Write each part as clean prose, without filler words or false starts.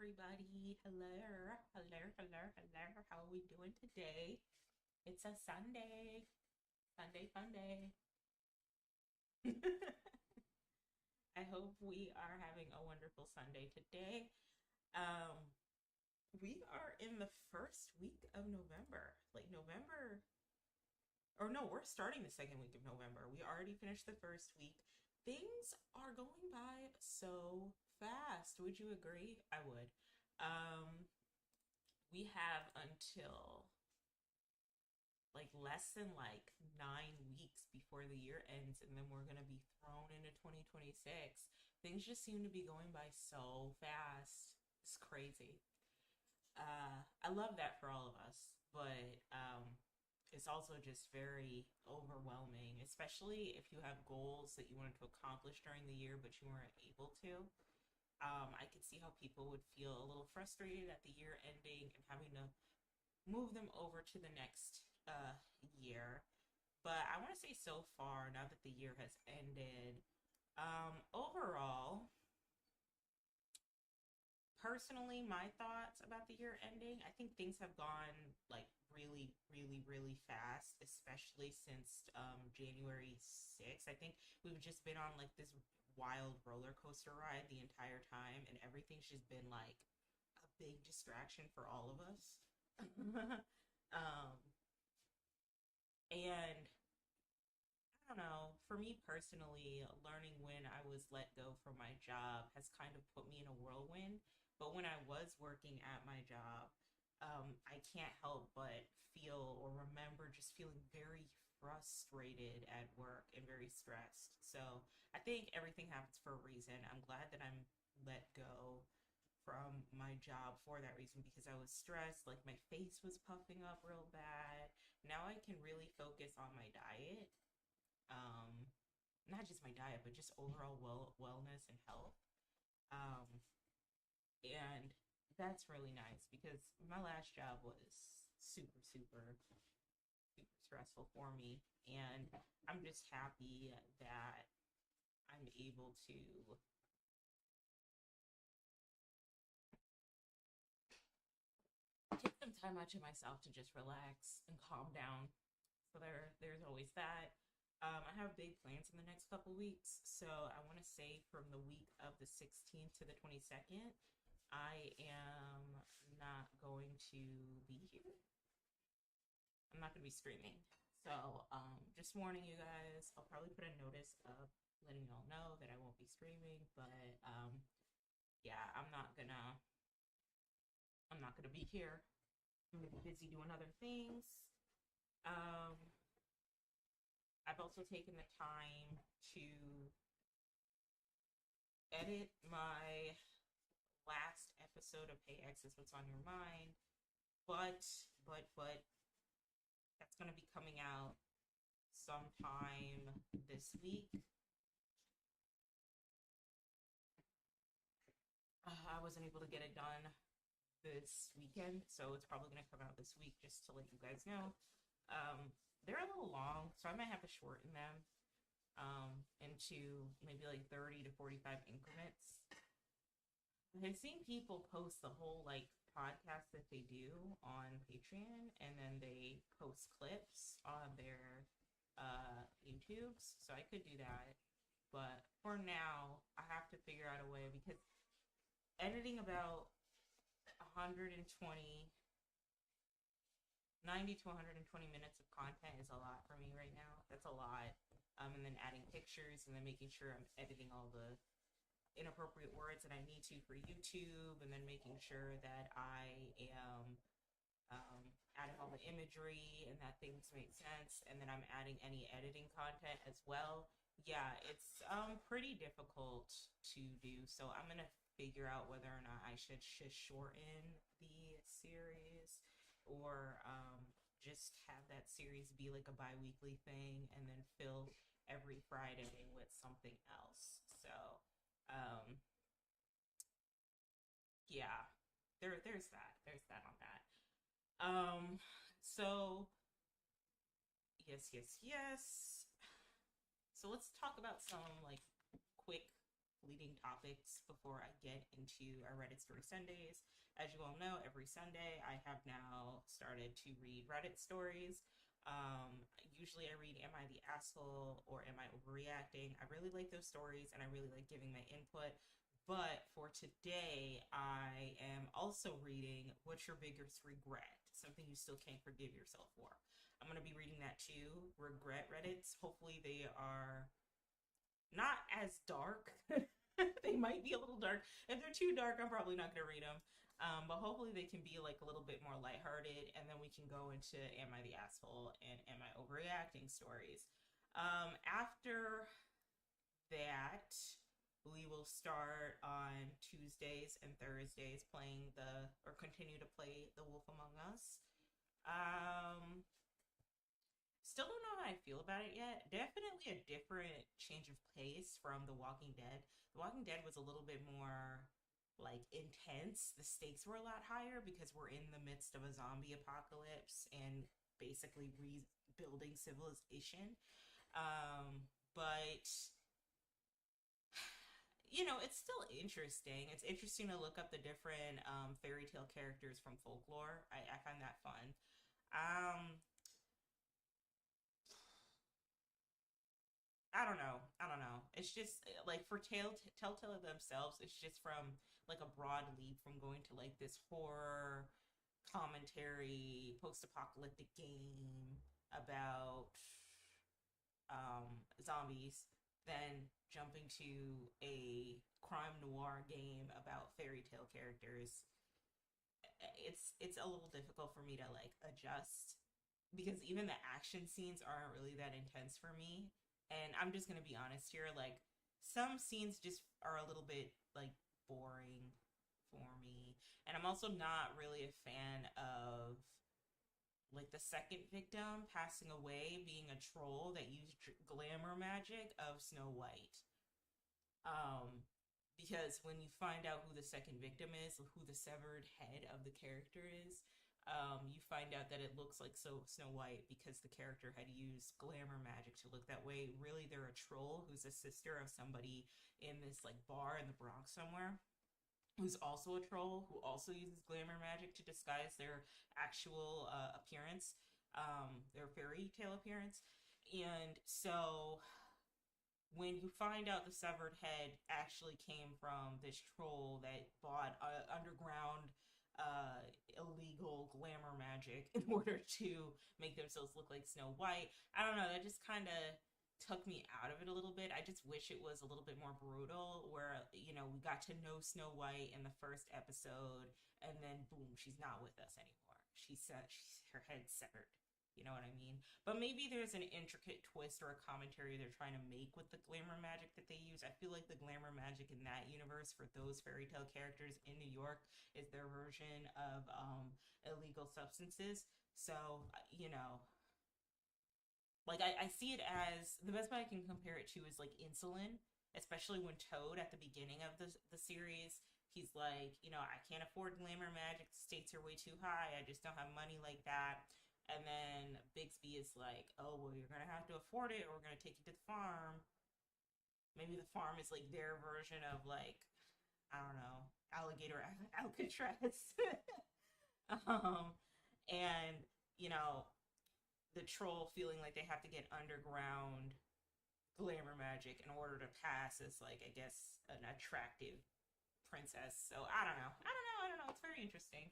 everybody. Hello, hello, hello, hello. How are we doing today? It's a Sunday. Sunday, fun day. I hope we are having a wonderful Sunday today. Um, we are in the first week of November. Like November, or no, we're starting the second week of November. We already finished the first week. Things are going by so fast. Would you agree? I would. Um, we have until less than 9 weeks before the year ends, and then we're gonna be thrown into 2026. Things just seem to be going by so fast. It's crazy. I love that for all of us, but it's also just very overwhelming, especially if you have goals that you wanted to accomplish during the year but you weren't able to. I could see how people would feel a little frustrated at the year ending and having to move them over to the next year. But I want to say so far, now that the year has ended, overall, personally, my thoughts about the year ending, I think things have gone really, really, really fast, especially since January 6th. I think we've just been on this wild roller coaster ride the entire time, and everything's just been a big distraction for all of us. um, and I don't know, for me personally, learning when I was let go from my job has kind of put me in a whirlwind. But when I was working at my job, I can't help but feel or remember just feeling very frustrated at work and very stressed. So I think everything happens for a reason. I'm glad that I'm let go from my job for that reason because I was stressed. Like my face was puffing up real bad. Now I can really focus on my diet, um, not just my diet, but just overall wellness and health. Um, and that's really nice because my last job was super, super, super stressful for me. And I'm just happy that I'm able to take some time out to myself to just relax and calm down. So there's always that. I have big plans in the next couple weeks, so I want to say from the week of the 16th to the 22nd, I am not going to be here. I'm not going to be streaming. So just warning you guys, I'll probably put a notice up letting y'all know that I won't be streaming, but yeah, I'm not gonna be here. I'm gonna be busy doing other things. Um, I've also taken the time to edit my last episode of Hey X is What's on Your Mind, but but that's gonna be coming out sometime this week. I wasn't able to get it done this weekend, so it's probably gonna come out this week. Just to let you guys know, they're a little long, so I might have to shorten them into maybe 30 to 45 increments. I've seen people post the whole podcast that they do on Patreon, and then they post clips on their YouTubes. So I could do that, but for now, I have to figure out a way because editing about 120 90 to 120 minutes of content is a lot for me right now. That's a lot. And then adding pictures and then making sure I'm editing all the inappropriate words that I need to for YouTube, and then making sure that I am adding all the imagery and that things make sense, and then I'm adding any editing content as well. Yeah, it's pretty difficult to do. So I'm gonna figure out whether or not I should just shorten the series or just have that series be like a bi-weekly thing and then fill every Friday with something else. So um yeah, there's that on that. So yes. So let's talk about some quick leading topics before I get into our Reddit Story Sundays. As you all know, every Sunday I have now started to read Reddit stories. Usually I read Am I the Asshole or Am I Overreacting? I really like those stories and I really like giving my input. But for today, I am also reading What's Your Biggest Regret? Something you still can't forgive yourself for. I'm going to be reading that too. Regret Reddits. Hopefully, they are not as dark. They might be a little dark. If they're too dark, I'm probably not going to read them. But hopefully, they can be like a little bit more lighthearted. And then we can go into Am I the Asshole and Am I Overreacting stories. After that, we will start on Tuesdays and Thursdays playing or continue to play The Wolf Among Us. Still don't know how I feel about it yet. Definitely a different change of pace from The Walking Dead. The Walking Dead was a little bit more like intense. The stakes were a lot higher because we're in the midst of a zombie apocalypse and basically rebuilding civilization. But it's still interesting. It's interesting to look up the different fairy tale characters from folklore. I find that fun. I don't know. I don't know. It's just like for Telltale themselves, it's just from like a broad leap from going to like this horror commentary post-apocalyptic game about zombies, then jumping to a crime noir game about fairy tale characters. It's a little difficult for me to like adjust because even the action scenes aren't really that intense for me. And I'm just gonna be honest here, like some scenes just are a little bit like boring for me. And I'm also not really a fan of like the second victim passing away being a troll that used glamour magic of Snow White. Um, because when you find out who the second victim is, who the severed head of the character is, you find out that it looks like Snow White because the character had used glamour magic to look that way. Really, they're a troll who's a sister of somebody in this like bar in the Bronx somewhere, who's also a troll, who also uses glamour magic to disguise their actual appearance, their fairy tale appearance. And so when you find out the severed head actually came from this troll that bought underground illegal glamour magic in order to make themselves look like Snow White, I don't know, that just kind of took me out of it a little bit. I just wish it was a little bit more brutal where, we got to know Snow White in the first episode and then boom, she's not with us anymore. Her head's severed. You know what I mean? But maybe there's an intricate twist or a commentary they're trying to make with the glamour magic that they use. I feel like the glamour magic in that universe for those fairy tale characters in New York is their version of illegal substances. So, like I see it as the best way I can compare it to is like insulin, especially when Toad at the beginning of the series, he's like, I can't afford glamour magic. The stakes are way too high. I just don't have money like that. And then Bixby is like, oh, well, you're going to have to afford it or we're going to take you to the farm. Maybe the farm is like their version of like, I don't know, alligator Alcatraz. um, and, the troll feeling like they have to get underground glamour magic in order to pass as like, I guess, an attractive princess. So I don't know. It's very interesting.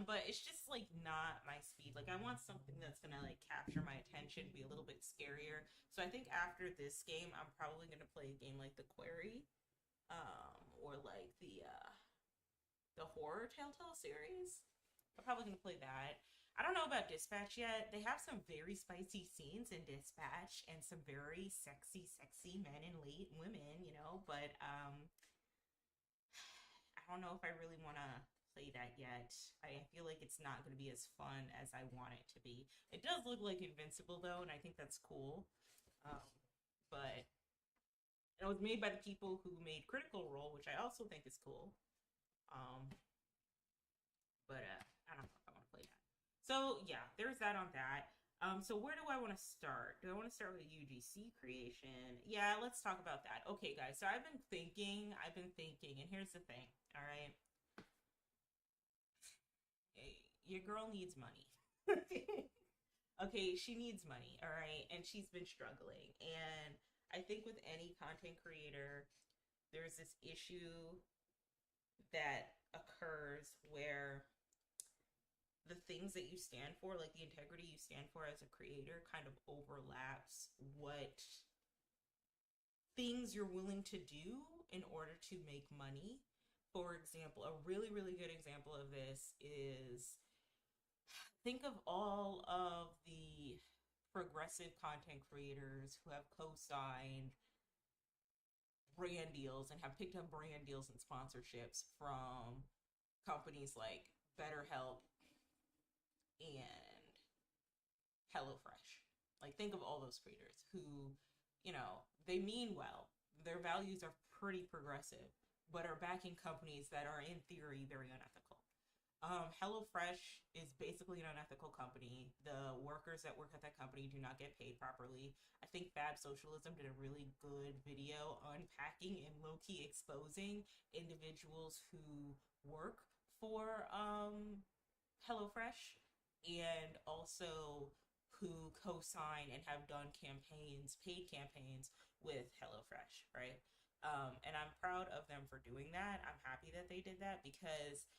But it's just like not my speed. Like I want something that's gonna like capture my attention, be a little bit scarier. So I think after this game, I'm probably gonna play a game like The Quarry, or like the horror Telltale series. I'm probably gonna play that. I don't know about Dispatch yet. They have some very spicy scenes in Dispatch and some very sexy men and women, but I don't know if I really want to play that yet. I feel like it's not going to be as fun as I want it to be. It does look like Invincible though, and I think that's cool. Um, but it was made by the people who made Critical Role, which I also think is cool. Um, but I don't know if I want to play that. So yeah, there's that on that. So where do I want to start? Do I want to start with UGC creation? Yeah, let's talk about that. Okay, guys. So I've been thinking, and here's the thing. All right, your girl needs money. Okay, she needs money. All right, and she's been struggling. And I think with any content creator, there's this issue that occurs where the things that you stand for, like the integrity you stand for as a creator, kind of overlaps what things you're willing to do in order to make money. For example, a really, really good example of this is think of all of the progressive content creators who have co signed brand deals and have picked up brand deals and sponsorships from companies like BetterHelp and HelloFresh. Like, think of all those creators who, they mean well. Their values are pretty progressive, but are backing companies that are, in theory, very unethical. HelloFresh is basically an unethical company. The workers that work at that company do not get paid properly. I think Fab Socialism did a really good video unpacking and low key exposing individuals who work for HelloFresh and also who co-sign and have done campaigns, paid campaigns with HelloFresh, right? And I'm proud of them for doing that. I'm happy that they did that because,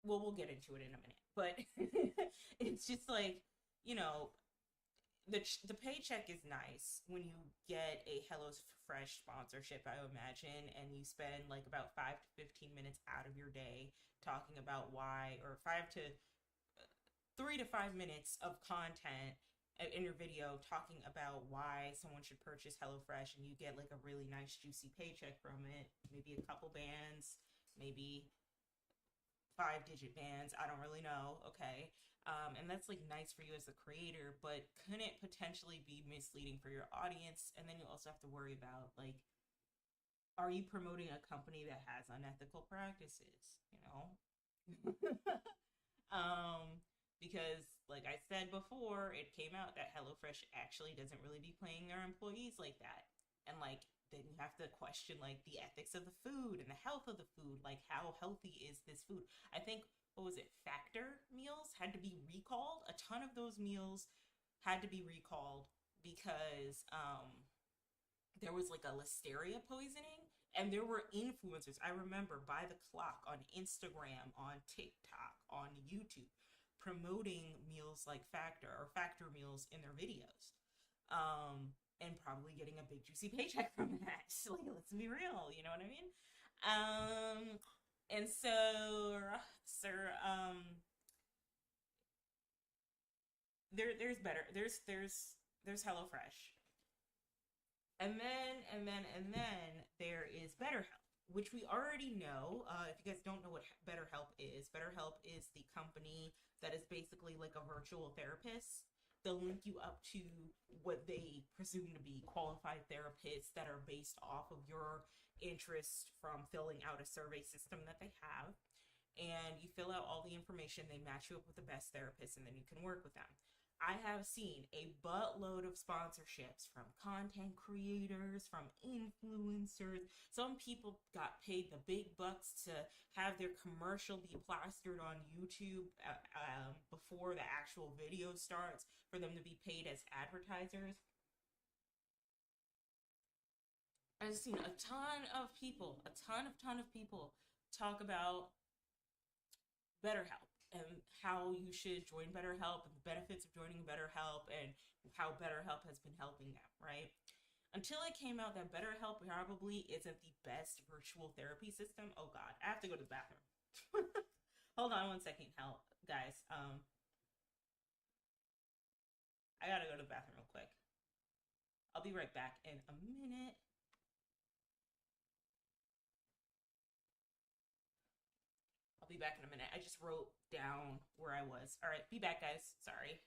well, we'll get into it in a minute, but it's just like, you know, the paycheck is nice when you get a HelloFresh sponsorship, I imagine, and you spend like about 5 to 15 minutes out of your day talking about why, or 3 to 5 minutes of content in your video talking about why someone should purchase HelloFresh, and you get like a really nice juicy paycheck from it, maybe a couple bands, maybe 5-digit bands. I don't really know. Okay. And that's like nice for you as a creator, but couldn't it potentially be misleading for your audience? And then you also have to worry about like, are you promoting a company that has unethical practices? um, because like I said before, it came out that HelloFresh actually doesn't really be paying their employees like that, and like then you have to question like the ethics of the food and the health of the food. Like, how healthy is this food? I think, what was it, Factor meals had to be recalled. A ton of those meals had to be recalled because there was like a listeria poisoning, and there were influencers, I remember, by the clock on Instagram, on TikTok, on YouTube, promoting meals like Factor or Factor meals in their videos, and probably getting a big juicy paycheck from that. So, like, let's be real, you know what I mean? And so, sir, there's HelloFresh, and then there is BetterHelp, which we already know. If you guys don't know what BetterHelp is the company that is basically like a virtual therapist. They'll link you up to what they presume to be qualified therapists that are based off of your interest from filling out a survey system that they have. And you fill out all the information, they match you up with the best therapist, and then you can work with them. I have seen a buttload of sponsorships from content creators, from influencers. Some people got paid the big bucks to have their commercial be plastered on YouTube before the actual video starts for them to be paid as advertisers. I've seen a ton of people, ton of people talk about BetterHelp and how you should join BetterHelp and the benefits of joining BetterHelp and how BetterHelp has been helping them, right? Until it came out that BetterHelp probably isn't the best virtual therapy system. Oh God, I have to go to the bathroom. Hold on one second, help, guys. I gotta go to the bathroom real quick. I'll be right back in a minute. I'll be back in a minute. I just wrote down where I was. All right, be back, guys. Sorry.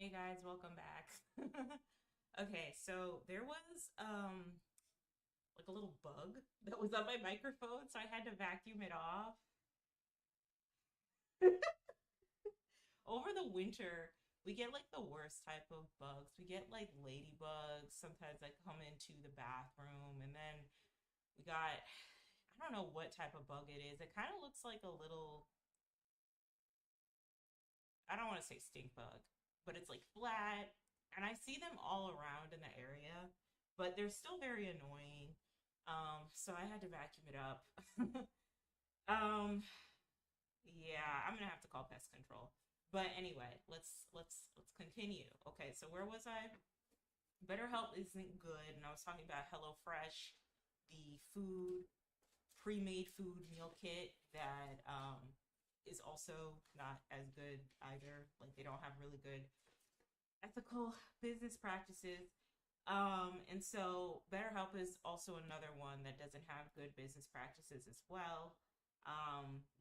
Hey guys, welcome back. Okay, so there was like a little bug that was on my microphone, so I had to vacuum it off. Over the winter, we get like the worst type of bugs. We get like ladybugs sometimes that come into the bathroom, and then we got I don't know what type of bug it is. It kind of looks like a little, I don't want to say stink bug, but it's like flat, and I see them all around in the area, but they're still very annoying. So I had to vacuum it up. um, yeah, I'm gonna have to call pest control. But anyway, let's continue. Okay, so where was I? BetterHelp isn't good, and I was talking about HelloFresh, the food pre-made food meal kit that is also not as good either. Like they don't have really good ethical business practices. And so BetterHelp is also another one that doesn't have good business practices as well.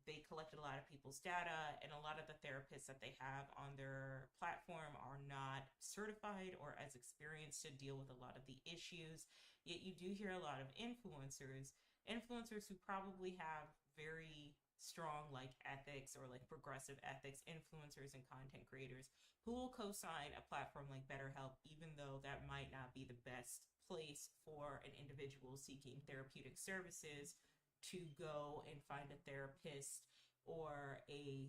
They collected a lot of people's data, and a lot of the therapists that they have on their platform are not certified or as experienced to deal with a lot of the issues. Yet you do hear a lot of influencers who probably have very strong like ethics or like progressive ethics, influencers and content creators who will co-sign a platform like BetterHelp, even though that might not be the best place for an individual seeking therapeutic services to go and find a therapist or a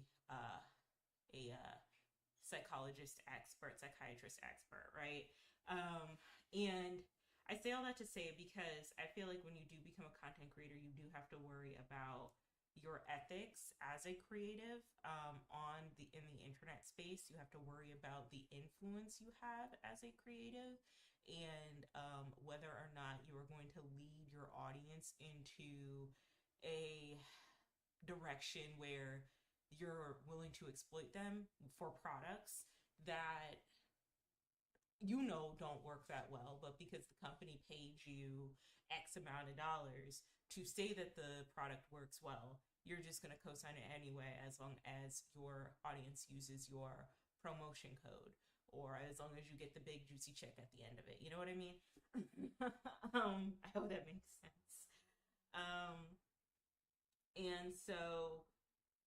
psychologist expert, psychiatrist expert, right? And I say all that to say because I feel like when you do become a content creator, you do have to worry about your ethics as a creative on the in the internet space. You have to worry about the influence you have as a creative and whether or not you are going to lead your audience into a direction where you're willing to exploit them for products that don't work that well, but because the company paid you X amount of dollars to say that the product works well, you're just going to co-sign it anyway as long as your audience uses your promotion code or as long as you get the big juicy check at the end of it. You know what I mean? I hope that makes sense. Um, and so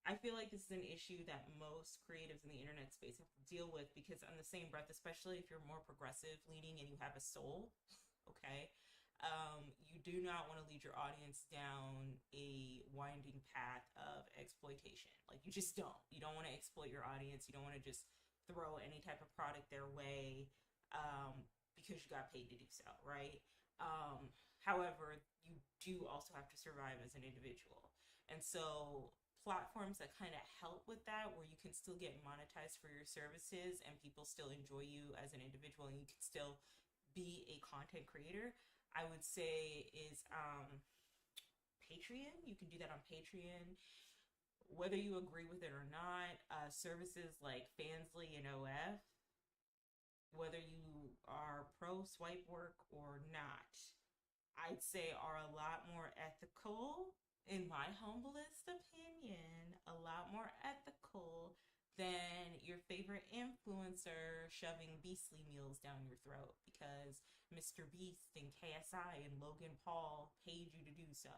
I feel like this is an issue that most creatives in the internet space have to deal with because, on the same breath, especially if you're more progressive leaning and you have a soul, okay, you do not want to lead your audience down a winding path of exploitation. Like, you just don't. You don't want to exploit your audience. You don't want to just throw any type of product their way because you got paid to do so, right? However, you do also have to survive as an individual. And so platforms that kind of help with that, where you can still get monetized for your services and people still enjoy you as an individual and you can still be a content creator, I would say is Patreon. You can do that on Patreon. Whether you agree with it or not, services like Fansly and OF, whether you are pro swipe work or not, I'd say are a lot more ethical, in my humblest opinion, a lot more ethical than your favorite influencer shoving beastly meals down your throat because Mr. Beast and KSI and Logan Paul paid you to do so.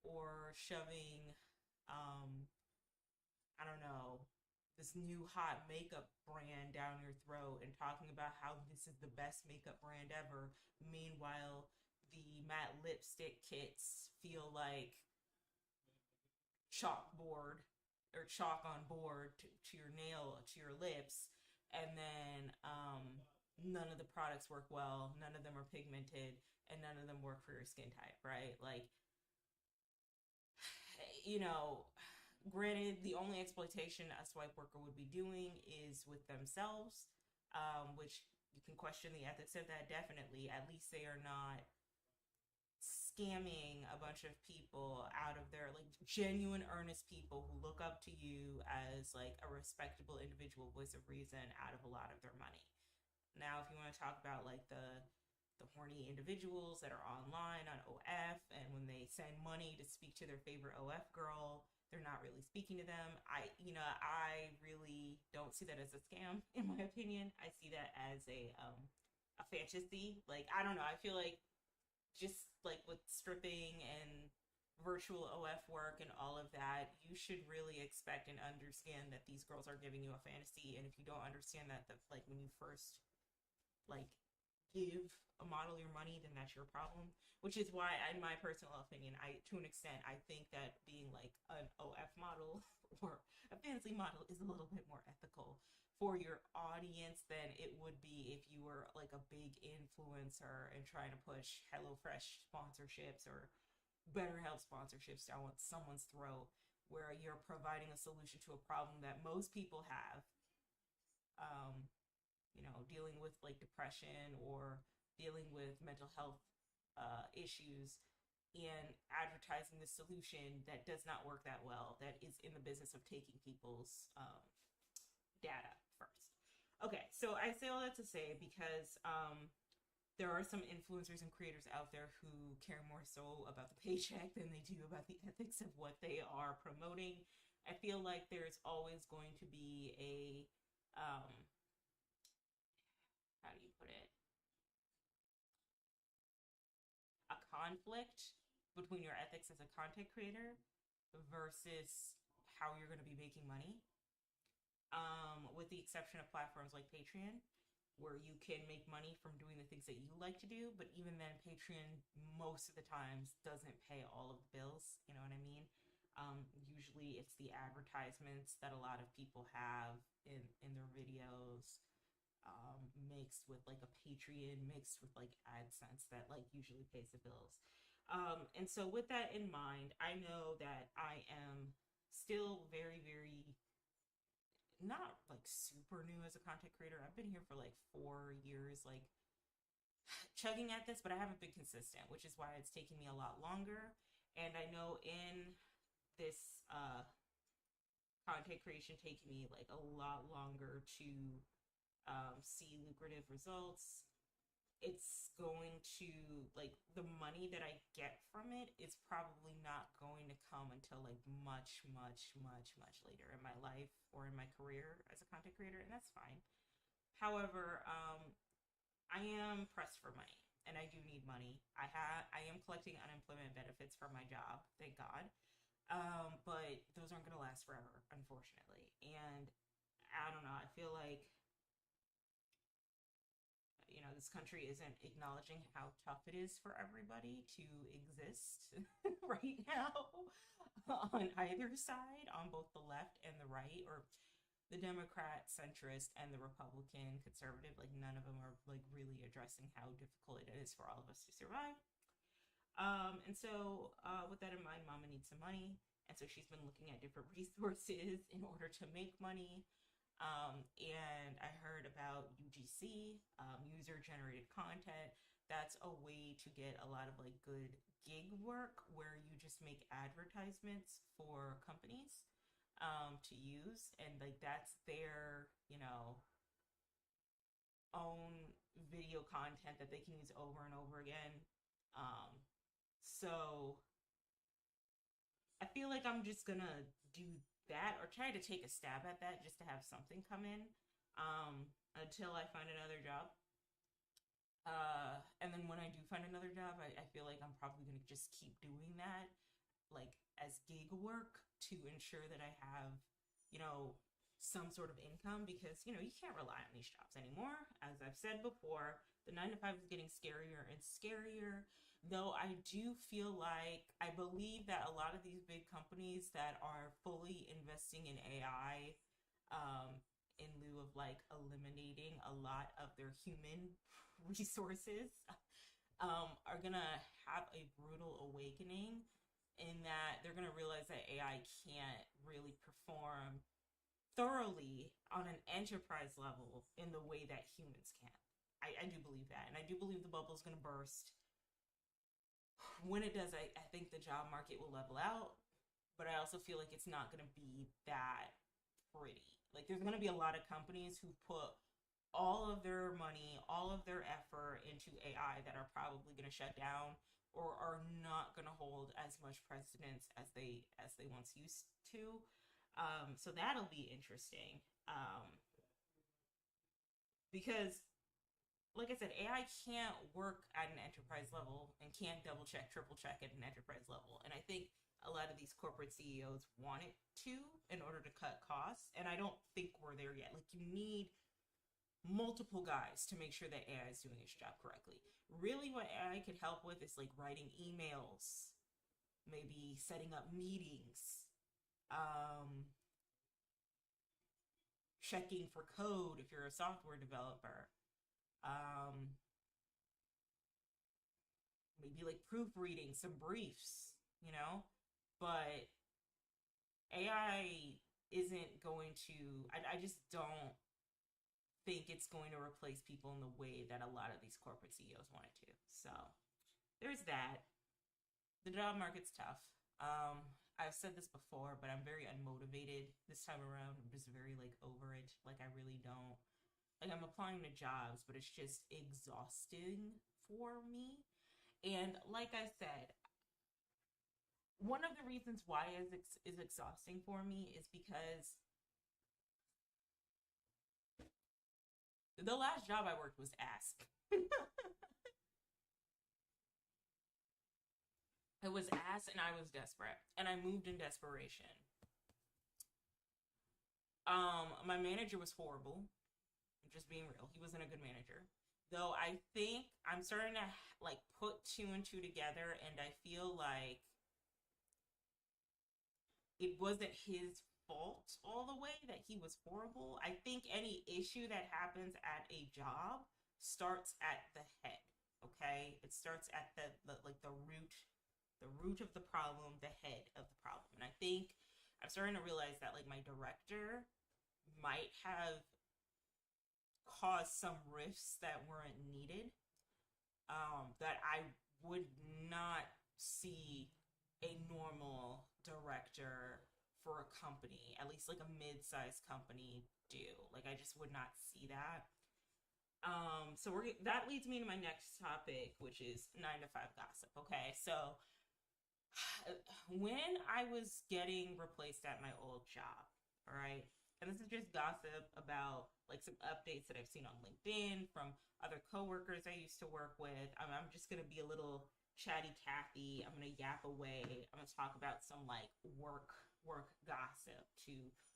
Or shoving, um, I don't know, this new hot makeup brand down your throat and talking about how this is the best makeup brand ever. Meanwhile, the matte lipstick kits feel like chalkboard or chalk on board to your nail, to your lips. And then none of the products work well, none of them are pigmented, and none of them work for your skin type, right? Like, you know, granted, the only exploitation a swipe worker would be doing is with themselves, which you can question the ethics of that definitely. At least they are not scamming a bunch of people out of their like genuine earnest people who look up to you as like a respectable individual voice of reason out of a lot of their money. Now if you want to talk about like the horny individuals that are online on OF and when they send money to speak to their favorite OF girl, They're not really speaking to them. I really don't see that as a scam, in my opinion. I see that as a fantasy. Like, I don't know. I feel like just like with stripping and virtual OF work and all of that, you should really expect and understand that these girls are giving you a fantasy. And if you don't understand that, that's like when you first like give a model your money, then that's your problem. Which is why, in my personal opinion, to an extent, I think that being like an OF model or a fantasy model is a little bit more ethical for your audience than it would be if you were like a big influencer and trying to push HelloFresh sponsorships or BetterHelp sponsorships down someone's throat, where you're providing a solution to a problem that most people have. Um, Dealing with like depression or dealing with mental health issues, and advertising the solution that does not work that well, that is in the business of taking people's data first. Okay, so I say all that to say because there are some influencers and creators out there who care more so about the paycheck than they do about the ethics of what they are promoting. I feel like there's always going to be how do you put it, a conflict between your ethics as a content creator versus how you're going to be making money. With the exception of platforms like Patreon, where you can make money from doing the things that you like to do, but even then, Patreon most of the times doesn't pay all of the bills. You know what I mean? Usually, it's the advertisements that a lot of people have in their videos, mixed with like a Patreon, mixed with like AdSense that like usually pays the bills. And so, with that in mind, I know that I am still very, very not like super new as a content creator. I've been here for like 4 years, like chugging at this, but I haven't been consistent, which is why it's taking me a lot longer. And I know in this content creation taking me like a lot longer to see lucrative results, it's going to like the money that I get from it is probably not going to come until like much, much, much, much later in my life or in my career as a content creator, and that's fine. However, I am pressed for money, and I do need money. I am collecting unemployment benefits from my job, thank God. But those aren't going to last forever, unfortunately. And I don't know. I feel like this country isn't acknowledging how tough it is for everybody to exist right now on either side, on both the left and the right, or the Democrat centrist and the Republican conservative. Like, none of them are like really addressing how difficult it is for all of us to survive. With that in mind, Mama needs some money, and so she's been looking at different resources in order to make money. And I heard about UGC, user generated content. That's a way to get a lot of like good gig work where you just make advertisements for companies to use, and like that's their own video content that they can use over and over again. So I feel like I'm just gonna do that or try to take a stab at that just to have something come in until I find another job. And then when I do find another job, I feel like I'm probably going to just keep doing that, like as gig work to ensure that I have, some sort of income because, you can't rely on these jobs anymore. As I've said before, the 9 to 5 is getting scarier and scarier. Though I do feel like I believe that a lot of these big companies that are fully investing in AI, in lieu of like eliminating a lot of their human resources, are gonna have a brutal awakening in that they're gonna realize that AI can't really perform thoroughly on an enterprise level in the way that humans can. I do believe that, and I do believe the bubble is going to burst. When it does, I think the job market will level out, but I also feel like it's not going to be that pretty. Like, there's going to be a lot of companies who put all of their money, all of their effort into AI that are probably going to shut down or are not going to hold as much precedence as they once used to. So that'll be interesting. Because like I said, AI can't work at an enterprise level and can't double check, triple check at an enterprise level. And I think a lot of these corporate CEOs want it to in order to cut costs. And I don't think we're there yet. Like, you need multiple guys to make sure that AI is doing its job correctly. Really, what AI could help with is like writing emails, maybe setting up meetings, checking for code if you're a software developer, um, maybe like proofreading some briefs, you know? But AI isn't going to, I just don't think it's going to replace people in the way that a lot of these corporate CEOs want it to. So there's that. The job market's tough. I've said this before, but I'm very unmotivated this time around. I'm just very like over it. Like, I really don't, like, I'm applying to jobs, but it's just exhausting for me. And like I said, one of the reasons why is exhausting for me is because the last job I worked was Ask. It was Ask, and I was desperate, and I moved in desperation. My manager was horrible. I'm just being real. He wasn't a good manager. Though I think I'm starting to like put two and two together, and I feel like it wasn't his fault all the way that he was horrible. I think any issue that happens at a job starts at the head. Okay, it starts at the like the root of the problem, the head of the problem. And I think I'm starting to realize that like my director might have caused some rifts that weren't needed. That I would not see a normal director for a company, at least like a mid-sized company, do. Like, I just would not see that. So that leads me to my next topic, which is 9 to 5 gossip. Okay, so when I was getting replaced at my old job, all right, and this is just gossip about like some updates that I've seen on LinkedIn from other coworkers I used to work with. I'm just gonna be a little chatty Cathy. I'm gonna yap away. I'm gonna talk about some like work gossip to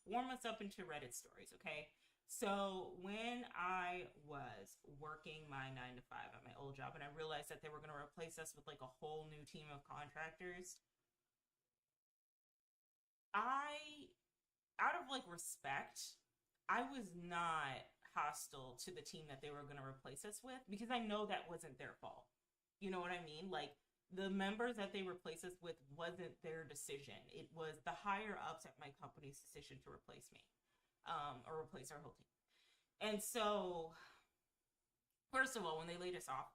warm us up into Reddit stories. Okay. So when I was working my 9 to 5 at my old job, and I realized that they were going to replace us with like a whole new team of contractors, I, out of like respect, I was not hostile to the team that they were going to replace us with, because I know that wasn't their fault. You know what I mean? Like, the members that they replaced us with wasn't their decision. It was the higher ups at my company's decision to replace me, or replace our whole team. And so, first of all, when they laid us off,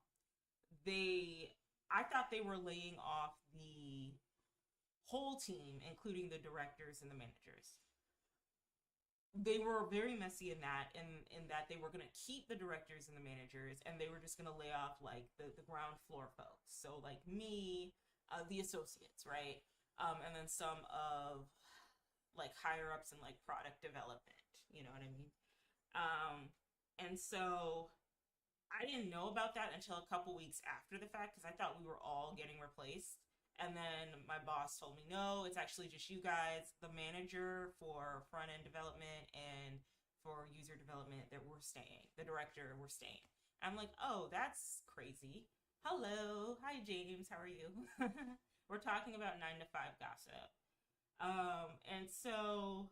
I thought they were laying off the whole team, including the directors and the managers. They were very messy in that they were going to keep the directors and the managers, and they were just going to lay off like the ground floor folks. So like me, the associates, right? And then some of like higher ups in like product development. You know what I mean? And so I didn't know about that until a couple weeks after the fact, because I thought we were all getting replaced. And then my boss told me, no, it's actually just you guys, the manager for front end development and for user development, that we're staying. The director, we're staying. I'm like, oh, that's crazy. Hello. Hi, James. How are you? We're talking about 9 to 5 gossip. And so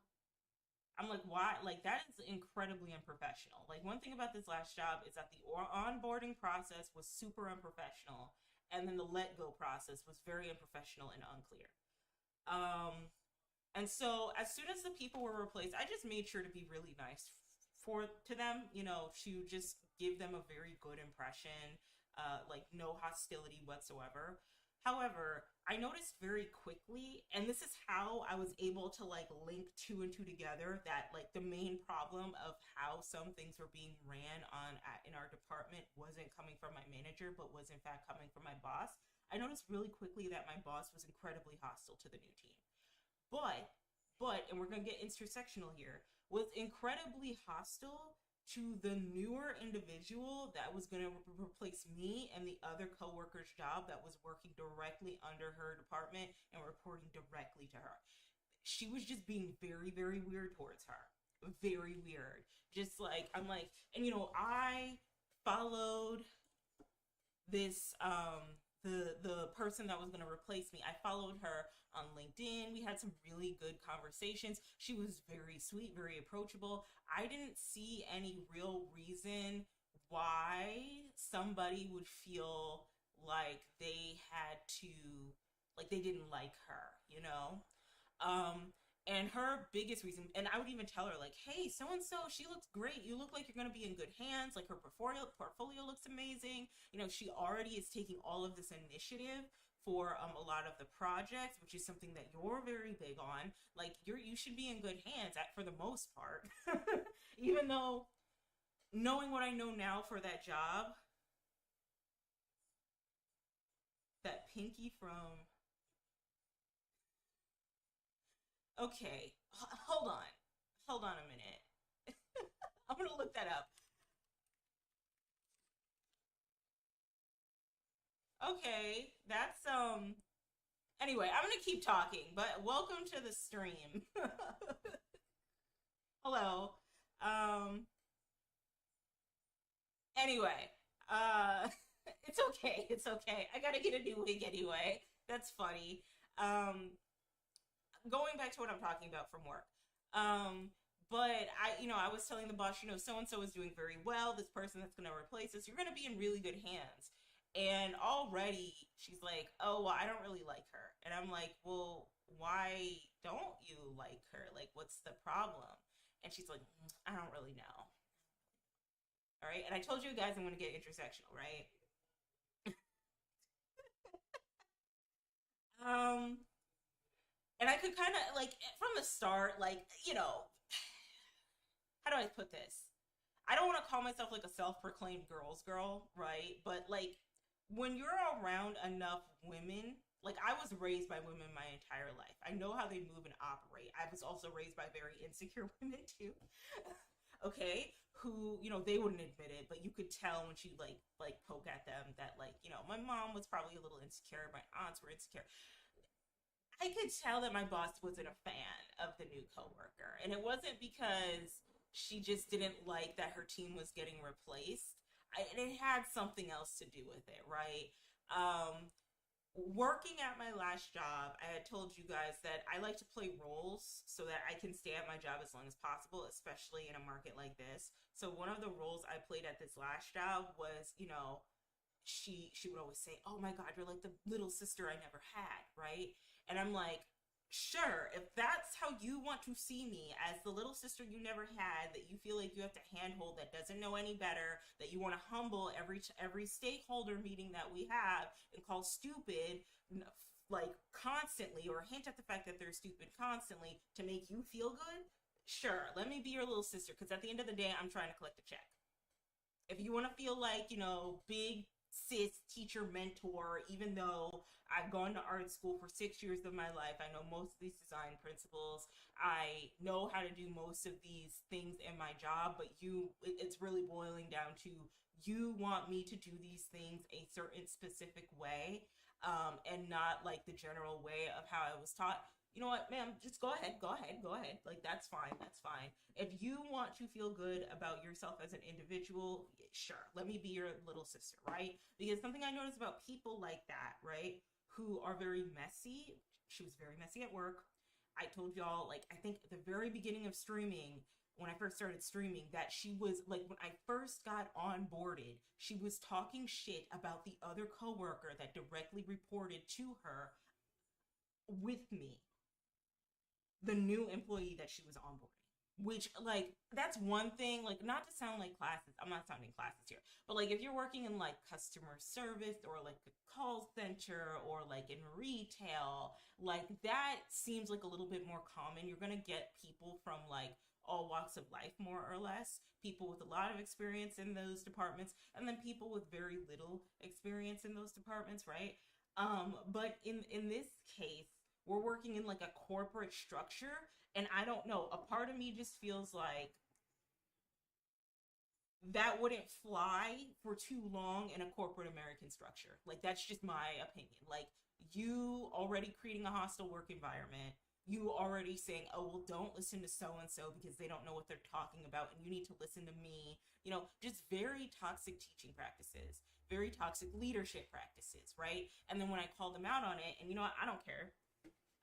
I'm like, why? Like, that is incredibly unprofessional. Like, one thing about this last job is that the onboarding process was super unprofessional, and then the let go process was very unprofessional and unclear. And so as soon as the people were replaced, I just made sure to be really nice to them, you know, to just give them a very good impression, like no hostility whatsoever. However, I noticed very quickly, and this is how I was able to like link two and two together, that like the main problem of how some things were being ran in our department wasn't coming from my manager, but was in fact coming from my boss. I noticed really quickly that my boss was incredibly hostile to the new team. But, and we're gonna get intersectional here, was incredibly hostile to the newer individual that was gonna replace me and the other coworker's job that was working directly under her department and reporting directly to her. She was just being very, very weird towards her. Very weird. Just like, I'm like, and I followed this the person that was going to replace me. I followed her on LinkedIn. We had some really good conversations. She was very sweet, very approachable. I didn't see any real reason why somebody would feel like they had to, like they didn't like her, you know? Um, and her biggest reason, and I would even tell her, like, hey, so and so, she looks great. You look like you're going to be in good hands. Like, her portfolio looks amazing. She already is taking all of this initiative for a lot of the projects, which is something that you're very big on. Like, you should be in good hands for the most part. Even though, knowing what I know now for that job, that Pinky from, okay, hold on. Hold on a minute. I'm gonna look that up. Okay, that's anyway, I'm gonna keep talking, but welcome to the stream. Hello. Um anyway, uh it's okay. It's okay. I got to get a new wig anyway. That's funny. Um Going back to what I'm talking about from work. But I was telling the boss, so and so is doing very well. This person that's going to replace us, you're going to be in really good hands. And already she's like, oh, well, I don't really like her. And I'm like, well, why don't you like her? Like, what's the problem? And she's like, I don't really know. All right. And I told you guys I'm going to get intersectional, right? Um, and I could kind of like from the start, like, how do I put this? I don't want to call myself like a self-proclaimed girls girl, right? But like when you're around enough women, like I was raised by women my entire life. I know how they move and operate. I was also raised by very insecure women too. Okay, who they wouldn't admit it, but you could tell when she like poke at them that like my mom was probably a little insecure, my aunts were insecure. I could tell that my boss wasn't a fan of the new coworker, and it wasn't because she just didn't like that her team was getting replaced. It had something else to do with it, right? Um, Working at my last job, I had told you guys that I like to play roles so that I can stay at my job as long as possible, especially in a market like this. So one of the roles I played at this last job was, she would always say, "Oh my God, you're like the little sister I never had," right? And I'm like, sure, if that's how you want to see me as the little sister you never had, that you feel like you have to handhold, that doesn't know any better, that you want to humble every stakeholder meeting that we have and call stupid, like constantly, or hint at the fact that they're stupid constantly to make you feel good. Sure, let me be your little sister, because at the end of the day, I'm trying to collect a check. If you want to feel like, big sis teacher mentor, even though I've gone to art school for 6 years of my life, I know most of these design principles, I know how to do most of these things in my job, but it's really boiling down to you want me to do these things a certain specific way, and not like the general way of how I was taught. You know what, ma'am, just go ahead, go ahead, go ahead. Like, that's fine, that's fine. If you want to feel good about yourself as an individual, sure, let me be your little sister, right? Because something I notice about people like that, right, who are very messy, she was very messy at work. I told y'all, like, I think at the very beginning of streaming, when I first started streaming, that she was like, when I first got onboarded, she was talking shit about the other coworker that directly reported to her with me, the new employee that she was onboarding. Which, like, that's one thing, like, not to sound like classes, I'm not sounding classes here, but like if you're working in like customer service or like a call center or like in retail, like that seems like a little bit more common. You're gonna get people from like all walks of life, more or less, people with a lot of experience in those departments, and then people with very little experience in those departments, right? But in this case, we're working in like a corporate structure, and I don't know. A part of me just feels like that wouldn't fly for too long in a corporate American structure. Like that's just my opinion. Like you already creating a hostile work environment. You already saying, "Oh, well, don't listen to so and so because they don't know what they're talking about, and you need to listen to me." Just very toxic teaching practices, very toxic leadership practices, right? And then when I called them out on it, and I don't care.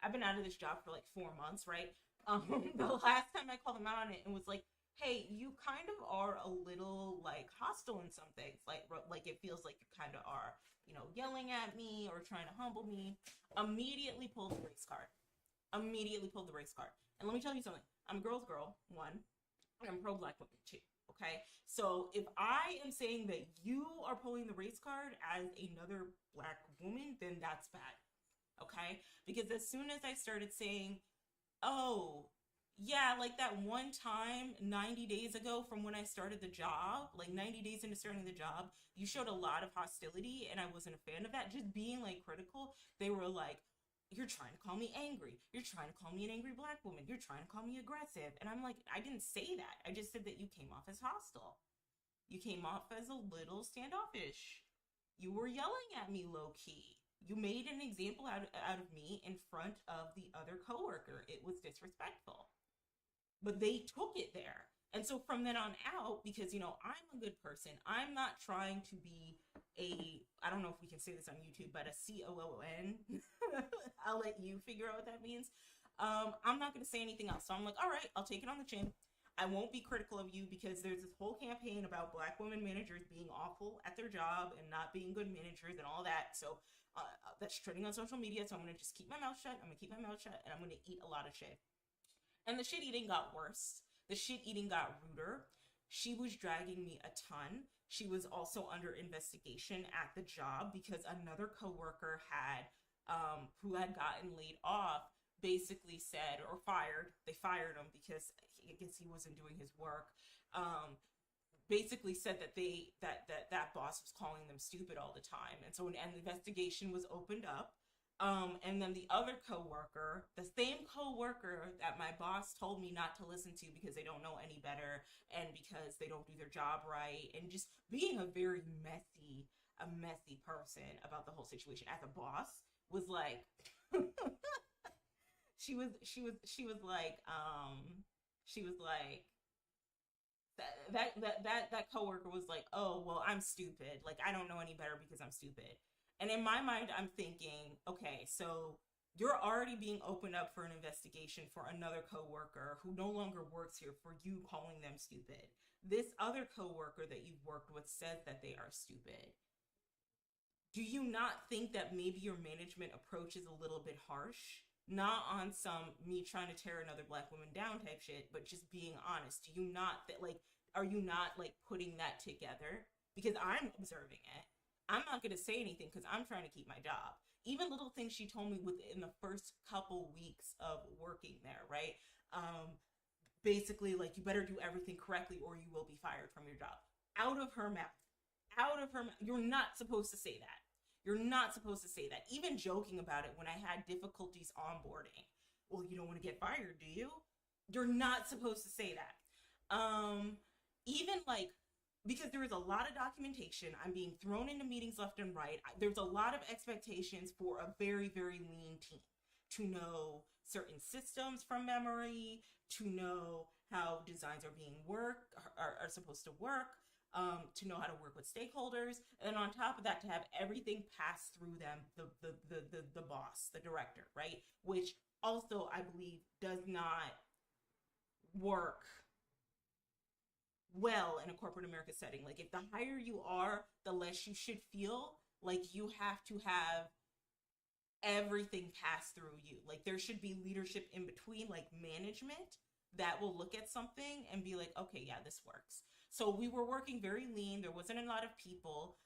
I've been out of this job for like 4 months, right? The last time I called them out on it and was like, hey, you kind of are a little like hostile in some things. Like it feels like you kind of are, yelling at me or trying to humble me. Immediately pulled the race card. Immediately pulled the race card. And let me tell you something. I'm a girl's girl, one. And I'm pro black women, two. Okay. So if I am saying that you are pulling the race card as another black woman, then that's bad. Okay. Because as soon as I started saying, oh, yeah, like that one time 90 days ago from when I started the job, like 90 days into starting the job, you showed a lot of hostility and I wasn't a fan of that. Just being like critical, they were like, you're trying to call me angry. You're trying to call me an angry black woman. You're trying to call me aggressive. And I'm like, I didn't say that. I just said that you came off as hostile. You came off as a little standoffish. You were yelling at me low key. You made an example out of me in front of the other coworker. It was disrespectful. But they took it there. And so from then on out, because I'm a good person, I'm not trying to be I don't know if we can say this on YouTube, but a COON. I'll let you figure out what that means. I'm not going to say anything else. So I'm like, all right, I'll take it on the chin. I won't be critical of you because there's this whole campaign about black women managers being awful at their job and not being good managers and all that. So that's trending on social media. So I'm going to just keep my mouth shut. I'm going to keep my mouth shut and I'm going to eat a lot of shit. And the shit eating got worse. The shit eating got ruder. She was dragging me a ton. She was also under investigation at the job because another coworker who had gotten laid off, basically said, or fired. They fired him because I guess he wasn't doing his work. Basically said that that boss was calling them stupid all the time, and so an investigation was opened up. And then the other coworker, the same coworker that my boss told me not to listen to because they don't know any better and because they don't do their job right, and just being a messy person about the whole situation as a boss, was like, she was like that coworker was like, oh well, I'm stupid, like I don't know any better because I'm stupid. And in my mind, I'm thinking, okay, so you're already being opened up for an investigation for another coworker who no longer works here for you calling them stupid. This other coworker that you've worked with says that they are stupid. Do you not think that maybe your management approach is a little bit harsh? Not on some me trying to tear another black woman down type shit, but just being honest. Do you not are you not like putting that together? Because I'm observing it. I'm not going to say anything because I'm trying to keep my job. Even little things she told me within the first couple weeks of working there, right? Basically, like, you better do everything correctly or you will be fired from your job. Out of her mouth. Out of her mouth. You're not supposed to say that. You're not supposed to say that. Even joking about it when I had difficulties onboarding. Well, you don't want to get fired, do you? You're not supposed to say that. Even like, because there is a lot of documentation, I'm being thrown into meetings left and right. There's a lot of expectations for a very, very lean team to know certain systems from memory, to know how designs are being are supposed to work, to know how to work with stakeholders, and then on top of that, to have everything pass through them, the boss, the director, right? Which also, I believe, does not work well in a corporate America setting. Like, if the higher you are, the less you should feel like you have to have everything pass through you. Like, there should be leadership in between, like management, that will look at something and be like, okay, yeah, this works. So we were working very lean. There wasn't a lot of people.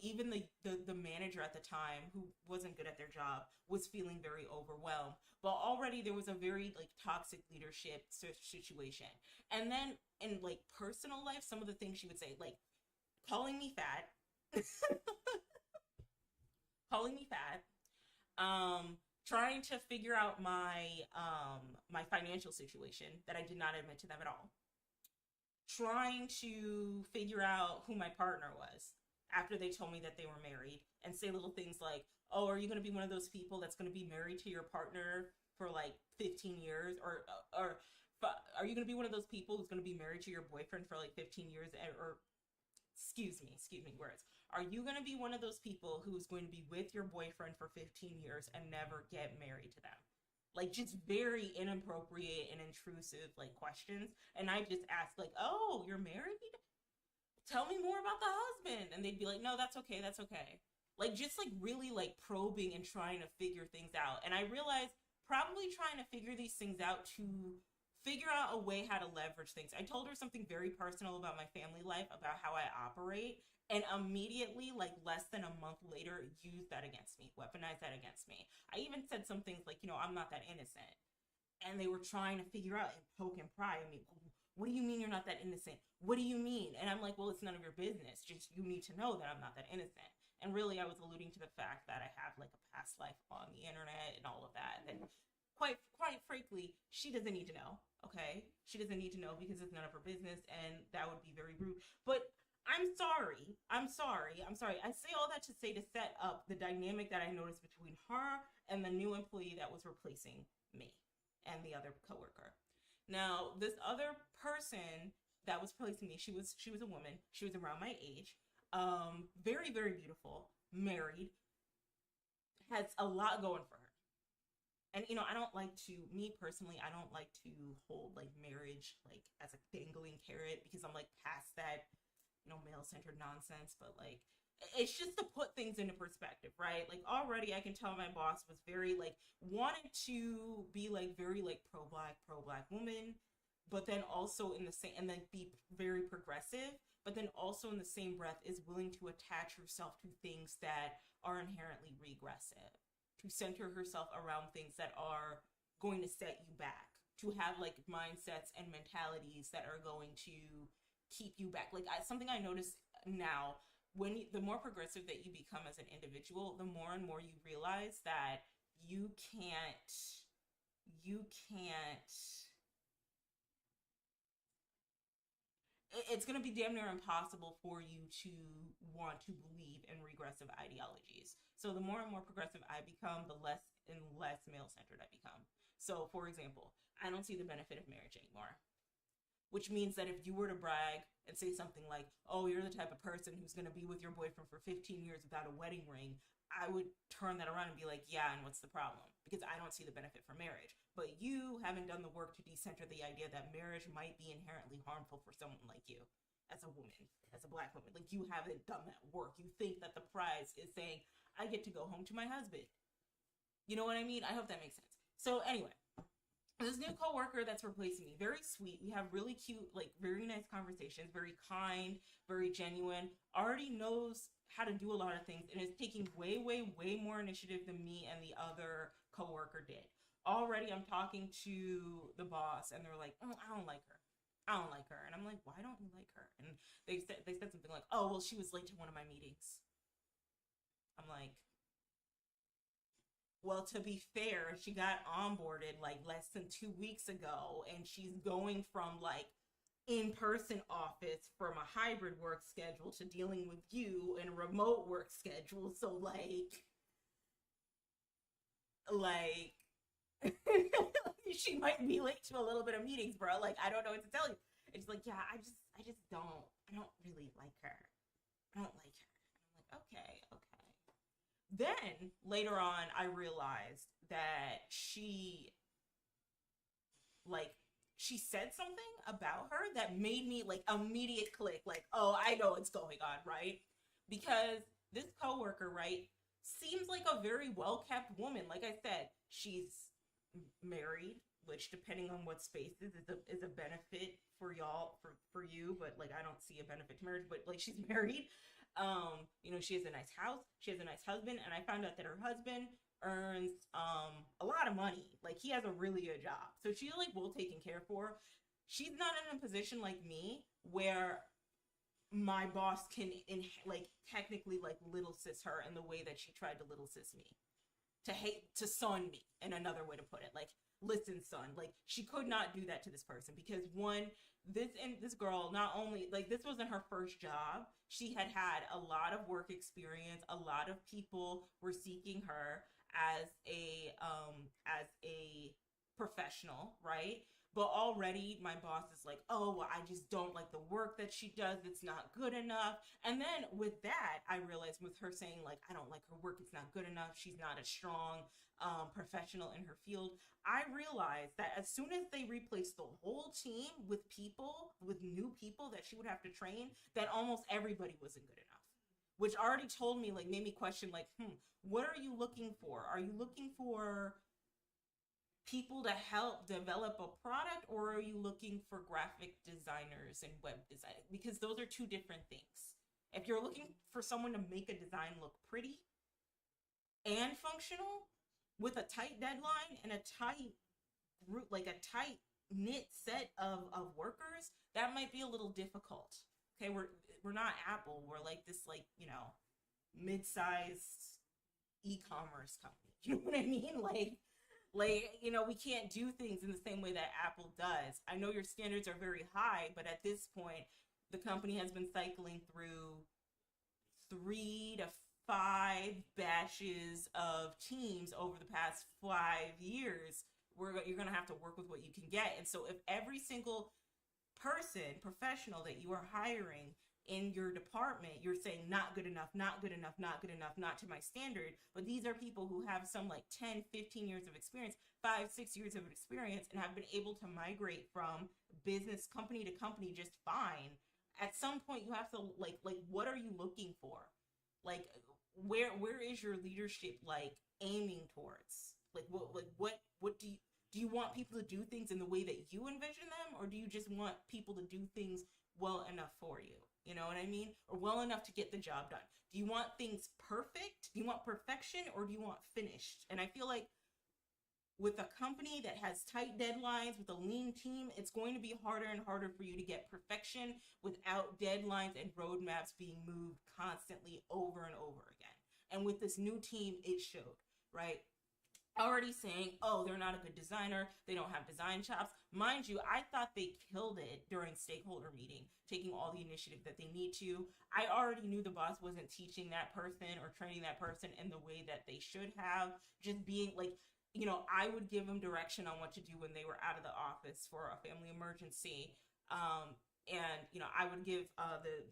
Even the manager at the time, who wasn't good at their job, was feeling very overwhelmed. But already there was a very like toxic leadership situation. And then in like personal life, some of the things she would say, like calling me fat, calling me fat, um, trying to figure out my financial situation that I did not admit to them at all, trying to figure out who my partner was after they told me that they were married, and say little things like, "Oh, are you going to be one of those people that's going to be married to your partner for like 15 years, or are you going to be one of those people who's going to be married to your boyfriend for like 15 years, or excuse me, words. Are you going to be one of those people who's going to be with your boyfriend for 15 years and never get married to them?" Like, just very inappropriate and intrusive, like, questions. And I just asked, like, "Oh, you're married? Tell me more about the husband." And they'd be like, "No, that's okay, that's okay." Like, just like really like probing and trying to figure things out. And I realized probably trying to figure these things out to figure out a way how to leverage things. I told her something very personal about my family life, about how I operate, and immediately, like less than a month later, used that against me, weaponized that against me. I even said some things like, "I'm not that innocent." And they were trying to figure out and poke and pry. I mean, "What do you mean you're not that innocent? What do you mean?" And I'm like, "Well, it's none of your business. Just you need to know that I'm not that innocent." And really, I was alluding to the fact that I have like a past life on the internet and all of that. And quite frankly, she doesn't need to know. Okay, she doesn't need to know because it's none of her business, and that would be very rude. But I'm sorry. I'm sorry. I'm sorry. I say all that to say, to set up the dynamic that I noticed between her and the new employee that was replacing me and the other coworker. Now, this other person that was replacing me, she was a woman. She was around my age. Very, very beautiful, married, has a lot going for her. And I don't like to, me personally, I don't like to hold like marriage like as a dangling carrot, because I'm like past that, male-centered nonsense. But like, it's just to put things into perspective, right? Like, already I can tell my boss was very like, wanted to be like very like pro black woman, but then also in the same, and then be very progressive, but then also in the same breath is willing to attach herself to things that are inherently regressive, to center herself around things that are going to set you back, to have like mindsets and mentalities that are going to keep you back. Like, something I notice now, the more progressive that you become as an individual, the more and more you realize that you can't it's going to be damn near impossible for you to want to believe in regressive ideologies. So the more and more progressive I become, the less and less male-centered I become. So, for example, I don't see the benefit of marriage anymore, which means that if you were to brag and say something like, "Oh, you're the type of person who's going to be with your boyfriend for 15 years without a wedding ring," I would turn that around and be like, "Yeah, and what's the problem?" Because I don't see the benefit for marriage. But you haven't done the work to decenter the idea that marriage might be inherently harmful for someone like you, as a woman, as a black woman. Like, you haven't done that work. You think that the prize is saying, "I get to go home to my husband." You know what I mean? I hope that makes sense. So anyway, this new coworker that's replacing me, very sweet. We have really cute, like very nice conversations, very kind, very genuine, already knows how to do a lot of things, and is taking way, way, way more initiative than me and the other coworker did. Already I'm talking to the boss, and they're like, "Oh, I don't like her. I don't like her." And I'm like, "Why don't you like her?" And they said something like, "Oh, well, she was late to one of my meetings." I'm like, "Well, to be fair, she got onboarded like less than 2 weeks ago, and she's going from like in-person office from a hybrid work schedule to dealing with you in a remote work schedule. So like she might be late to a little bit of meetings, bro. Like, I don't know what to tell you." It's like, "Yeah, I don't really like her. I don't like her." And I'm like, "Okay, okay." Then later on, I realized that like she said something about her that made me like immediate click, like, "Oh, I know what's going on," right? Because this coworker, right, seems like a very well kept woman. Like I said, she's married, which, depending on what spaces, is a benefit for y'all, for you. But like, I don't see a benefit to marriage. But like, she's married. She has a nice house, she has a nice husband, and I found out that her husband earns a lot of money. Like, he has a really good job, so she's like well taken care for. She's not in a position like me where my boss can like technically like little sis her in the way that she tried to little sis me, to son me, in another way to put it. Like, listen, son, like she could not do that to this person because one, this girl, not only like this wasn't her first job, she had had a lot of work experience. A lot of people were seeking her as a professional, right? But already my boss is like, oh, well, I just don't like the work that she does. It's not good enough. And then with that, I realized with her saying, like, I don't like her work. It's not good enough. She's not a strong professional in her field. I realized that as soon as they replaced the whole team with new people that she would have to train, that almost everybody wasn't good enough. Which already told me, like, made me question, like, what are you looking for? Are you looking for people to help develop a product, or are you looking for graphic designers and web design? Because those are two different things. If you're looking for someone to make a design look pretty and functional with a tight deadline and a tight group, like a tight knit set of workers, that might be a little difficult. Okay, we're not Apple. We're like this, like, mid-sized e-commerce company. You know what I mean? Like, we can't do things in the same way that Apple does. I know your standards are very high, but at this point, the company has been cycling through 3 to 5 batches of teams over the past 5 years. You're going to have to work with what you can get. And so if every single person, professional that you are hiring in your department, you're saying not good enough, not good enough, not good enough, not to my standard, but these are people who have some like 10, 15 years of experience, 5, 6 years of experience, and have been able to migrate from business company to company just fine. At some point you have to like what are you looking for? Like, where is your leadership like aiming towards? Like, what do you want people to do things in the way that you envision them, or do you just want people to do things well enough for you? You know what I mean? Or well enough to get the job done. Do you want things perfect? Do you want perfection, or do you want finished? And I feel like with a company that has tight deadlines, with a lean team, it's going to be harder and harder for you to get perfection without deadlines and roadmaps being moved constantly over and over again. And with this new team, it showed, right? Already saying, oh, they're not a good designer, they don't have design chops. Mind you, I thought they killed it during stakeholder meeting, taking all the initiative that they need to. I already knew the boss wasn't teaching that person or training that person in the way that they should have. Just being like, I would give them direction on what to do when they were out of the office for a family emergency. And I would give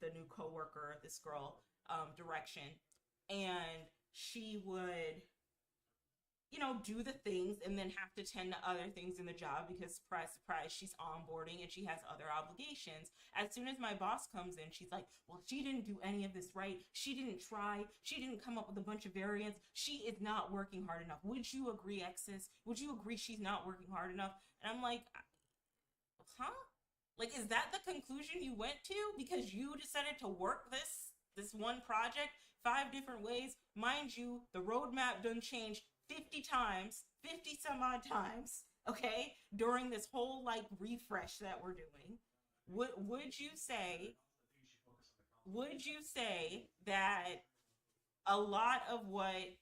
the new coworker, this girl, direction. And she would do the things and then have to tend to other things in the job because, surprise, surprise, she's onboarding and she has other obligations. As soon as my boss comes in, she's like, well, she didn't do any of this right. She didn't try. She didn't come up with a bunch of variants. She is not working hard enough. Would you agree, Exis? Would you agree she's not working hard enough? And I'm like, huh? Like, is that the conclusion you went to? Because you decided to work this one project 5 different ways. Mind you, the roadmap done changed 50 times, 50 some odd times, okay, during this whole like refresh that we're doing. Would you say that a lot of what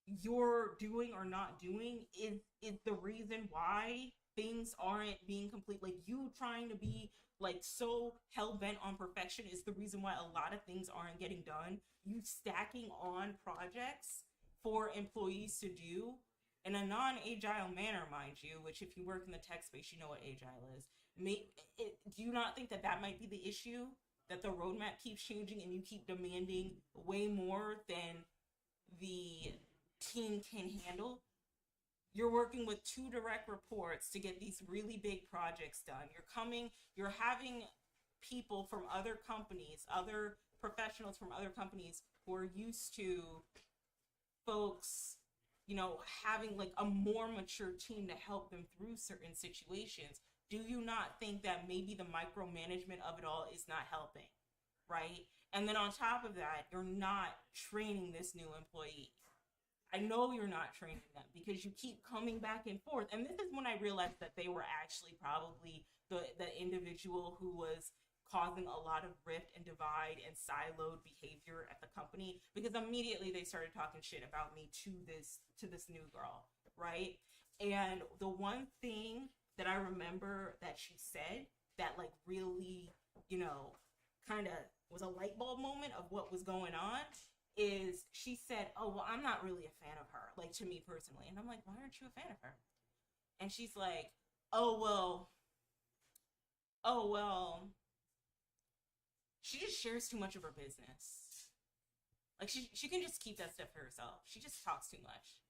you're doing or not doing is the reason why things aren't being complete? Like, you trying to be like so hell-bent on perfection is the reason why a lot of things aren't getting done. You stacking on projects for employees to do in a non-agile manner, mind you, which if you work in the tech space, you know what agile is. Do you not think that might be the issue? That the roadmap keeps changing and you keep demanding way more than the team can handle? You're working with 2 direct reports to get these really big projects done. You're having people from other companies, other professionals from other companies who are used to folks, having like a more mature team to help them through certain situations. Do you not think that maybe the micromanagement of it all is not helping, right? And then on top of that, you're not training this new employee. I know you're not training them because you keep coming back and forth. And this is when I realized that they were actually probably the individual who was causing a lot of rift and divide and siloed behavior at the company, because immediately they started talking shit about me to this new girl, right? And the one thing that I remember that she said that like really, you know, kind of was a light bulb moment of what was going on is she said, "Oh, well, I'm not really a fan of her, like to me personally." And I'm like, "Why aren't you a fan of her?" And she's like, "Oh, well, oh, well, she just shares too much of her business. Like she can just keep that stuff for herself. She just talks too much.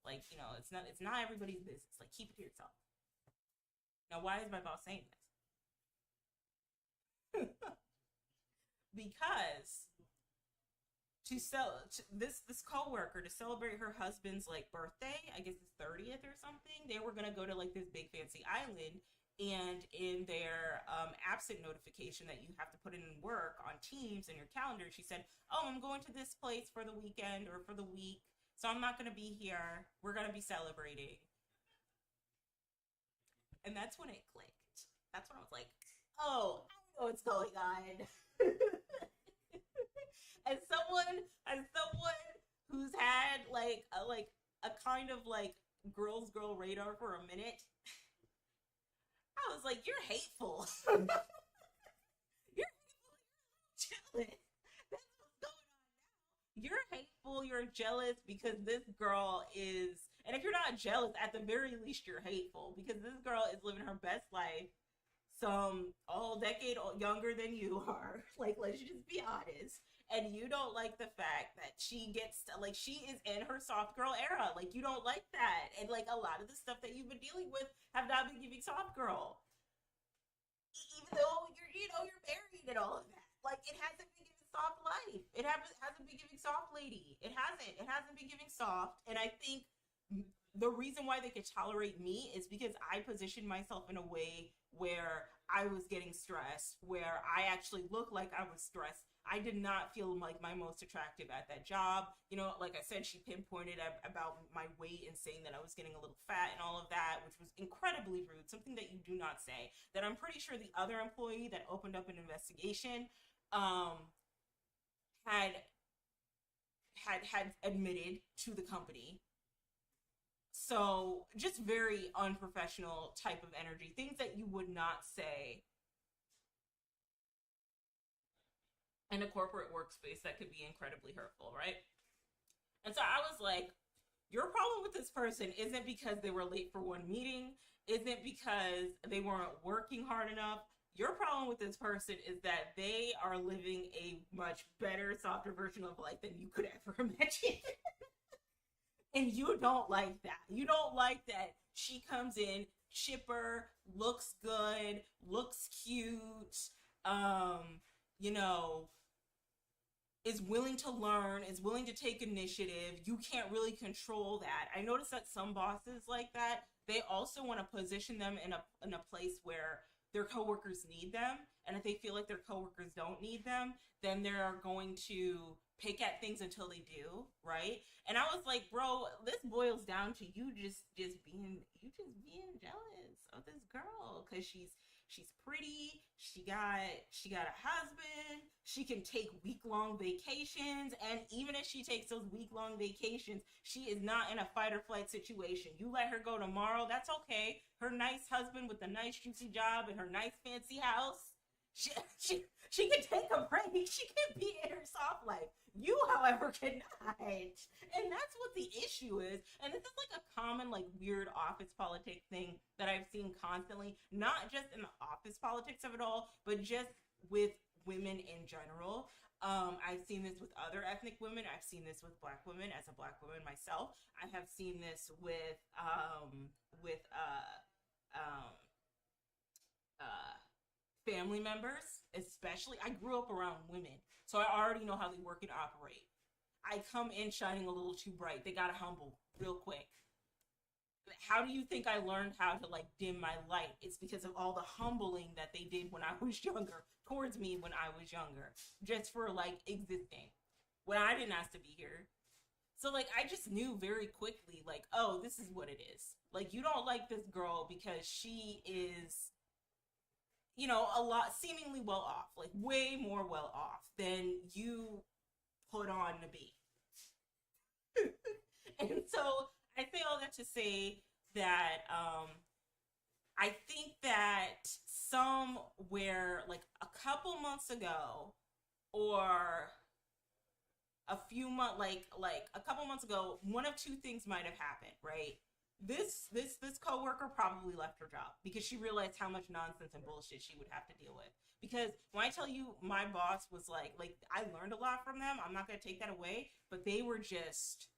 Like, you know, it's not everybody's business. Like, keep it to yourself." Now, why is my boss saying this? Because this coworker, to celebrate her husband's like birthday, I guess his 30th or something, they were gonna go to like this big fancy island, and in their absent notification that you have to put in work on Teams in your calendar, she said, "Oh, I'm going to this place for the weekend or for the week, so I'm not gonna be here. We're gonna be celebrating." And that's when it clicked. That's when I was like, "Oh, I know what's going on." as someone who's had like a kind of like girl radar for a minute, I was like, "You're hateful." You're hateful. You're jealous. That's what's going on now. You're hateful. You're jealous because this girl is, and if you're not jealous, at the very least, you're hateful because this girl is living her best life, some all decade younger than you are. Like, let's just be honest. And you don't like the fact that she gets to, like, she is in her soft girl era. Like, you don't like that. And like a lot of the stuff that you've been dealing with have not been giving soft girl. Even though you're married and all of that. Like, it hasn't been giving soft life. It hasn't been giving soft lady. It hasn't been giving soft. And I think the reason why they could tolerate me is because I positioned myself in a way where I was getting stressed, where I actually looked like I was stressed. I did not feel like my most attractive at that job. You know, like I said, she pinpointed about my weight and saying that I was getting a little fat and all of that, which was incredibly rude, something that you do not say. That I'm pretty sure the other employee that opened up an investigation had had admitted to the company. So just very unprofessional type of energy, things that you would not say in a corporate workspace that could be incredibly hurtful, right? And so I was like, your problem with this person isn't because they were late for one meeting, isn't because they weren't working hard enough. Your problem with this person is that they are living a much better, softer version of life than you could ever imagine. And you don't like that. You don't like that she comes in chipper, looks good, looks cute, you know, is willing to learn, is willing to take initiative. You can't really control that. I noticed that some bosses like that, they also want to position them in a place where their coworkers need them. And if they feel like their coworkers don't need them, then they're going to pick at things until they do, right? And I was like, bro, this boils down to you just being jealous of this girl because she's pretty, she got a husband, she can take week-long vacations, and even if she takes those week-long vacations, she is not in a fight or flight situation. You let her go tomorrow, that's okay. Her nice husband with a nice juicy job and her nice fancy house, she, she, she can take a break. She can be in her soft life. You, however, cannot. And that's what the issue is. And this is like a common, like, weird office politics thing that I've seen constantly, not just in the office politics of it all, but just with women in general. I've seen this with other ethnic women. I've seen this with Black women as a Black woman myself. I have seen this with um, uh, family members, especially. I grew up around women, so I already know how they work and operate. I come in shining a little too bright. They gotta humble real quick. How do you think I learned how to like dim my light? It's because of all the humbling that they did when I was younger, towards me when I was younger, just for like existing when I didn't ask to be here. So like I just knew very quickly, like, oh, this is what it is. Like, you don't like this girl because a lot seemingly well off, like way more well off than you put on to be. And so I say all that to say that I think that somewhere like a couple months ago, or a couple months ago, one of two things might have happened, right? This coworker probably left her job because she realized how much nonsense and bullshit she would have to deal with. Because when I tell you my boss was like I learned a lot from them, I'm not gonna take that away, but they were just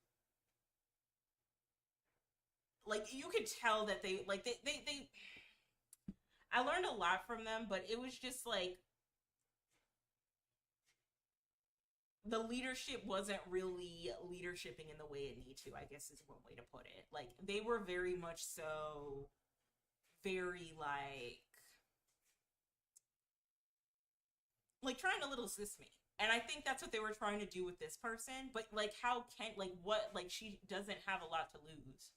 like, you could tell that they I learned a lot from them, but it was just like the leadership wasn't really leadershiping in the way it needed to, I guess is one way to put it. Like they were very much so very like trying to little assist me. And I think that's what they were trying to do with this person. But like how can like what like she doesn't have a lot to lose.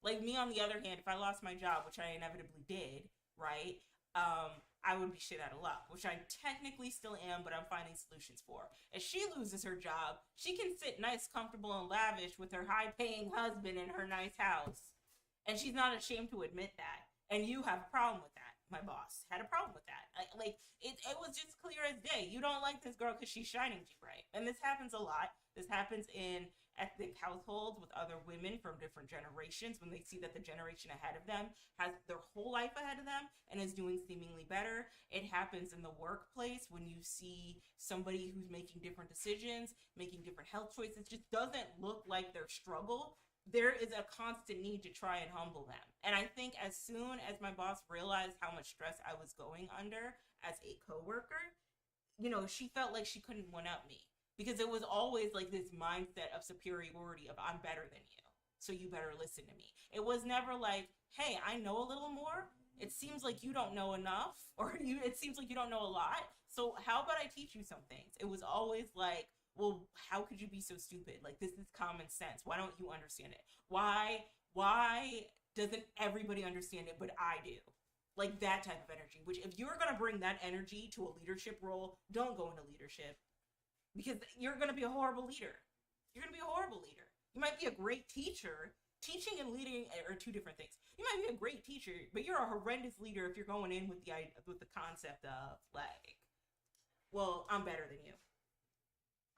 Like me on the other hand, if I lost my job, which I inevitably did, right? I would be shit out of luck, which I technically still am, but I'm finding solutions for. If she loses her job, she can sit nice, comfortable, and lavish with her high paying husband in her nice house. And she's not ashamed to admit that. And you have a problem with that. My boss had a problem with that. Like it was just clear as day. You don't like this girl because she's shining too bright. And this happens a lot. This happens in ethnic households with other women from different generations when they see that the generation ahead of them has their whole life ahead of them and is doing seemingly better. It happens in the workplace when you see somebody who's making different decisions, making different health choices, just doesn't look like their struggle. There is a constant need to try and humble them. And I think as soon as my boss realized how much stress I was going under as a coworker, she felt like she couldn't one up me because it was always like this mindset of superiority of I'm better than you, so you better listen to me. It was never like, hey, I know a little more. It seems like you don't know enough, or it seems like you don't know a lot. So how about I teach you some things? It was always like, well, how could you be so stupid? Like this is common sense. Why don't you understand it? Why doesn't everybody understand it but I do? Like that type of energy. Which if you're gonna bring that energy to a leadership role, don't go into leadership because you're going to be a horrible leader. You're going to be a horrible leader. You might be a great teacher. Teaching and leading are two different things. You might be a great teacher, but you're a horrendous leader if you're going in with the concept of like, well, I'm better than you.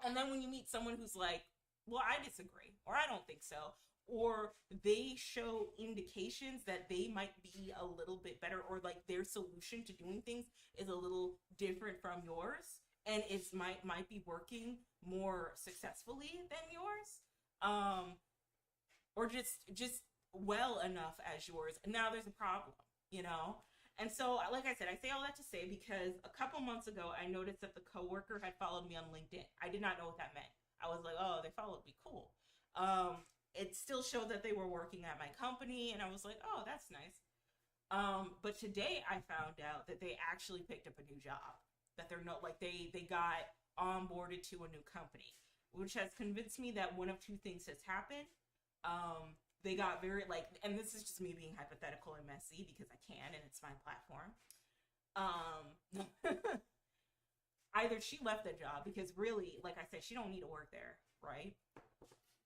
And then when you meet someone who's like, well, I disagree, or I don't think so, or they show indications that they might be a little bit better, or like their solution to doing things is a little different from yours, and it might be working more successfully than yours, or just well enough as yours. Now there's a problem. And so, like I said, I say all that to say because a couple months ago, I noticed that the coworker had followed me on LinkedIn. I did not know what that meant. I was like, oh, they followed me, cool. It still showed that they were working at my company, and I was like, oh, that's nice. But today I found out that they actually picked up a new job. That they're not like they got onboarded to a new company, which has convinced me that one of two things has happened. They got very like, and this is just me being hypothetical and messy because I can, and it's my platform. Either she left the job because really, like I said, she don't need to work there, right?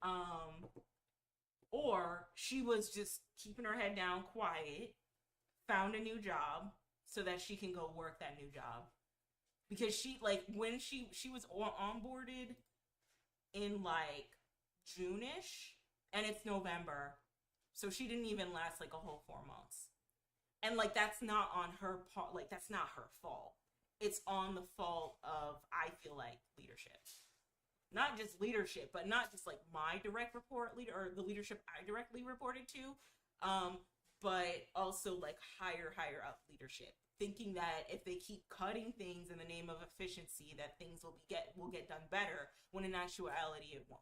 Um, or she was just keeping her head down, quiet, found a new job so that she can go work that new job. Because she like when she was onboarded in like June-ish, and it's November, so she didn't even last like a whole 4 months. And like that's not on her part, like that's not her fault. It's on the fault of, I feel like, leadership. Not just leadership, but not just like my direct report leader or the leadership I directly reported to, but also like higher up leadership, thinking that if they keep cutting things in the name of efficiency, that things will get done better, when in actuality it won't.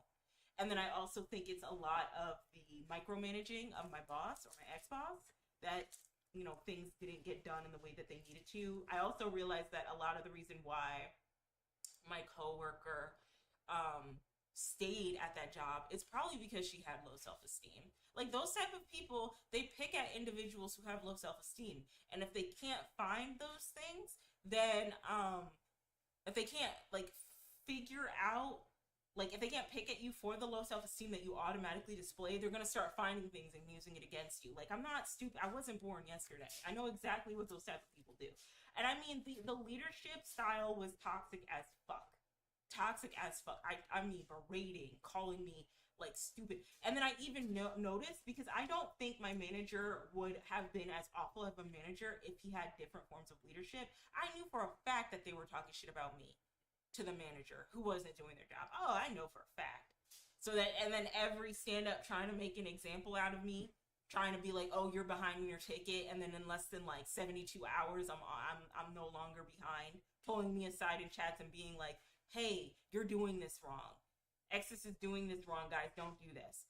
And then I also think it's a lot of the micromanaging of my boss or my ex-boss that, things didn't get done in the way that they needed to. I also realized that a lot of the reason why my coworker stayed at that job, it's probably because she had low self-esteem. Like those type of people, they pick at individuals who have low self-esteem. And if they can't find those things, then if they can't like figure out like if they can't pick at you for the low self-esteem that you automatically display, they're gonna start finding things and using it against you. Like I'm not stupid. I wasn't born yesterday. I know exactly what those type of people do. And I mean the leadership style was toxic as fuck. Toxic as fuck. I mean berating, calling me like stupid. And then I even noticed because I don't think my manager would have been as awful of a manager if he had different forms of leadership. I knew for a fact that they were talking shit about me to the manager who wasn't doing their job. Oh, I know for a fact. So that, and then every stand up trying to make an example out of me, trying to be like, oh, you're behind in your ticket, and then in less than like 72 hours, I'm no longer behind, pulling me aside in chats and being like, hey, you're doing this wrong. Exis is doing this wrong, guys. Don't do this.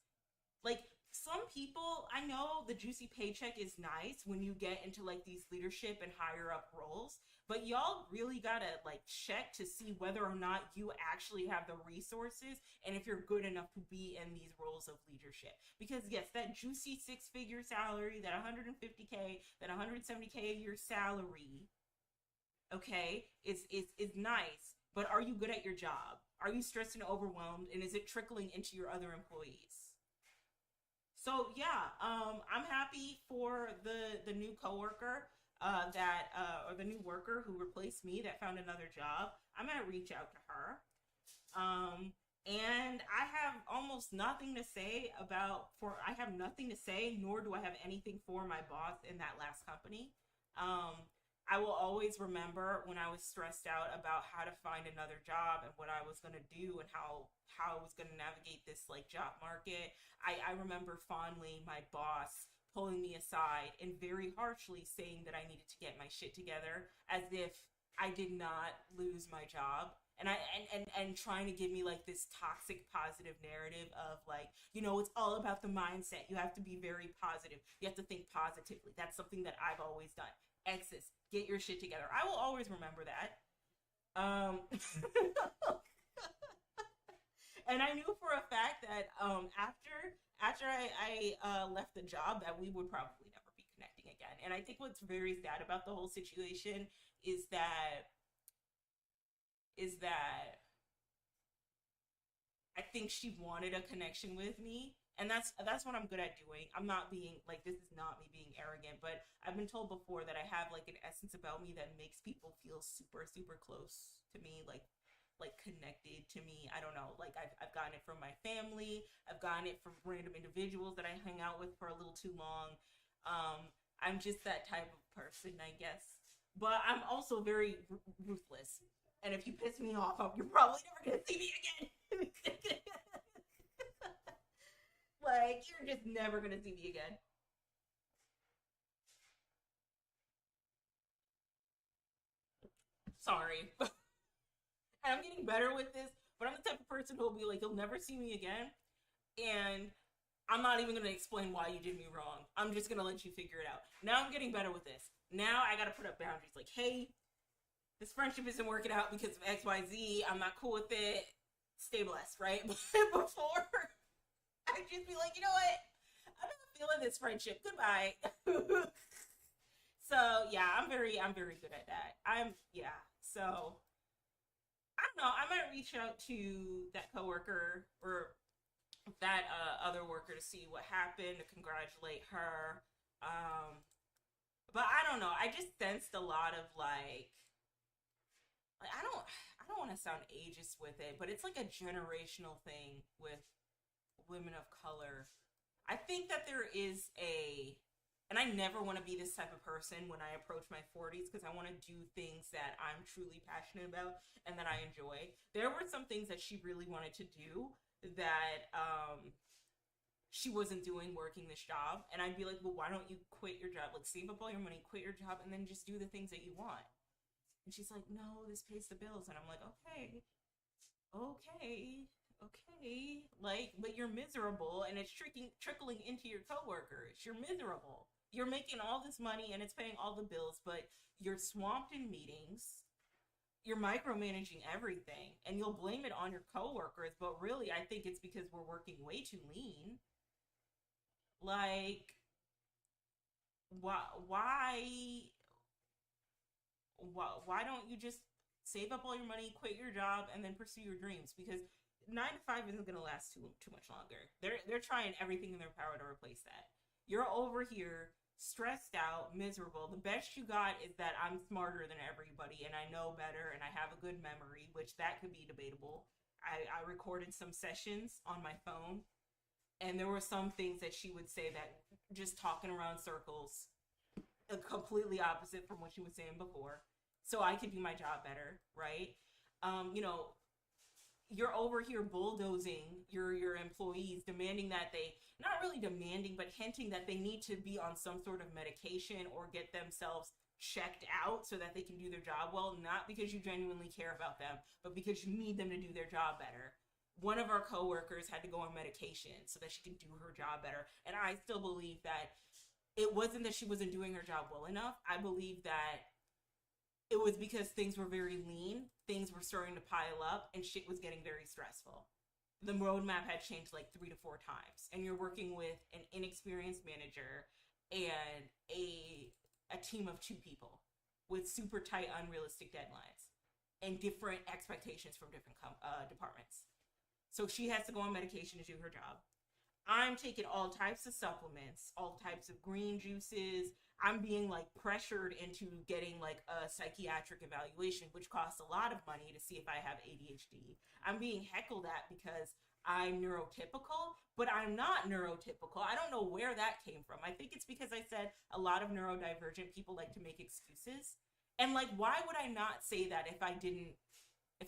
Like some people, I know the juicy paycheck is nice when you get into like these leadership and higher up roles, but y'all really gotta like check to see whether or not you actually have the resources and if you're good enough to be in these roles of leadership. Because yes, that juicy 6-figure salary, that 150K, that 170K a year salary, okay, is nice, but are you good at your job? Are you stressed and overwhelmed, and is it trickling into your other employees? So yeah, I'm happy for the new coworker or the new worker who replaced me that found another job. I'm gonna reach out to her. And I have almost nothing to say I have nothing to say, nor do I have anything for my boss in that last company. I will always remember when I was stressed out about how to find another job and what I was going to do and how I was going to navigate this like job market. I remember fondly my boss pulling me aside and very harshly saying that I needed to get my shit together as if I did not lose my job. And trying to give me like this toxic positive narrative of like, you know, it's all about the mindset. You have to be very positive. You have to think positively. That's something that I've always done. Exes, get your shit together. I will always remember that. And I knew for a fact that after I left the job that we would probably never be connecting again. And I think what's very sad about the whole situation is that I think she wanted a connection with me, and that's what I'm good at doing. I'm not being like, this is not me being arrogant, but I've been told before that I have like an essence about me that makes people feel super close to me, like connected to me. I don't know, like I've gotten it from my family, I've gotten it from random individuals that I hang out with for a little too long. I'm just that type of person, I guess, but I'm also very ruthless. And if you piss me off, you're probably never gonna see me again. Like, you're just never gonna see me again. Sorry. And I'm getting better with this, but I'm the type of person who'll be like, you'll never see me again. And I'm not even gonna explain why you did me wrong. I'm just gonna let you figure it out. Now I'm getting better with this. Now I gotta put up boundaries. Like, hey, this friendship isn't working out because of XYZ. I'm not cool with it. Stay blessed, right? But before, I'd just be like, you know what? I'm not feeling this friendship. Goodbye. So yeah, I'm very good at that. So I don't know. I might reach out to that coworker or that other worker to see what happened, to congratulate her. But I don't know. I just sensed a lot of like I don't want to sound ageist with it, but it's like a generational thing with women of color. I think that there is and I never want to be this type of person when I approach my 40s because I want to do things that I'm truly passionate about and that I enjoy. There were some things that she really wanted to do that she wasn't doing working this job, and I'd be like, well, why don't you quit your job? Like, save up all your money, quit your job, and then just do the things that you want. And she's like, no, this pays the bills. And I'm like, okay, like, but you're miserable, and it's trickling into your coworkers. You're miserable. You're making all this money, and it's paying all the bills, but you're swamped in meetings. you're micromanaging everything, and you'll blame it on your coworkers, but really I think it's because we're working way too lean. Like, why why why don't you just save up all your money, quit your job, and then pursue your dreams? Because 9 to 5 isn't going to last too much longer. They're trying everything in their power to replace that. You're over here stressed out, miserable. The best you got is that I'm smarter than everybody and I know better and I have a good memory, which that could be debatable. I recorded some sessions on my phone, and there were some things that she would say that just talking around circles, completely opposite from what she was saying before. So I could do my job better, right? You know, you're over here bulldozing your employees, demanding that they, not really demanding, but hinting that they need to be on some sort of medication or get themselves checked out so that they can do their job well, not because you genuinely care about them, but because you need them to do their job better. One of our coworkers had to go on medication so that she could do her job better, and I still believe that it wasn't that she wasn't doing her job well enough. I believe that it was because things were very lean, things were starting to pile up, and shit was getting very stressful. The roadmap had changed like 3 to 4 times, and you're working with an inexperienced manager and a team of 2 people with super tight, unrealistic deadlines and different expectations from different departments. So she has to go on medication to do her job. I'm taking all types of supplements, all types of green juices. I'm being like pressured into getting like a psychiatric evaluation, which costs a lot of money to see if I have ADHD. I'm being heckled at because I'm neurotypical, but I'm not neurotypical. I don't know where that came from. I think it's because I said a lot of neurodivergent people like to make excuses. And like, why would I not say that if I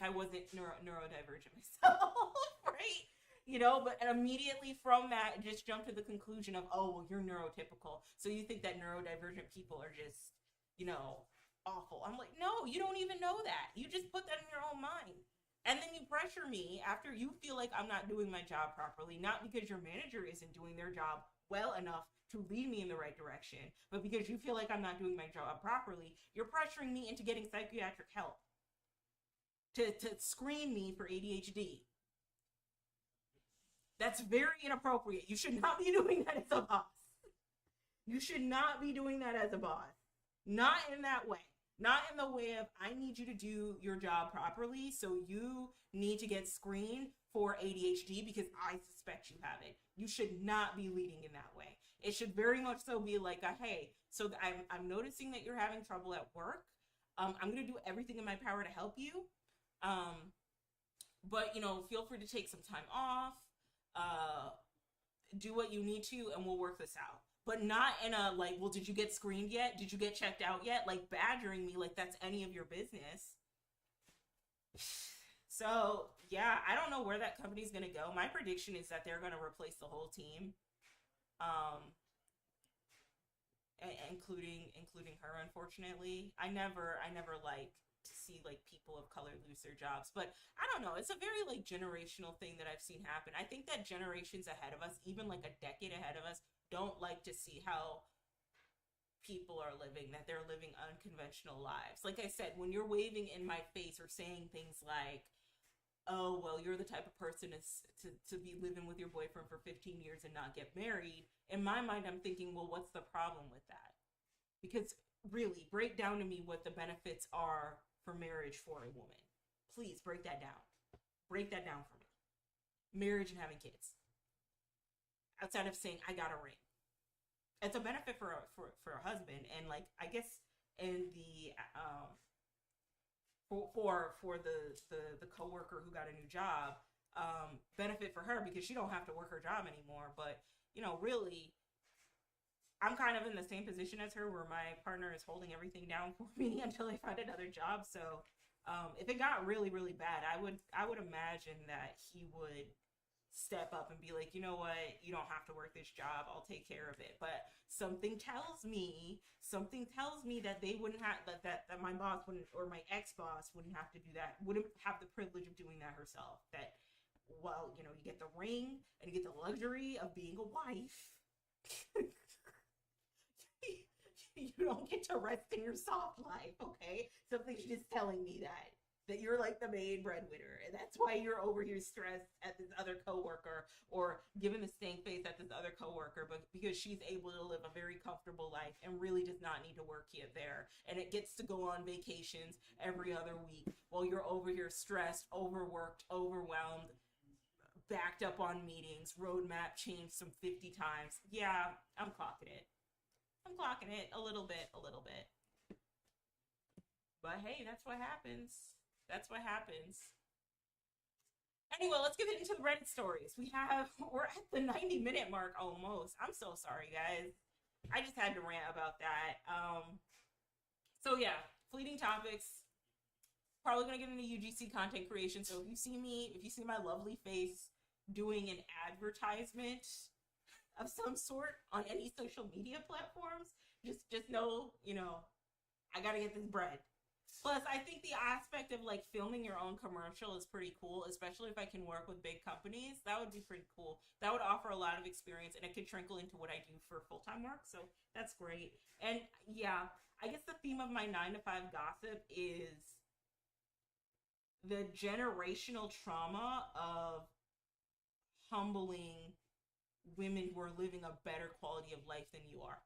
wasn't neurodivergent myself, right? You know, but immediately from that, it just jumped to the conclusion of, oh, well, you're neurotypical. So you think that neurodivergent people are just, you know, awful. I'm like, no, you don't even know that. You just put that in your own mind. And then you pressure me after you feel like I'm not doing my job properly, not because your manager isn't doing their job well enough to lead me in the right direction, but because you feel like I'm not doing my job properly, you're pressuring me into getting psychiatric help to screen me for ADHD. That's very inappropriate. You should not be doing that as a boss. You should not be doing that as a boss. Not in that way. Not in the way of, I need you to do your job properly, so you need to get screened for ADHD because I suspect you have it. You should not be leading in that way. It should very much so be like, hey, so I'm noticing that you're having trouble at work. I'm going to do everything in my power to help you. But, you know, feel free to take some time off. Do what you need to, and we'll work this out. But not in a like, well, did you get screened yet? Did you get checked out yet? Like badgering me like that's any of your business. So yeah, I don't know where that company's gonna go. My prediction is that they're gonna replace the whole team, um, including her. Unfortunately, I never like to see like people of color lose their jobs, but I don't know, it's a very like generational thing that I've seen happen. I think that generations ahead of us, even like a decade ahead of us, don't like to see how people are living, that they're living unconventional lives. Like I said, when you're waving in my face or saying things like, oh, well, you're the type of person to be living with your boyfriend for 15 years and not get married, in my mind, I'm thinking, well, what's the problem with that? Because really, break down to me what the benefits are for marriage for a woman. Please break that down. Break that down for me. Marriage and having kids. Outside of saying, I got a ring. It's a benefit for a husband, and like I guess in the for the coworker who got a new job, benefit for her because she don't have to work her job anymore. But you know, really, I'm kind of in the same position as her, where my partner is holding everything down for me until I find another job. So if it got really really bad, I would imagine that he would step up and be like, you know what, you don't have to work this job, I'll take care of it. But something tells me that they wouldn't have that my boss wouldn't, or my ex-boss wouldn't have to do that, wouldn't have the privilege of doing that herself. That, well, you know, you get the ring and you get the luxury of being a wife. You don't get to rest in your soft life, okay? Something's just telling me that. that you're like the main breadwinner, and that's why you're over here stressed at this other coworker or giving the stank face at this other coworker, but because she's able to live a very comfortable life and really does not need to work here there, and it gets to go on vacations every other week while you're over here stressed, overworked, overwhelmed, backed up on meetings, roadmap changed some 50 times. Yeah, I'm clocking it. I'm clocking it a little bit, a little bit. But hey, that's what happens. That's what happens. Anyway, let's get into the Reddit stories. We're at the 90-minute mark almost. I'm so sorry, guys. I just had to rant about that. So yeah, fleeting topics. Probably gonna get into UGC content creation. So if you see my lovely face doing an advertisement of some sort on any social media platforms, just know, I gotta get this bread. Plus, I think the aspect of like filming your own commercial is pretty cool, especially if I can work with big companies. That would be pretty cool. That would offer a lot of experience, and it could trickle into what I do for full-time work. So that's great. And yeah, I guess the theme of my 9 to 5 gossip is the generational trauma of humbling women who are living a better quality of life than you are.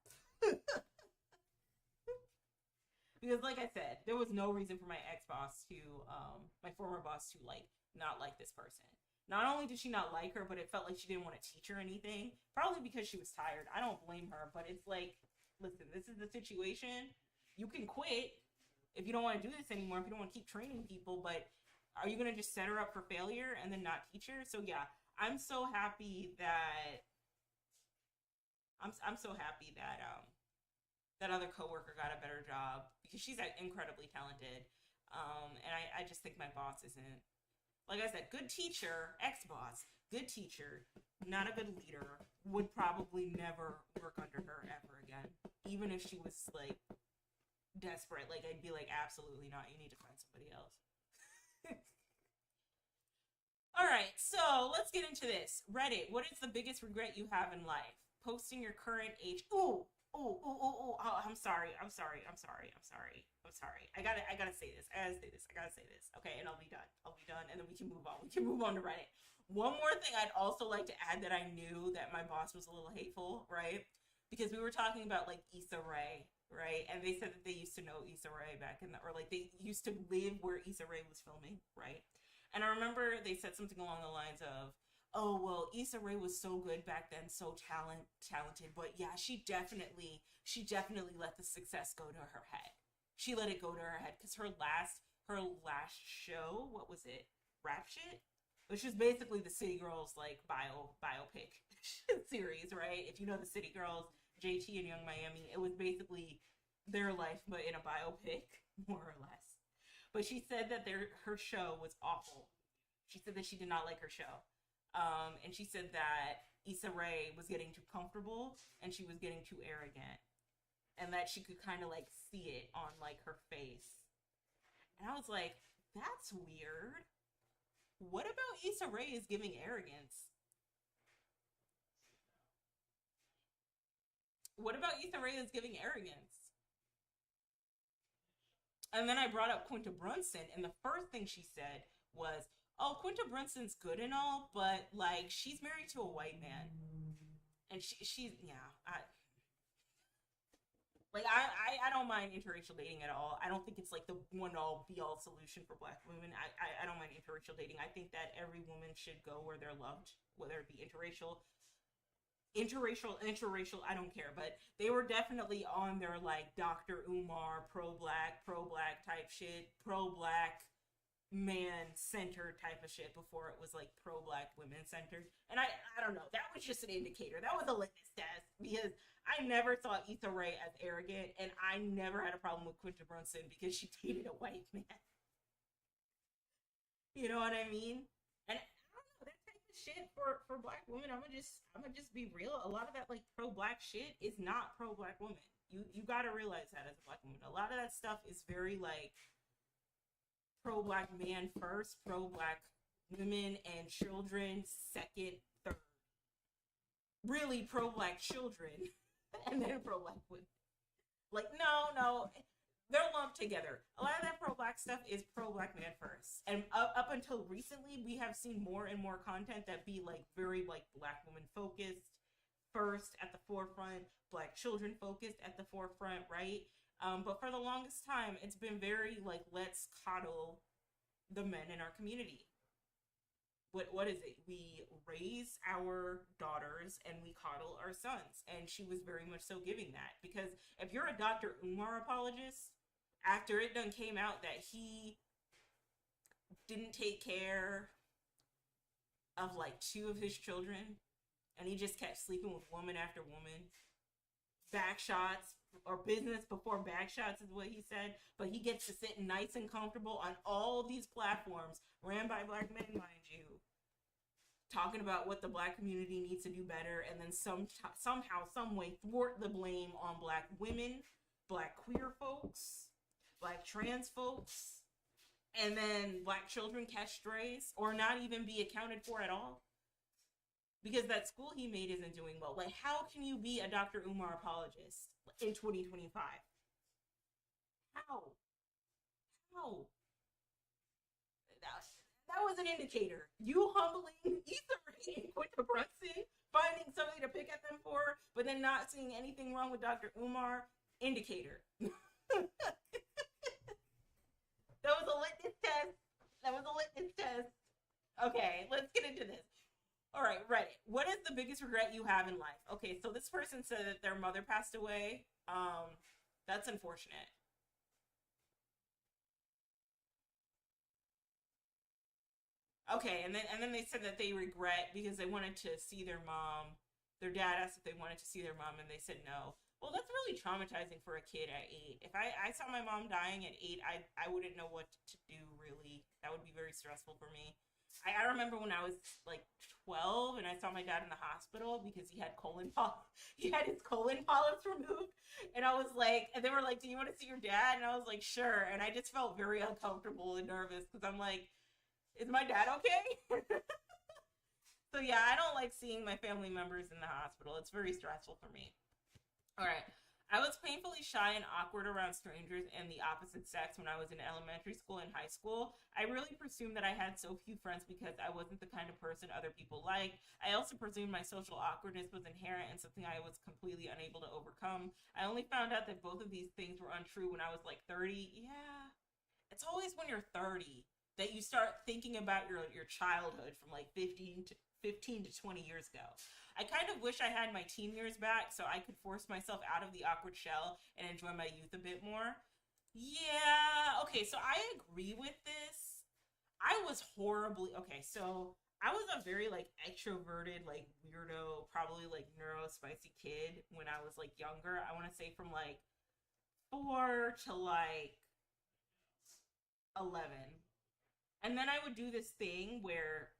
Because like I said, there was no reason for my my former boss to not like this person. Not only did she not like her, but it felt like she didn't want to teach her anything. Probably because she was tired. I don't blame her, but it's like, listen, this is the situation. You can quit if you don't want to do this anymore, if you don't want to keep training people, but are you going to just set her up for failure and then not teach her? So yeah, I'm so happy that that other coworker got a better job because she's incredibly talented. And I just think my boss isn't, like I said, good teacher, ex-boss, good teacher, not a good leader, would probably never work under her ever again. Even if she was like desperate, like I'd be like, absolutely not. You need to find somebody else. All right, so let's get into this. Reddit, what is the biggest regret you have in life? Posting your current age. Oh, I'm sorry. I gotta say this. Okay, and I'll be done. And then we can move on. We can move on to Reddit. One more thing I'd also like to add that I knew that my boss was a little hateful, right? Because we were talking about like Issa Rae, right? And they said that they used to know Issa Rae they used to live where Issa Rae was filming, right? And I remember they said something along the lines of, oh, well, Issa Rae was so good back then, so talented, but yeah, she definitely let the success go to her head. She let it go to her head because her last show, what was it? Rap Shit? Which was basically the City Girls like biopic series, right? If you know the City Girls, JT and Young Miami, it was basically their life but in a biopic, more or less. But she said that her show was awful. She said that she did not like her show. And she said that Issa Rae was getting too comfortable and she was getting too arrogant. And that she could kind of like see it on like her face. And I was like, that's weird. What about Issa Rae is giving arrogance? What about Issa Rae is giving arrogance? And then I brought up Quinta Brunson, and the first thing she said was, oh, Quinta Brunson's good and all, but like she's married to a white man. And she's I don't mind interracial dating at all. I don't think it's like the one-all be-all solution for Black women. I don't mind interracial dating. I think that every woman should go where they're loved, whether it be interracial, I don't care. But they were definitely on their like Dr. Umar pro-black type shit, pro-black man-centered type of shit before it was like pro-black women-centered. And I don't know, that was just an indicator. That was a litmus test, because I never saw Issa Rae as arrogant, and I never had a problem with Quinta Brunson because she dated a white man. You know what I mean? And I don't know, that type of shit for Black women, I'm gonna just be real. A lot of that like pro-black shit is not pro-black women. You gotta realize that as a Black woman. A lot of that stuff is very like pro-black man first, pro-black women and children second, third. Really pro-black children and then pro-black women. Like, no. they're lumped together. A lot of that pro-black stuff is pro-black man first, and up until recently, we have seen more and more content that be like very like black woman focused first at the forefront, black children focused at the forefront, right? But for the longest time, it's been very like, let's coddle the men in our community. What is it? We raise our daughters and we coddle our sons, and she was very much so giving that, because if you're a Dr. Umar apologist, after it done came out that he didn't take care of like two of his children, and he just kept sleeping with woman after woman, back shots or business before back shots is what he said, but he gets to sit nice and comfortable on all these platforms ran by black men, mind you, talking about what the black community needs to do better, and then somehow, some way, thwart the blame on black women, black queer folks, black trans folks, and then black children catch strays or not even be accounted for at all because that school he made isn't doing well. Like, how can you be a Dr. Umar apologist in 2025? How? How? That was an indicator. You humbling Issa Rae and Quinta Brunson, finding something to pick at them for, but then not seeing anything wrong with Dr. Umar, indicator. That was a litmus test. That was a litmus test. Okay, let's get into this. All right, Reddit. What is the biggest regret you have in life? Okay, so this person said that their mother passed away. That's unfortunate. Okay, and then they said that they regret because they wanted to see their mom. Their dad asked if they wanted to see their mom, and they said no. Well, that's really traumatizing for a kid at 8. If I saw my mom dying at 8, I wouldn't know what to do, really. That would be very stressful for me. I remember when I was like 12 and I saw my dad in the hospital because he had he had his colon polyps removed, and I was like, and they were like, "Do you want to see your dad?" And I was like, "Sure." And I just felt very uncomfortable and nervous because I'm like, "Is my dad okay?" So yeah, I don't like seeing my family members in the hospital. It's very stressful for me. All right. I was painfully shy and awkward around strangers and the opposite sex when I was in elementary school and high school. I really presumed that I had so few friends because I wasn't the kind of person other people liked. I also presumed my social awkwardness was inherent and something I was completely unable to overcome. I only found out that both of these things were untrue when I was like 30. Yeah. It's always when you're 30 that you start thinking about your childhood from like 15 to 20 years ago. I kind of wish I had my teen years back so I could force myself out of the awkward shell and enjoy my youth a bit more. Yeah, okay, so I agree with this. I was horribly, okay, so I was a very like extroverted, like weirdo, probably like neuro spicy kid when I was like younger. I want to say from like 4 to like 11. And then I would do this thing where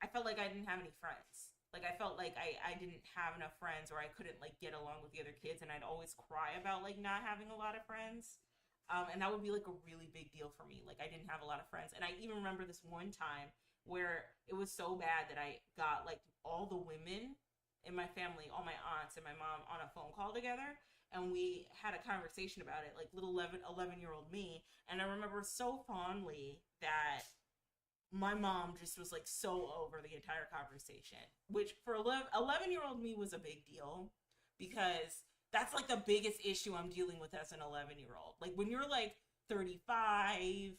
I felt like I didn't have any friends. Like I felt like I didn't have enough friends, or I couldn't like get along with the other kids, and I'd always cry about like not having a lot of friends. And that would be like a really big deal for me. Like I didn't have a lot of friends. And I even remember this one time where it was so bad that I got like all the women in my family, all my aunts and my mom on a phone call together, and we had a conversation about it, like little 11-year-old me. And I remember so fondly that my mom just was like so over the entire conversation, which for 11-year-old me was a big deal because that's like the biggest issue I'm dealing with as an 11-year-old. Like when you're like 35,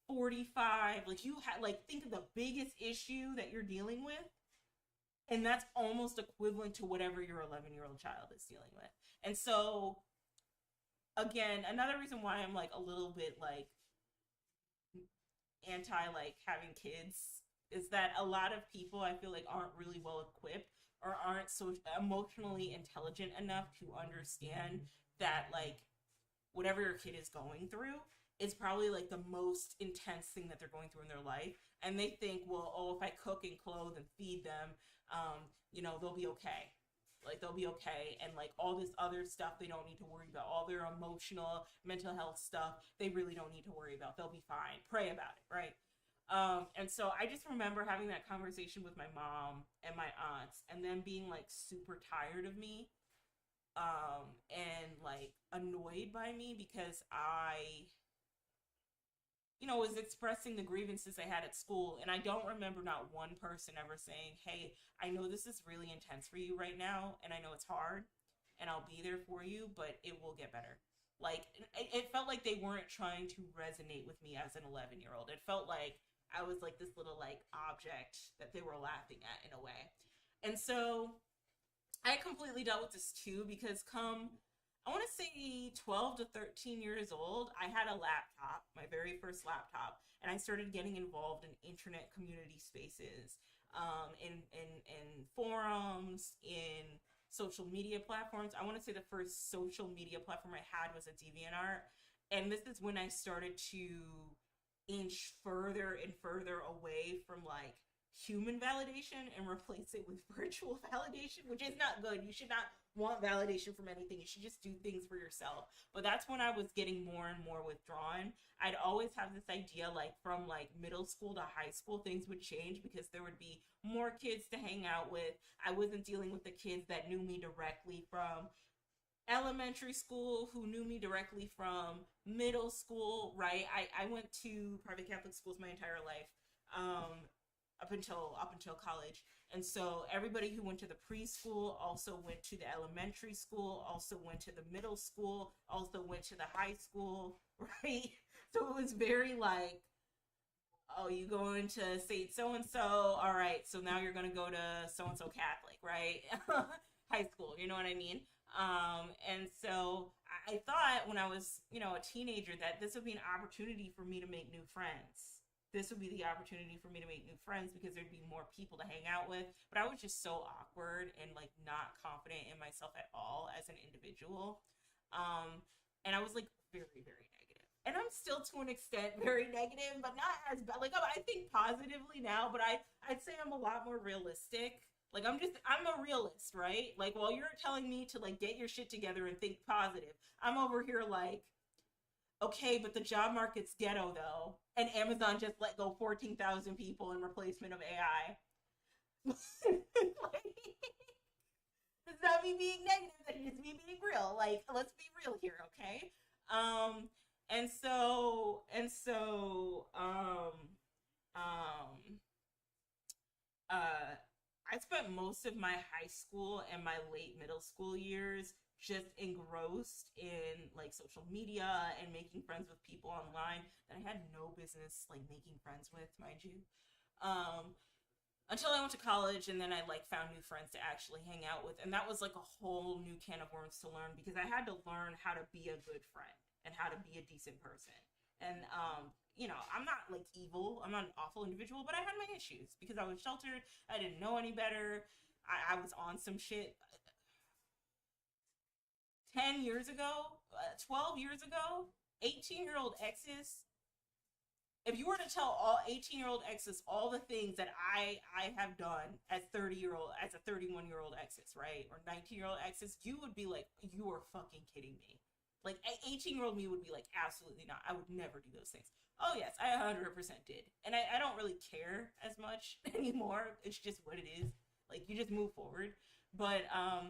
45, like you had like think of the biggest issue that you're dealing with, and that's almost equivalent to whatever your 11-year-old child is dealing with. And so again, another reason why I'm like a little bit like anti like having kids is that a lot of people I feel like aren't really well equipped or aren't so emotionally intelligent enough to understand that like whatever your kid is going through is probably like the most intense thing that they're going through in their life, and they think, well, oh, if I cook and clothe and feed them, they'll be okay. Like they'll be okay, and like all this other stuff they don't need to worry about, all their emotional mental health stuff they really don't need to worry about. They'll be fine. Pray about it, right? And so I just remember having that conversation with my mom and my aunts, and them being like super tired of me and like annoyed by me because was expressing the grievances I had at school. And I don't remember not one person ever saying, hey, I know this is really intense for you right now, and I know it's hard, and I'll be there for you, but it will get better. Like, it felt like they weren't trying to resonate with me as an 11-year-old. It felt like I was like this little like object that they were laughing at in a way. And so I completely dealt with this too because I want to say 12 to 13 years old, I had a laptop, my very first laptop, and I started getting involved in internet community spaces, in forums, in social media platforms. I want to say the first social media platform I had was a DeviantArt, and this is when I started to inch further and further away from like human validation and replace it with virtual validation, which is not good. You should not want validation from anything. You should just do things for yourself. But that's when I was getting more and more withdrawn. I'd always have this idea like from like middle school to high school, things would change because there would be more kids to hang out with. I wasn't dealing with the kids that knew me directly from elementary school, who knew me directly from middle school, right? I went to private Catholic schools my entire life. Up until college. And so everybody who went to the preschool also went to the elementary school, also went to the middle school, also went to the high school, right? So it was very like, oh, you going to St. So and so, all right, so now you're going to go to so and so Catholic, right? High school, you know what I mean? And so I thought when I was, a teenager that this would be an opportunity for me to make new friends. This would be the opportunity for me to make new friends because there'd be more people to hang out with. But I was just so awkward and like not confident in myself at all as an individual. And I was like very, very negative. And I'm still to an extent very negative, but not as bad. Like I think positively now, but I'd say I'm a lot more realistic. Like I'm a realist, right? Like while you're telling me to like get your shit together and think positive, I'm over here like, okay, but the job market's ghetto though, and Amazon just let go 14,000 people in replacement of AI. Like, it's not me being negative, it's just me being real. Like, let's be real here, okay? Um, and so, uh, I spent most of my high school and my late middle school years just engrossed in like social media and making friends with people online that I had no business like making friends with, mind you. Um, until I went to college and then I like found new friends to actually hang out with, and that was like a whole new can of worms to learn because I had to learn how to be a good friend and how to be a decent person. And I'm not like evil, I'm not an awful individual, but I had my issues because I was sheltered, I didn't know any better. I was on some shit 10 years ago, 12 years ago. 18-year-old exes, if you were to tell all 18-year-old exes all the things that I have done as 30-year-old, as a 31-year-old exes, right, or 19-year-old exes, you would be like, you are fucking kidding me. Like 18-year-old me would be like, absolutely not, I would never do those things. Oh yes, I 100% did, and I don't really care as much anymore. It's just what it is. Like you just move forward. But I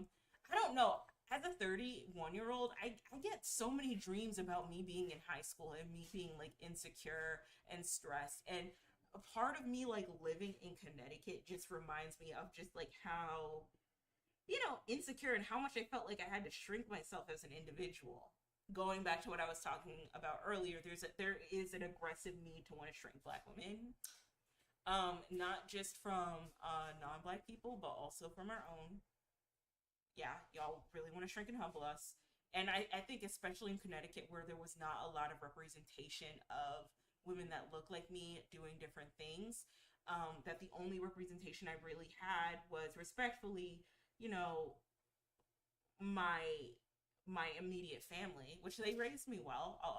don't know, as a 31-year-old, I get so many dreams about me being in high school and me being like insecure and stressed. And a part of me like living in Connecticut just reminds me of just like how, insecure and how much I felt like I had to shrink myself as an individual. Going back to what I was talking about earlier, there is an aggressive need to want to shrink Black women, not just from non-Black people, but also from our own. Yeah, y'all really want to shrink and humble us. And I think especially in Connecticut where there was not a lot of representation of women that look like me doing different things, that the only representation I really had was respectfully, you know, my my immediate family, which they raised me well. I'll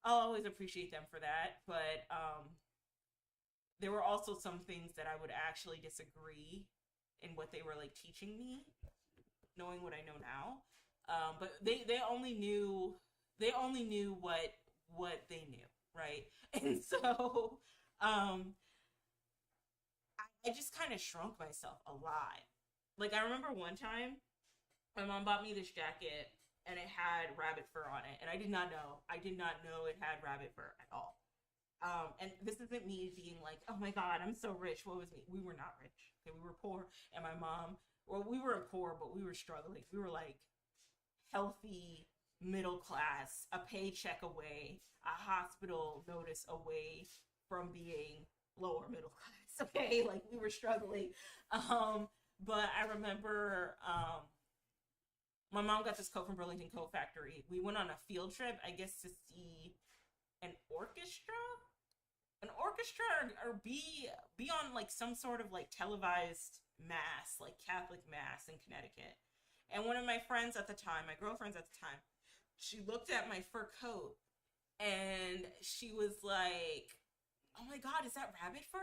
always appreciate them for that. But there were also some things that I would actually disagree in what they were like teaching me, knowing what I know now. But they only knew what they knew, right? And so I just kind of shrunk myself a lot. Like I remember one time My mom bought me this jacket and it had rabbit fur on it, and I did not know. I did not know it had rabbit fur at all. And this isn't me being like, oh my god, I'm so rich. What was me? We were not rich. Okay, we were poor, and my mom. Well, we weren't poor, but we were struggling. We were like healthy middle class, a paycheck away, a hospital notice away from being lower middle class. Okay, like we were struggling. But I remember my mom got this coat from Burlington Coat Factory. We went on a field trip, I guess, to see an orchestra, or be on like some sort of like televised mass, like Catholic mass in Connecticut. And one of my friends at the time, my girlfriends at the time, she looked at my fur coat and she was like, "Oh my god, is that rabbit fur?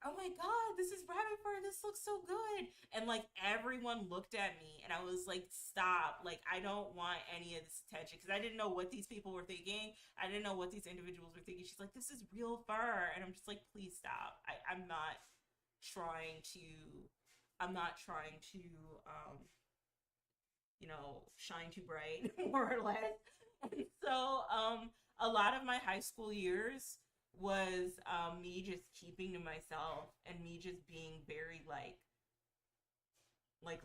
Oh my god, this is rabbit fur. This looks so good." And like everyone looked at me and I was like, "Stop. Like I don't want any of this attention," because I didn't know what these people were thinking. I didn't know what these individuals were thinking. She's like, "This is real fur." And I'm just like, "Please stop. I'm not trying to I'm not trying to shine too bright," more or less. And so a lot of my high school years was me just keeping to myself and me just being very like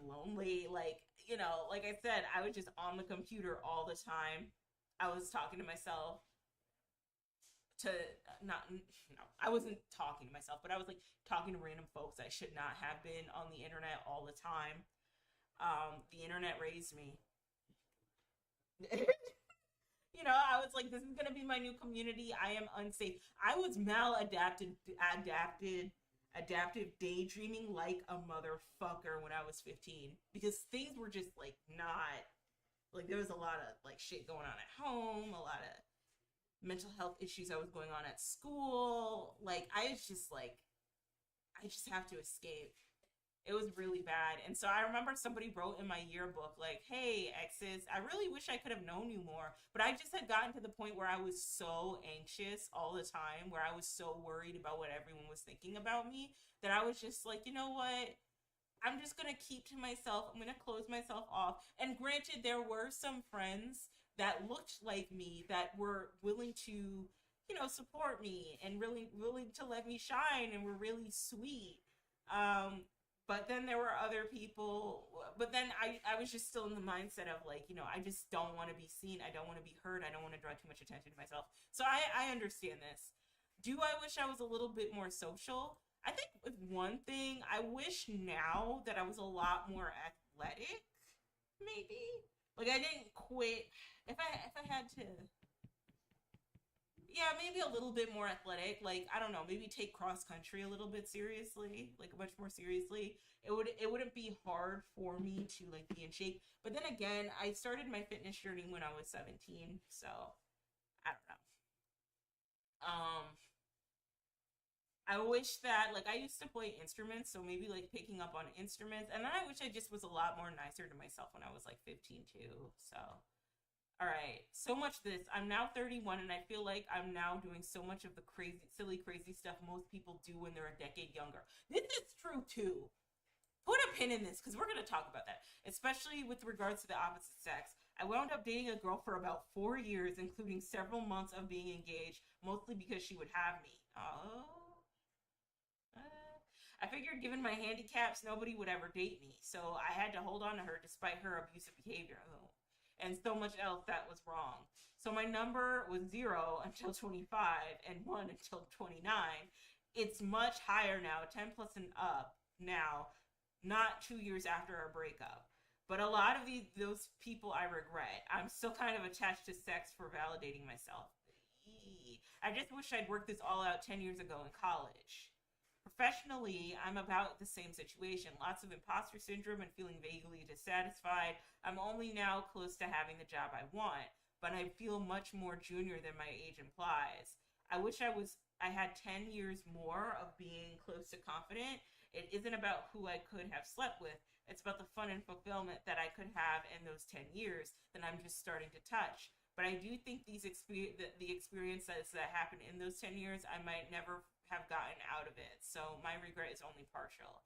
lonely, like like I said, I was just on the computer all the time. I was talking to myself, to not no, I wasn't talking to myself, but I was like talking to random folks I should not have been on the internet all the time. The internet raised me. I was like, this is gonna be my new community. I am unsafe. I was adaptive daydreaming like a motherfucker when I was 15, because things were just like not like, there was a lot of like shit going on at home, a lot of mental health issues I was going on at school. Like I just have to escape. It was really bad. And so I remember somebody wrote in my yearbook, like, "Hey, exes, I really wish I could have known you more." But I just had gotten to the point where I was so anxious all the time, where I was so worried about what everyone was thinking about me, that I was just like, you know what? I'm just going to keep to myself. I'm going to close myself off. And granted, there were some friends that looked like me that were willing to, support me and really willing to let me shine and were really sweet. Um, but then there were other people, but then I was just still in the mindset of like, I just don't want to be seen. I don't want to be heard. I don't want to draw too much attention to myself. So I understand this. Do I wish I was a little bit more social? I think with one thing, I wish now that I was a lot more athletic, maybe. Like I didn't quit. If I had to, yeah, maybe a little bit more athletic. Like I don't know, maybe take cross country a little bit seriously, like much more seriously. It wouldn't be hard for me to like be in shape. But then again, I started my fitness journey when I was 17, so I don't know. I wish that like I used to play instruments, so maybe like picking up on instruments, and then I wish I just was a lot more nicer to myself when I was like 15 too. So all right, so much this. I'm now 31, and I feel like I'm now doing so much of the crazy, silly, crazy stuff most people do when they're a decade younger. This is true too. Put a pin in this because we're going to talk about that, especially with regards to the opposite sex. I wound up dating a girl for about 4 years, including several months of being engaged, mostly because she would have me. Oh. I figured given my handicaps, nobody would ever date me, so I had to hold on to her despite her abusive behavior. Oh. And so much else that was wrong. So my number was 0 until 25 and 1 until 29. It's much higher now, 10 plus and up now, not 2 years after our breakup. But a lot of those people I regret. I'm still kind of attached to sex for validating myself. I just wish I'd worked this all out 10 years ago in college. Professionally, I'm about the same situation. Lots of imposter syndrome and feeling vaguely dissatisfied. I'm only now close to having the job I want, but I feel much more junior than my age implies. I wish I had 10 years more of being close to confident. It isn't about who I could have slept with. It's about the fun and fulfillment that I could have in those 10 years that I'm just starting to touch. But I do think the experiences that happened in those 10 years, I might never have gotten out of it. So my regret is only partial.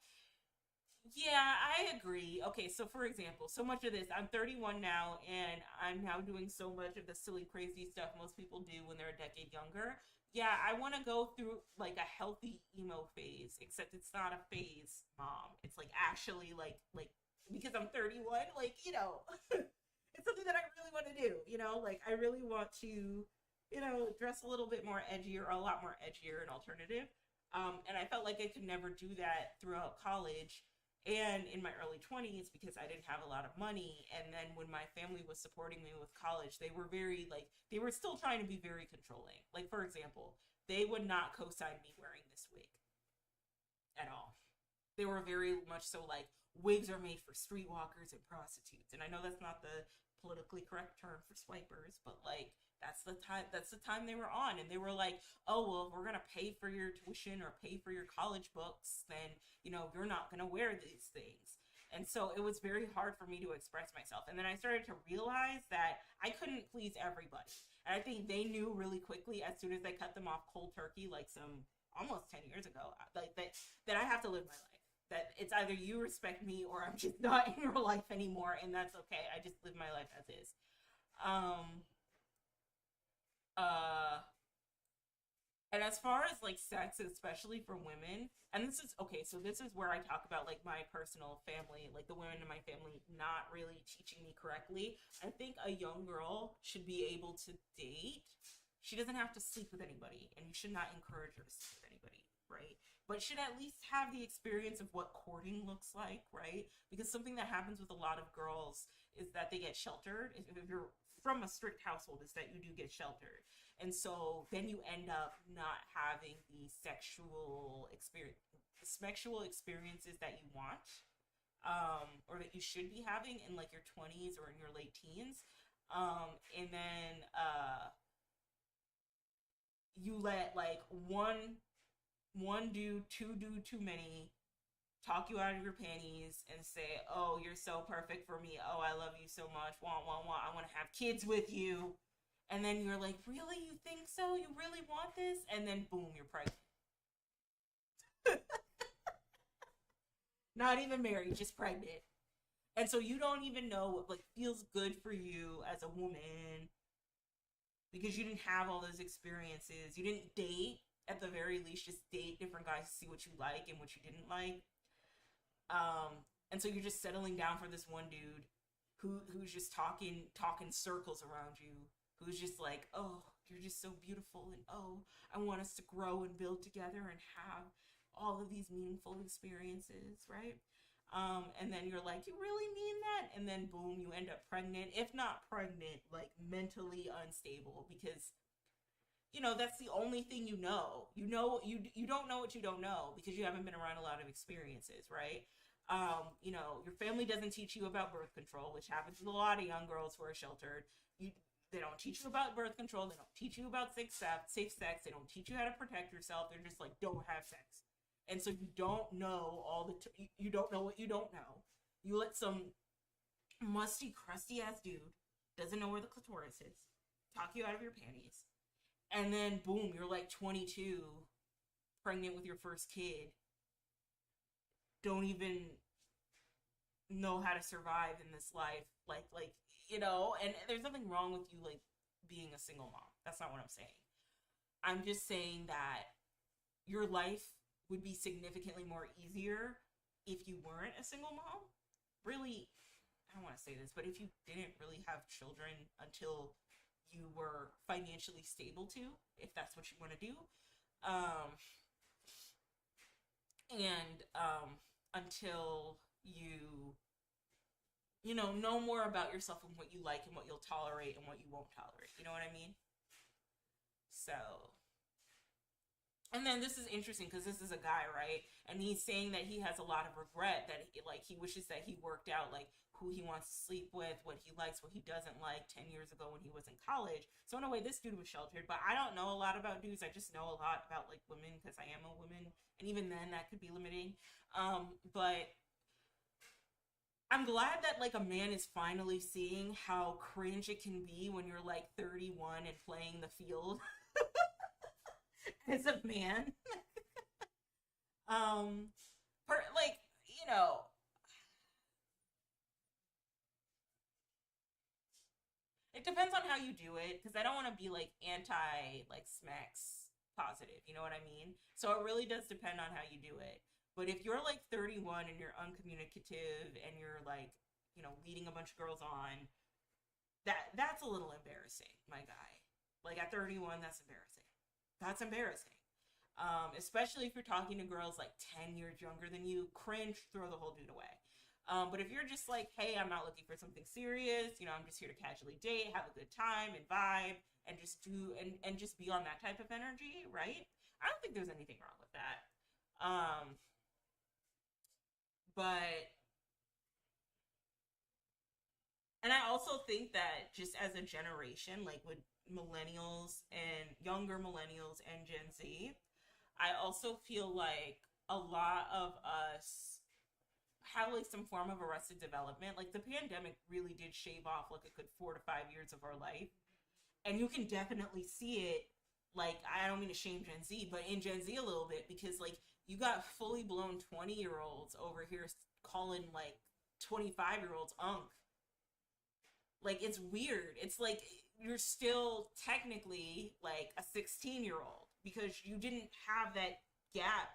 Yeah, I agree. Okay, so for example, so much of this, I'm 31 now, and I'm now doing so much of the silly, crazy stuff most people do when they're a decade younger. Yeah, I want to go through like a healthy emo phase, except it's not a phase, mom. It's like actually like because I'm 31, like, it's something that I really want to do, like I really want to, dress a little bit more edgier, or a lot more edgier and alternative. And I felt like I could never do that throughout college and in my early 20s because I didn't have a lot of money. And then when my family was supporting me with college, they were very, like, they were still trying to be very controlling. Like, for example, they would not co sign me wearing this wig at all. They were very much so like, wigs are made for streetwalkers and prostitutes. And I know that's not the politically correct term for swipers, but like, that's the time they were on, and they were like, oh well, if we're gonna pay for your tuition or pay for your college books, then you're not gonna wear these things. And so it was very hard for me to express myself, and then I started to realize that I couldn't please everybody. And I think they knew really quickly, as soon as I cut them off cold turkey, like some almost 10 years ago, like that I have to live my life, that it's either you respect me or I'm just not in your life anymore, and that's okay. I just live my life as is. um uh and as far as like sex, especially for women, and this is okay, so this is where I talk about like my personal family, like the women in my family not really teaching me correctly. I think a young girl should be able to date. She doesn't have to sleep with anybody, and you should not encourage her to sleep with anybody, right? But should at least have the experience of what courting looks like, right? Because something that happens with a lot of girls is that they get sheltered. If you're from a strict household, is that you do get sheltered, and so then you end up not having the sexual experiences that you want, or that you should be having in like your 20s or in your late teens. And then you let like one dude, two dude, too many, talk you out of your panties and say, "Oh, you're so perfect for me. Oh, I love you so much. Want, want, want. I want to have kids with you." And then you're like, "Really? You think so? You really want this?" And then boom, you're pregnant. Not even married, just pregnant. And so you don't even know what like feels good for you as a woman because you didn't have all those experiences. You didn't date, at the very least, just date different guys to see what you like and what you didn't like. And so you're just settling down for this one dude who's just talking circles around you, who's just like, "Oh, you're just so beautiful, and oh, I want us to grow and build together and have all of these meaningful experiences," right? And then you're like, "You really mean that?" And then boom, you end up pregnant, if not pregnant, like mentally unstable, because that's the only thing you know. You don't know what you don't know because you haven't been around a lot of experiences, right? Your family doesn't teach you about birth control, which happens with a lot of young girls who are sheltered. You They don't teach you about birth control. They don't teach you about safe sex. They don't teach you how to protect yourself. They're just like, don't have sex. And so you don't know you don't know what you don't know. You let some musty, crusty ass dude doesn't know where the clitoris is talk you out of your panties, and then boom, you're like 22, pregnant with your first kid, don't even know how to survive in this life, and there's nothing wrong with you like being a single mom. That's not what I'm saying. I'm just saying that your life would be significantly more easier if you weren't a single mom. Really, I don't want to say this, but if you didn't really have children until you were financially stable to, if that's what you want to do, um, and until know more about yourself and what you like and what you'll tolerate and what you won't tolerate. You know what I mean? So, and then this is interesting because this is a guy, right? And he's saying that he has a lot of regret, that he wishes that he worked out like who he wants to sleep with, what he likes, what he doesn't like 10 years ago when he was in college. So in a way, this dude was sheltered, but I don't know a lot about dudes. I just know a lot about like women because I am a woman, and even then that could be limiting. But I'm glad that like a man is finally seeing how cringe it can be when you're like 31 and playing the field as a man. um like, It depends on how you do it, because I don't want to be like anti like smacks positive. You know what I mean? So it really does depend on how you do it. But if you're like 31 and you're uncommunicative and you're like, leading a bunch of girls on, that's a little embarrassing, my guy. Like at 31, that's embarrassing. That's embarrassing. Especially if you're talking to girls like 10 years younger than you, cringe, throw the whole dude away. But if you're just like, hey, I'm not looking for something serious, I'm just here to casually date, have a good time and vibe, and just and just be on that type of energy, right? I don't think there's anything wrong with that. But and I also think that just as a generation, like with millennials and younger millennials and Gen Z, I also feel like a lot of us have like some form of arrested development. Like the pandemic really did shave off like a good 4 to 5 years of our life. And you can definitely see it. Like, I don't mean to shame Gen Z, but in Gen Z a little bit, because like you got fully blown 20-year-olds over here calling like 25-year-olds unk. Like, it's weird. It's like you're still technically like a 16-year-old because you didn't have that gap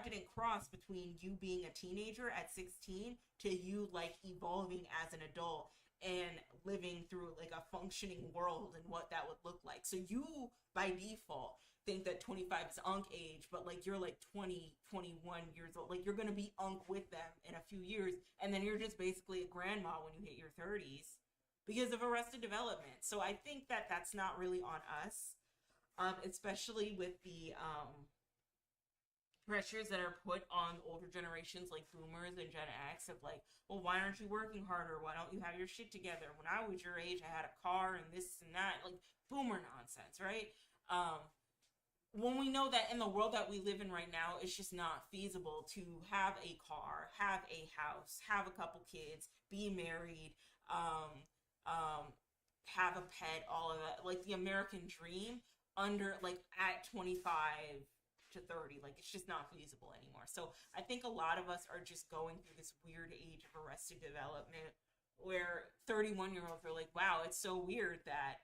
didn't cross between you being a teenager at 16 to you like evolving as an adult and living through like a functioning world and what that would look like. So you by default think that 25 is unk age, but like you're like 20, 21 years old. Like you're going to be unk with them in a few years, and then you're just basically a grandma when you hit your 30s because of arrested development. So I think that that's not really on us, especially with the pressures that are put on older generations like boomers and Gen X of like, well, why aren't you working harder? Why don't you have your shit together? When I was your age, I had a car and this and that, like boomer nonsense, right? When we know that in the world that we live in right now, it's just not feasible to have a car, have a house, have a couple kids, be married, have a pet, all of that. Like the American dream under like at 25 to 30, like it's just not feasible anymore. So I think a lot of us are just going through this weird age of arrested development where 31-year-olds are like, wow, it's so weird that,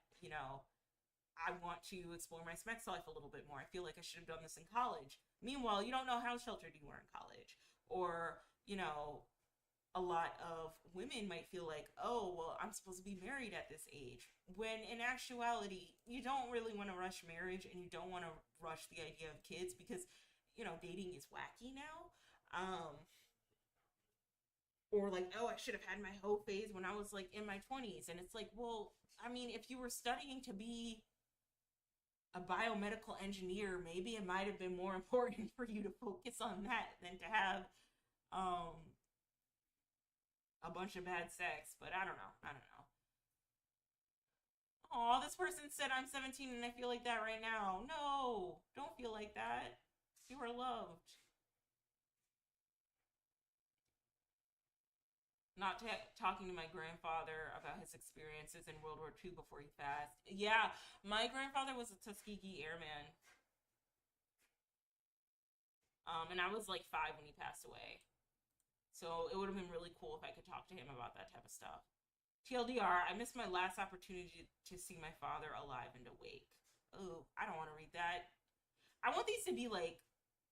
I want to explore my sex life a little bit more. I feel like I should have done this in college. Meanwhile, you don't know how sheltered you were in college. Or, a lot of women might feel like, oh, well, I'm supposed to be married at this age. When in actuality, you don't really want to rush marriage and you don't want to rush the idea of kids because, dating is wacky now. Or like, oh, I should have had my hoe phase when I was like in my 20s. And it's like, well, I mean, if you were studying to be a biomedical engineer, maybe it might have been more important for you to focus on that than to have a bunch of bad sex. But I don't know. Oh, this person said I'm 17 and I feel like that right now. No, don't feel like that. You are loved. Not talking to my grandfather about his experiences in World War II before he passed. Yeah, my grandfather was a Tuskegee Airman. And I was like 5 when he passed away. So it would have been really cool if I could talk to him about that type of stuff. TLDR, I missed my last opportunity to see my father alive and awake. Oh, I don't want to read that. I want these to be like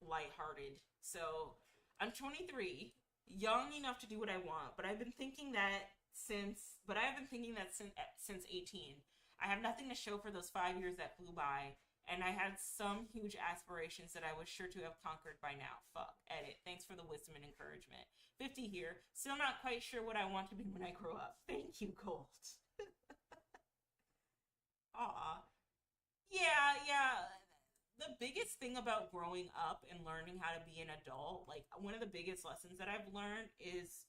lighthearted. So I'm 23, young enough to do what I want, but I've been thinking that since 18. I have nothing to show for those 5 years that flew by, and I had some huge aspirations that I was sure to have conquered by now. Fuck. Edit. Thanks for the wisdom and encouragement. 50 here. Still not quite sure what I want to be when I grow up. Thank you, Colt. Aw. Yeah. The biggest thing about growing up and learning how to be an adult, like one of the biggest lessons that I've learned is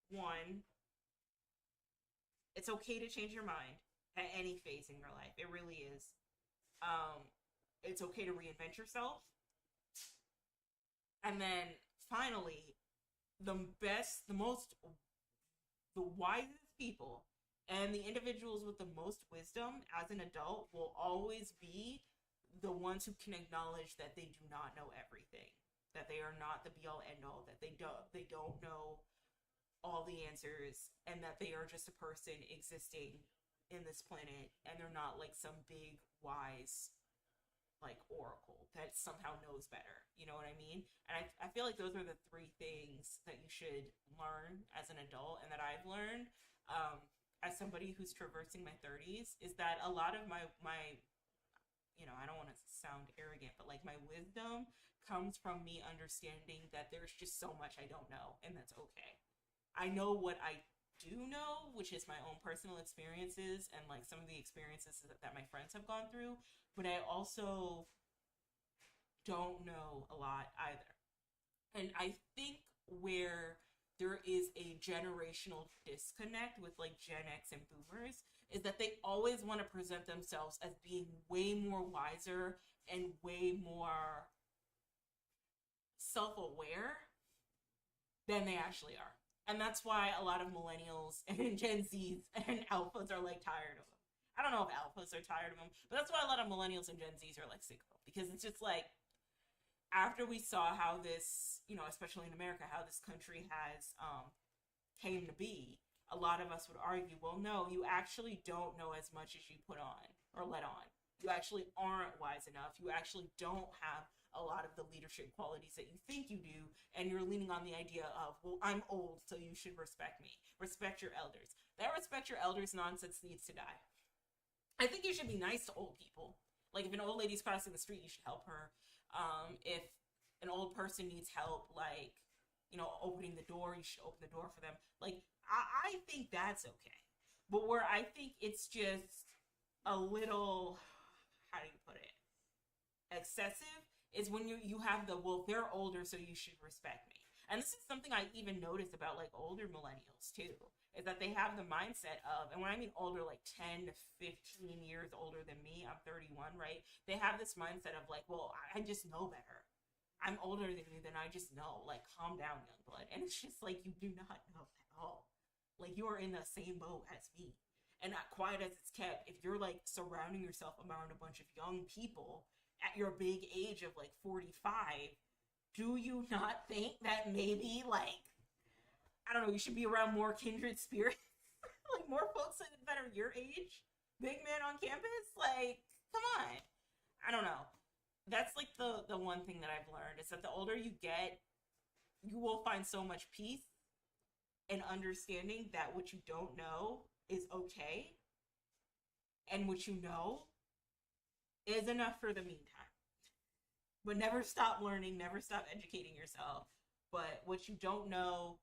one, it's okay to change your mind at any phase in your life. It really is. Um, it's okay to reinvent yourself. And then finally, the wisest people and the individuals with the most wisdom as an adult will always be the ones who can acknowledge that they do not know everything, that they are not the be all end all, that they don't know all the answers and that they are just a person existing in this planet and they're not like some big wise like oracle that somehow knows better. You know what I mean? And I feel like those are the three things that you should learn as an adult and that I've learned as somebody who's traversing my 30s is that a lot of my I don't want to sound arrogant, but like my wisdom comes from me understanding that there's just so much I don't know, and that's okay. I know what I do know, which is my own personal experiences and like some of the experiences that my friends have gone through, but I also don't know a lot either. And I think where there is a generational disconnect with like Gen X and boomers is that they always want to present themselves as being way more wiser and way more self-aware than they actually are. And that's why a lot of millennials and Gen Zs and alphas are like tired of them. I don't know if alphas are tired of them, but that's why a lot of millennials and Gen Zs are like sick of them, because it's just like after we saw how this, especially in America, how this country has came to be, a lot of us would argue, well, no, you actually don't know as much as you put on or let on. You actually aren't wise enough. You actually don't have a lot of the leadership qualities that you think you do, and you're leaning on the idea of, well, I'm old, so you should respect me. Respect your elders. That respect your elders nonsense needs to die. I think you should be nice to old people. Like, if an old lady's crossing the street, you should help her. If an old person needs help, like, opening the door, you should open the door for them. Like, I think that's okay. But where I think it's just a little, how do you put it, excessive is when you have the, well, they're older, so you should respect me. And this is something I even notice about like older millennials too, is that they have the mindset of, and when I mean older, like 10 to 15 years older than me, I'm 31, right? They have this mindset of like, well, I just know better. I'm older than you, then I just know. Like, calm down, young blood. And it's just like, you do not know at all. Like, you are in the same boat as me. And not quiet as it's kept, if you're like surrounding yourself around a bunch of young people at your big age of like 45, do you not think that maybe like, I don't know, you should be around more kindred spirits? Like more folks that are your age? Big man on campus? Like, come on. I don't know. That's like the one thing that I've learned is that the older you get, you will find so much peace and understanding that what you don't know is okay, and what you know is enough for the meantime. But never stop learning, never stop educating yourself. But what you don't know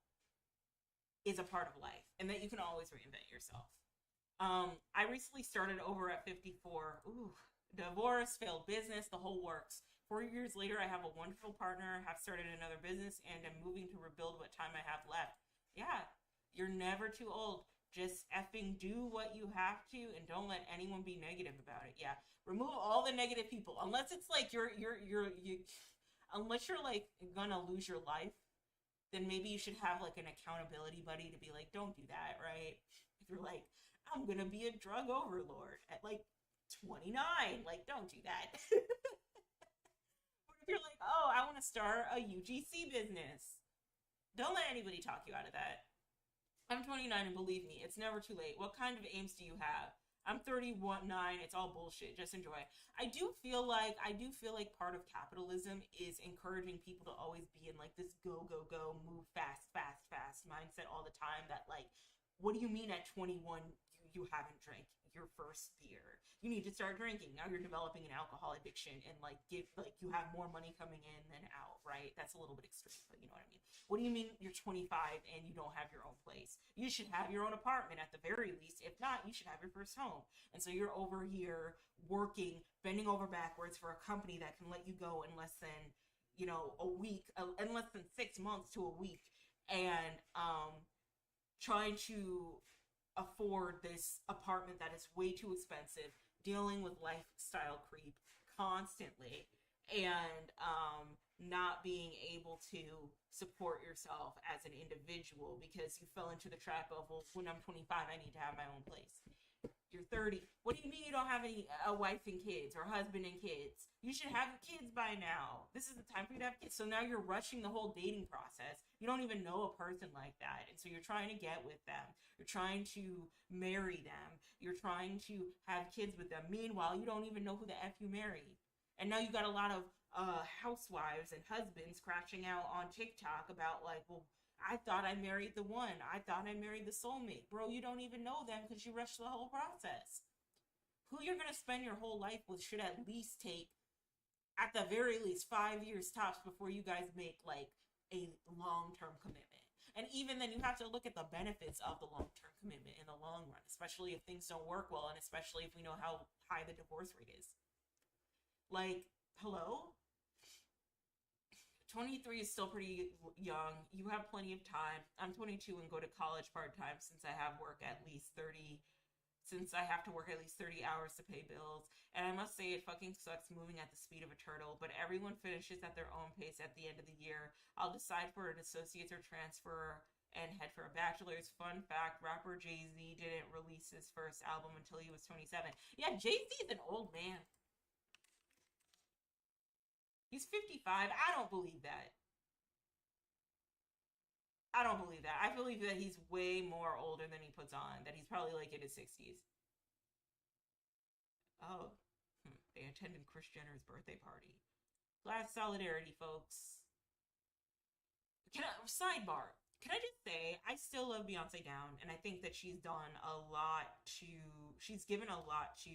is a part of life, and that you can always reinvent yourself. I recently started over at 54. Ooh, divorce, failed business, the whole works. 4 years later, I have a wonderful partner, have started another business, and I'm moving to rebuild what time I have left. Yeah, you're never too old. Just effing do what you have to, and don't let anyone be negative about it. Yeah, remove all the negative people, unless it's like unless you're like gonna lose your life, then maybe you should have like an accountability buddy to be like, don't do that, right? If you're like, I'm gonna be a drug overlord at like 29, like, don't do that. But if you're like, oh, I want to start a UGC business, don't let anybody talk you out of that. I'm 29, and believe me, it's never too late. What kind of aims do you have? I'm 31, 9. It's all bullshit. Just enjoy. I do feel like part of capitalism is encouraging people to always be in like this go, go, go, move fast, fast, fast mindset all the time. That like, what do you mean at 21 you haven't drank your first beer? You need to start drinking. Now you're developing an alcohol addiction, and like you have more money coming in than out, right? That's a little bit extreme, but you know what I mean. What do you mean you're 25 and you don't have your own place? You should have your own apartment at the very least. If not, you should have your first home. And so you're over here working, bending over backwards for a company that can let you go in less than, a week, in less than 6 months to a week, and trying to afford this apartment that is way too expensive, dealing with lifestyle creep constantly, and not being able to support yourself as an individual because you fell into the trap of, well, when I'm 25, I need to have my own place. You're 30. What do you mean you don't have any a wife and kids or husband and kids? You should have kids by now. This is the time for you to have kids. So now you're rushing the whole dating process. You don't even know a person like that. And so you're trying to get with them. You're trying to marry them. You're trying to have kids with them. Meanwhile, you don't even know who the F you married. And now you got a lot of housewives and husbands crashing out on TikTok about like, well, I thought I married the one. I thought I married the soulmate. Bro, you don't even know them because you rushed the whole process. Who you're going to spend your whole life with should at least take, at the very least, 5 years tops before you guys make like a long-term commitment. And even then, you have to look at the benefits of the long-term commitment in the long run, especially if things don't work well and especially if we know how high the divorce rate is. Like, hello? 23 is still pretty young. You have plenty of time. I'm 22 and go to college part-time since I have work at least 30 since I have to work at least 30 hours to pay bills. And I must say it fucking sucks moving at the speed of a turtle, but everyone finishes at their own pace at the end of the year. I'll decide for an associate's or transfer and head for a bachelor's. Fun fact, rapper Jay-Z didn't release his first album until he was 27. Yeah, Jay-Z is an old man. He's 55. I don't believe that. I don't believe that. I believe that he's way more older than he puts on. That he's probably like in his 60s. Oh, they attended Kris Jenner's birthday party. Class solidarity, folks. Sidebar. Can I just say, I still love Beyonce down, and I think that she's done a lot to, she's given a lot to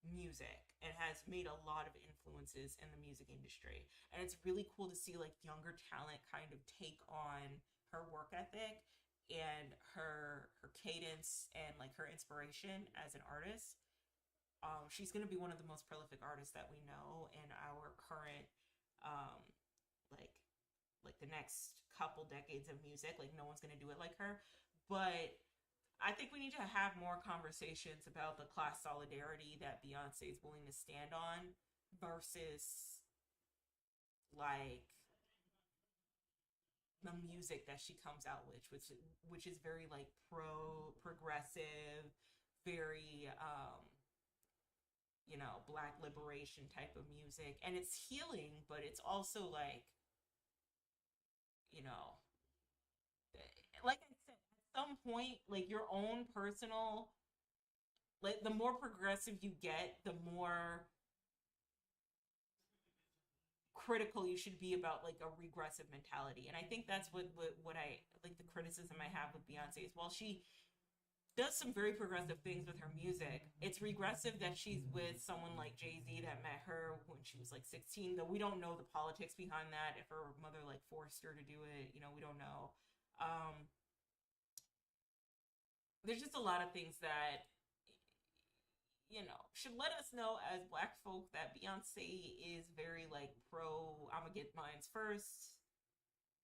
music and has made a lot of influences in the music industry. And it's really cool to see like younger talent kind of take on her work ethic and her cadence and like her inspiration as an artist. She's going to be one of the most prolific artists that we know in our current um, like the next couple decades of music. Like no one's going to do it like her. But I think we need to have more conversations about the class solidarity that Beyonce is willing to stand on versus like the music that she comes out with, which is very like progressive, very black liberation type of music, and it's healing, but it's also like like I said, at some point, like your own personal, like the more progressive you get, the more critical you should be about like a regressive mentality. And I think that's what I like, the criticism I have with Beyonce is while she does some very progressive things with her music, it's regressive that she's with someone like Jay-Z that met her when she was like 16, though we don't know the politics behind that, if her mother like forced her to do it, we don't know. There's just a lot of things that should let us know as black folk that Beyonce is very like pro, I'm gonna get mines first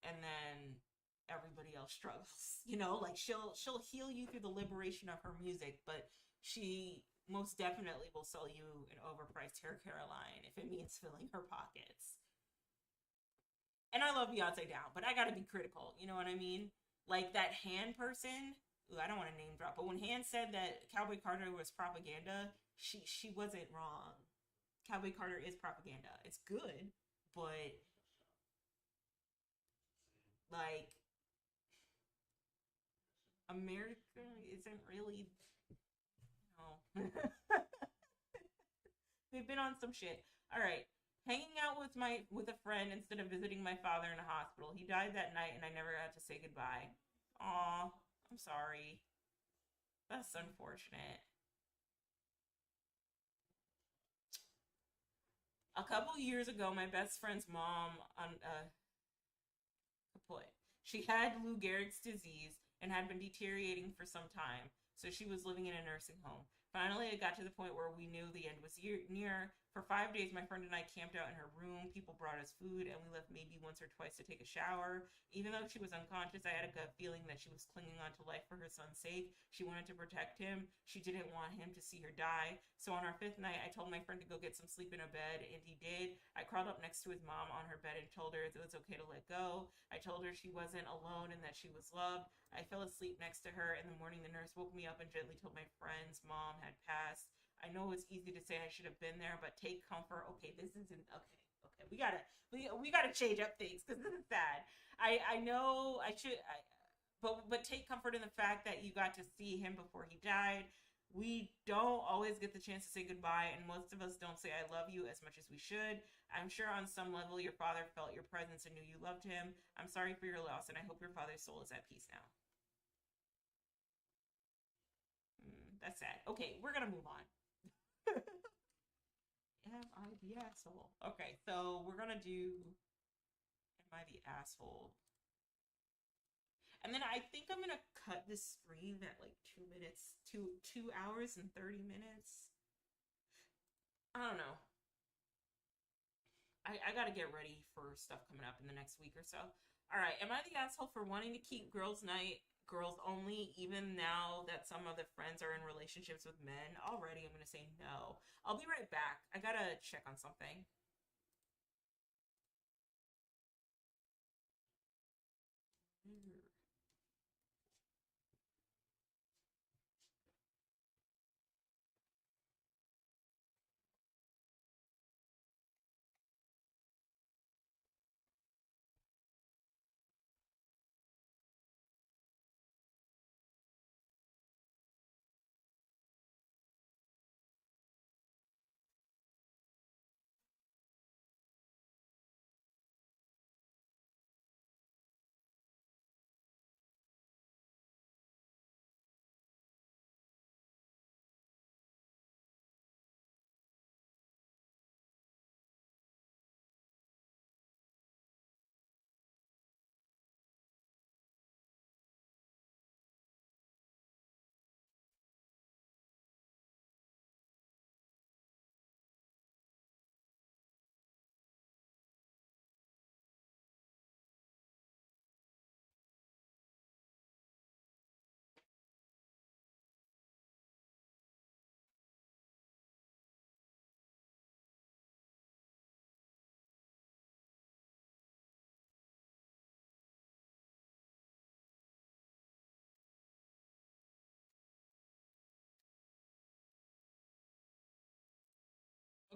and then everybody else struggles. Like she'll heal you through the liberation of her music, but she most definitely will sell you an overpriced hair care line if it means filling her pockets. And I love Beyonce down, but I gotta be critical, you know what I mean? Like that hand person, I don't want to name drop, but when Han said that Cowboy Carter was propaganda, she wasn't wrong. Cowboy Carter is propaganda. It's good, but like America isn't really, they've been on some shit. All right. Hanging out with a friend instead of visiting my father in a hospital. He died that night and I never got to say goodbye. Aw, I'm sorry. That's unfortunate. A couple years ago, my best friend's mom kaput. She had Lou Gehrig's disease and had been deteriorating for some time, so she was living in a nursing home. Finally, it got to the point where we knew the end was near. For 5 days, my friend and I camped out in her room. People brought us food, and we left maybe once or twice to take a shower. Even though she was unconscious, I had a gut feeling that she was clinging on to life for her son's sake. She wanted to protect him. She didn't want him to see her die. So on our fifth night, I told my friend to go get some sleep in a bed, and he did. I crawled up next to his mom on her bed and told her it was okay to let go. I told her she wasn't alone and that she was loved. I fell asleep next to her. In the morning, the nurse woke me up and gently told my friend's mom had passed. I know it's easy to say I should have been there, but take comfort. Okay, this isn't okay. Okay, we gotta change up things because this is sad. I know I should. But take comfort in the fact that you got to see him before he died. We don't always get the chance to say goodbye, and most of us don't say I love you as much as we should. I'm sure on some level your father felt your presence and knew you loved him. I'm sorry for your loss, and I hope your father's soul is at peace now. That's sad. Okay, we're gonna move on. Am I the asshole? Okay, so we're gonna do Am I the asshole? And then I think I'm gonna cut this stream at like 2 minutes, 2 hours and 30 minutes. I don't know. I gotta get ready for stuff coming up in the next week or so. All right, am I the asshole for wanting to keep girls' night girls only, even now that some of the friends are in relationships with men? Already, I'm gonna say no. I'll be right back. I gotta check on something.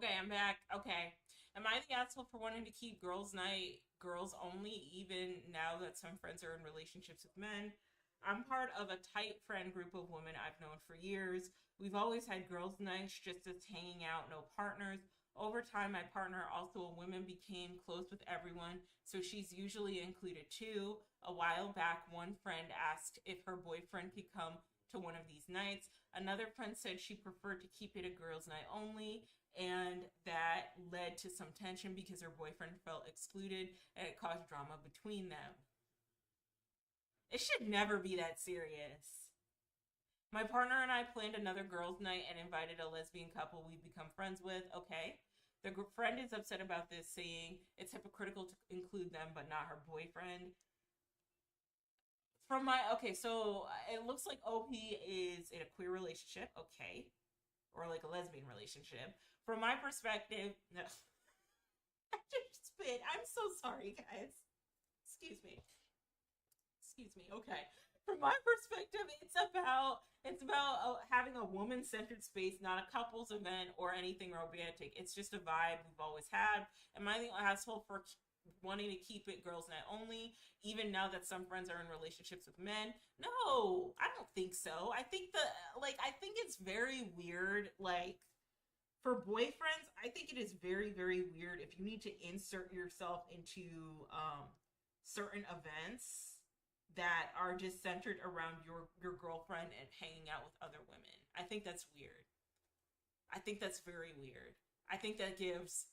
Okay, I'm back. Okay. Am I the asshole for wanting to keep girls' night girls only, even now that some friends are in relationships with men? I'm part of a tight friend group of women I've known for years. We've always had girls' nights, just us hanging out, no partners. Over time, my partner, also a woman, became close with everyone, so she's usually included too. A while back, one friend asked if her boyfriend could come to one of these nights. Another friend said she preferred to keep it a girls' night only, and that led to some tension because her boyfriend felt excluded and it caused drama between them. It should never be that serious. My partner and I planned another girls' night and invited a lesbian couple we've become friends with. Okay. The friend is upset about this, saying it's hypocritical to include them but not her boyfriend. From my okay, so it looks like OP is in a queer relationship, okay, or like a lesbian relationship. From my perspective, no. I just spit. I'm so sorry, guys. Excuse me. Excuse me. Okay. From my perspective, it's about having a woman-centered space, not a couples event or anything romantic. It's just a vibe we've always had. Am I the asshole for wanting to keep it girls' night only, even now that some friends are in relationships with men? No, I don't think so. I think it's very weird. Like, for boyfriends, I think it is very, very weird if you need to insert yourself into certain events that are just centered around your girlfriend and hanging out with other women. I think that's weird. I think that's very weird. I think that gives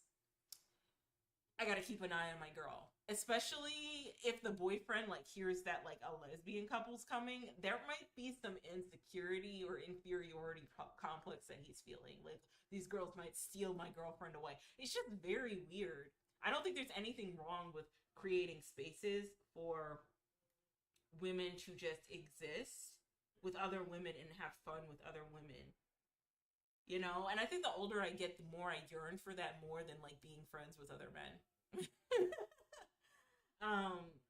I gotta keep an eye on my girl. Especially if the boyfriend like hears that like a lesbian couple's coming, there might be some insecurity or inferiority complex that he's feeling. Like these girls might steal my girlfriend away. It's just very weird. I don't think there's anything wrong with creating spaces for women to just exist with other women and have fun with other women. And I think the older I get, the more I yearn for that more than like being friends with other men.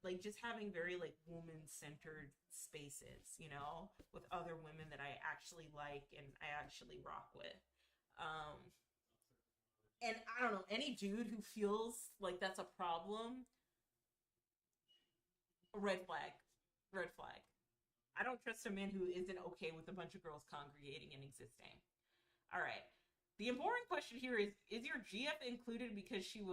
Like just having very like woman centered spaces, with other women that I actually like and I actually rock with. Um, and I don't know, any dude who feels like that's a problem, red flag, red flag. I don't trust a man who isn't okay with a bunch of girls congregating and existing. All right. The important question here is your GF included because she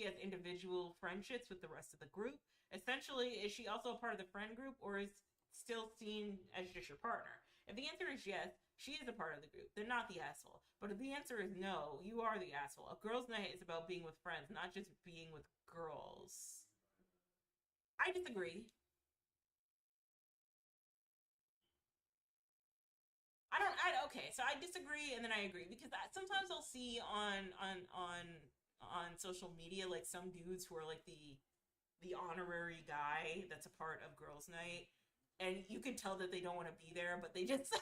has individual friendships with the rest of the group? Essentially, is she also a part of the friend group or is still seen as just your partner? If the answer is yes, she is a part of the group, then not the asshole. But if the answer is no, you are the asshole. A girls' night is about being with friends, not just being with girls. I disagree. Okay, so I disagree and then I agree because sometimes I'll see on social media like some dudes who are like the honorary guy that's a part of girls' night, and you can tell that they don't want to be there, but they just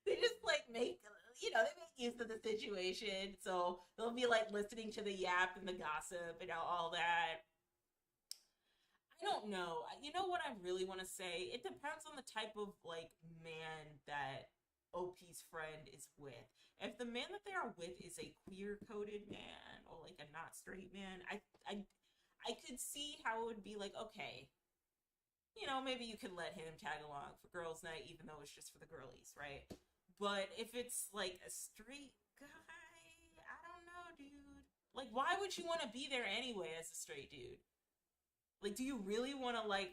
they just like make they make use of the situation, so they'll be like listening to the yap and the gossip and all that. I don't know. You know what I really want to say? It depends on the type of like man that OP's friend is with. If the man that they are with is a queer coded man or like a not straight man, I could see how it would be like, okay, maybe you could let him tag along for girls' night even though it's just for the girlies, right? But if it's like a straight guy, I don't know, dude. Like, why would you want to be there anyway as a straight dude? Like, do you really want to like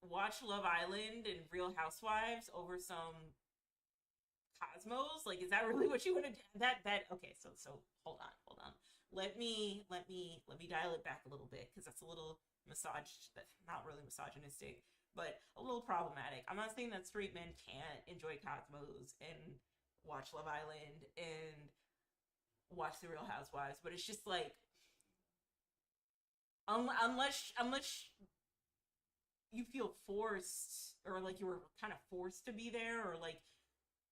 watch Love Island and Real Housewives over some Cosmos? Like, is that really what you want to do? That okay? So hold on. Let me dial it back a little bit because that's a little that's not really misogynistic, but a little problematic. I'm not saying that straight men can't enjoy Cosmos and watch Love Island and watch the Real Housewives, but it's just like unless you feel forced or like you were kind of forced to be there or like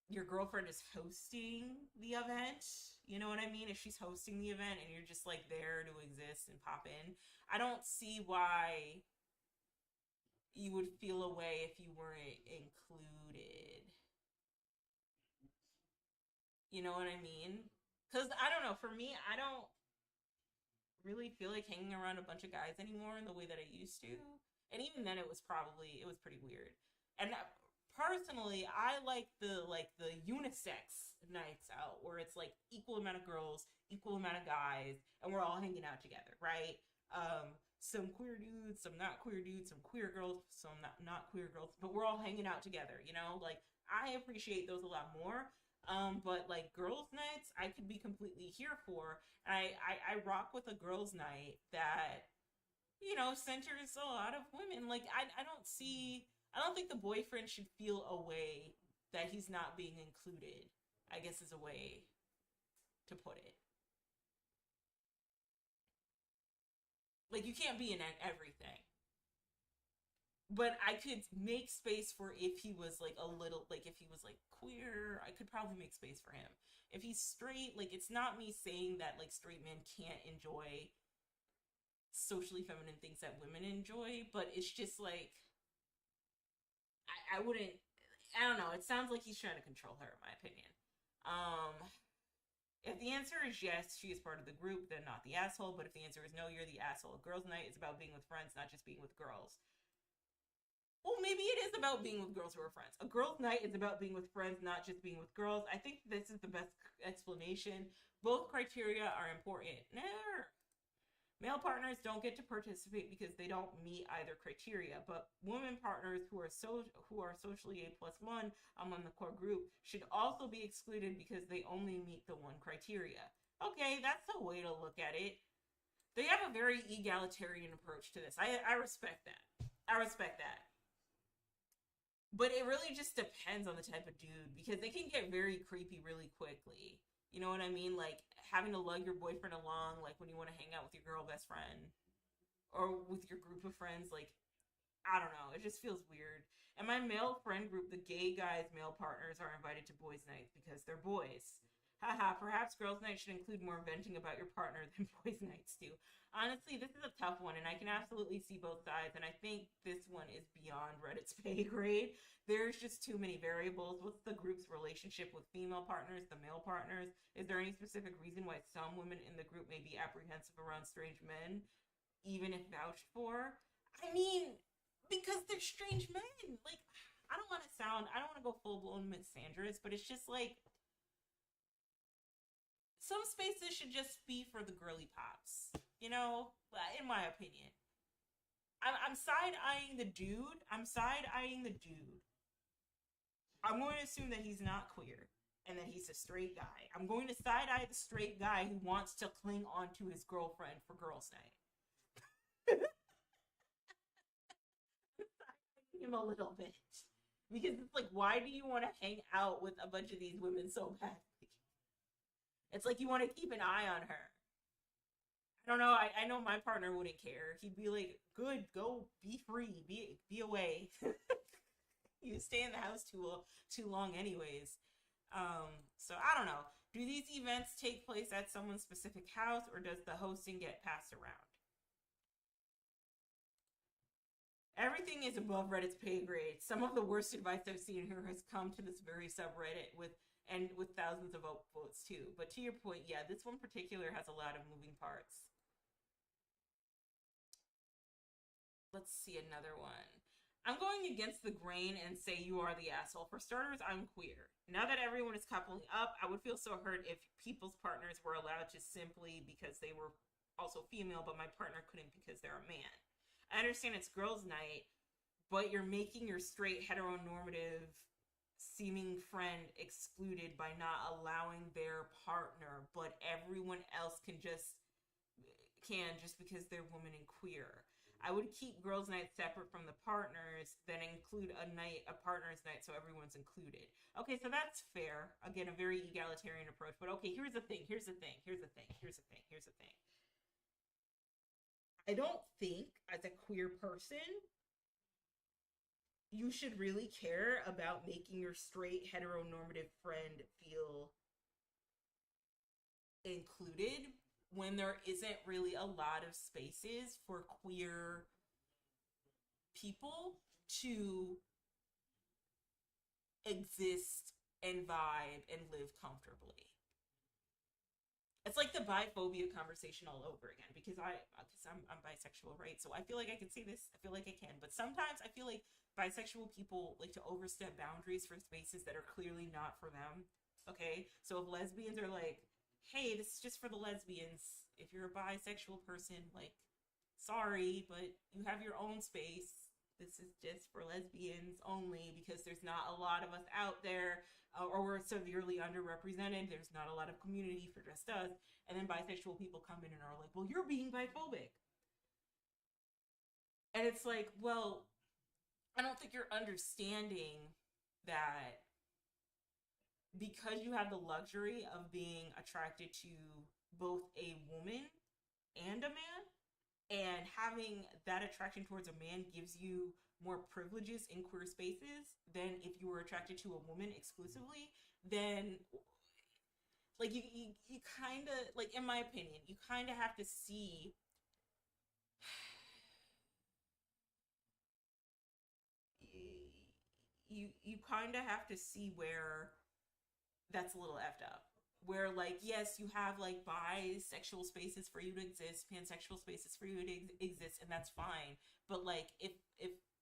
your girlfriend is hosting the event, you know what I mean? If she's hosting the event and you're just like there to exist and pop in, I don't see why you would feel a way if you weren't included. You know what I mean? Because I don't know, for me, I don't really feel like hanging around a bunch of guys anymore in the way that I used to. And even then it was pretty weird. And personally, I like the unisex nights out where it's like equal amount of girls, equal amount of guys, and we're all hanging out together, right? Some queer dudes, some not queer dudes, some queer girls, some not queer girls, but we're all hanging out together, Like I appreciate those a lot more. But like girls' nights, I could be completely here for. I rock with a girls' night that centers a lot of women. Like I don't think the boyfriend should feel a way that he's not being included, I guess is a way to put it. Like you can't be in everything. But I could make space for if he was like a little like if he was like queer, I could probably make space for him. If he's straight, like it's not me saying that like straight men can't enjoy socially feminine things that women enjoy, but it's just like I wouldn't. I don't know. It sounds like he's trying to control her, in my opinion. Um, if the answer is yes, she is part of the group, then not the asshole. But if the answer is no, you're the asshole. Girls' night is about being with friends, not just being with girls. Well, maybe it is about being with girls who are friends. A girls' night is about being with friends, not just being with girls. I think this is the best explanation. Both criteria are important. Male partners don't get to participate because they don't meet either criteria, but women partners who are socially A plus one among the core group should also be excluded because they only meet the one criteria. Okay, that's a way to look at it. They have a very egalitarian approach to this. I respect that. I respect that. But it really just depends on the type of dude because they can get very creepy really quickly. You know what I mean? Like having to lug your boyfriend along, like when you want to hang out with your girl best friend or with your group of friends. Like, I don't know. It just feels weird. And my male friend group, the gay guys' male partners, are invited to boys' nights because they're boys. Haha, perhaps girls' night should include more venting about your partner than boys' nights do. Honestly, this is a tough one, and I can absolutely see both sides, and I think this one is beyond Reddit's pay grade. There's just too many variables. What's the group's relationship with female partners, the male partners? Is there any specific reason why some women in the group may be apprehensive around strange men, even if vouched for? I mean, because they're strange men. Like, I don't want to go full blown Miss Sanders, but it's just like, some spaces should just be for the girly pops, you know, in my opinion. I'm side eyeing the dude. I'm side eyeing the dude. I'm going to assume that he's not queer and that he's a straight guy. I'm going to side eye the straight guy who wants to cling onto his girlfriend for girls' night. Him a little bit. Because it's like, why do you want to hang out with a bunch of these women so badly? It's like you want to keep an eye on her. I don't know. I know my partner wouldn't care. He'd be like, "Good, go, be free, be away." You stay in the house too long, anyways. So I don't know. Do these events take place at someone's specific house, or does the hosting get passed around? Everything is above Reddit's pay grade. Some of the worst advice I've seen here has come to this very subreddit with thousands of votes too. But to your point, yeah, this one particular has a lot of moving parts. Let's see another one. I'm going against the grain and say you are the asshole. For starters, I'm queer. Now that everyone is coupling up, I would feel so hurt if people's partners were allowed to simply because they were also female, but my partner couldn't because they're a man. I understand it's girls' night, but you're making your straight heteronormative seeming friend excluded by not allowing their partner, but everyone else can just because they're woman and queer. I would keep girls' night separate from the partners, then include a partner's night, so everyone's included. Okay, so that's fair. Again, a very egalitarian approach. But okay, here's the thing. Here's the thing. Here's the thing. Here's the thing. Here's the thing. I don't think, as a queer person, you should really care about making your straight heteronormative friend feel included when there isn't really a lot of spaces for queer people to exist and vibe and live comfortably. It's like the biphobia conversation all over again because I'm bisexual, right? So I feel like I can say this. I feel like I can, but sometimes I feel like bisexual people like to overstep boundaries for spaces that are clearly not for them. Okay, so if lesbians are like, "Hey, this is just for the lesbians," if you're a bisexual person, like, sorry, but you have your own space. This is just for lesbians only because there's not a lot of us out there, or we're severely underrepresented. There's not a lot of community for just us. And then bisexual people come in and are like, well, you're being biphobic. And it's like, well, I don't think you're understanding that because you have the luxury of being attracted to both a woman and a man, and having that attraction towards a man gives you more privileges in queer spaces than if you were attracted to a woman exclusively, then like you kind of, like, in my opinion, you kind of have to see you kind of have to see where that's a little effed up. Where, like, yes, you have like bisexual spaces for you to exist, pansexual spaces for you to exist, and that's fine. But like, if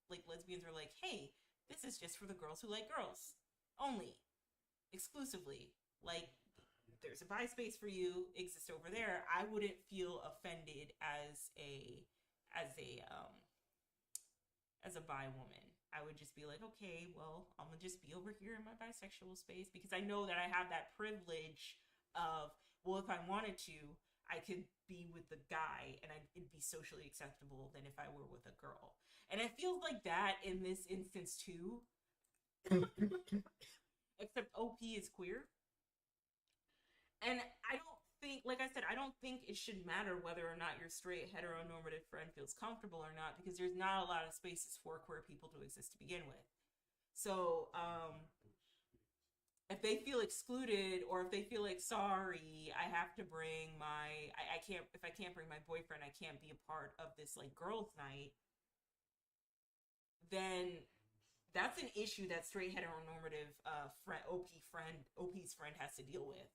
like lesbians are like, hey, this is just for the girls who like girls only, exclusively, like, there's a bi space for you exist over there, I wouldn't feel offended as a bi woman. I would just be like, okay, well, I'm gonna just be over here in my bisexual space because I know that I have that privilege of, well, if I wanted to, I could be with the guy and it'd be socially acceptable than if I were with a girl. And it feels like that in this instance too. Except OP is queer. And I don't think, like I said, I don't think it should matter whether or not your straight heteronormative friend feels comfortable or not, because there's not a lot of spaces for queer people to exist to begin with. So, if they feel excluded or if they feel like, sorry, I have to bring I can't, if I can't bring my boyfriend, I can't be a part of this like girls' night, then that's an issue that straight heteronormative OP's friend has to deal with.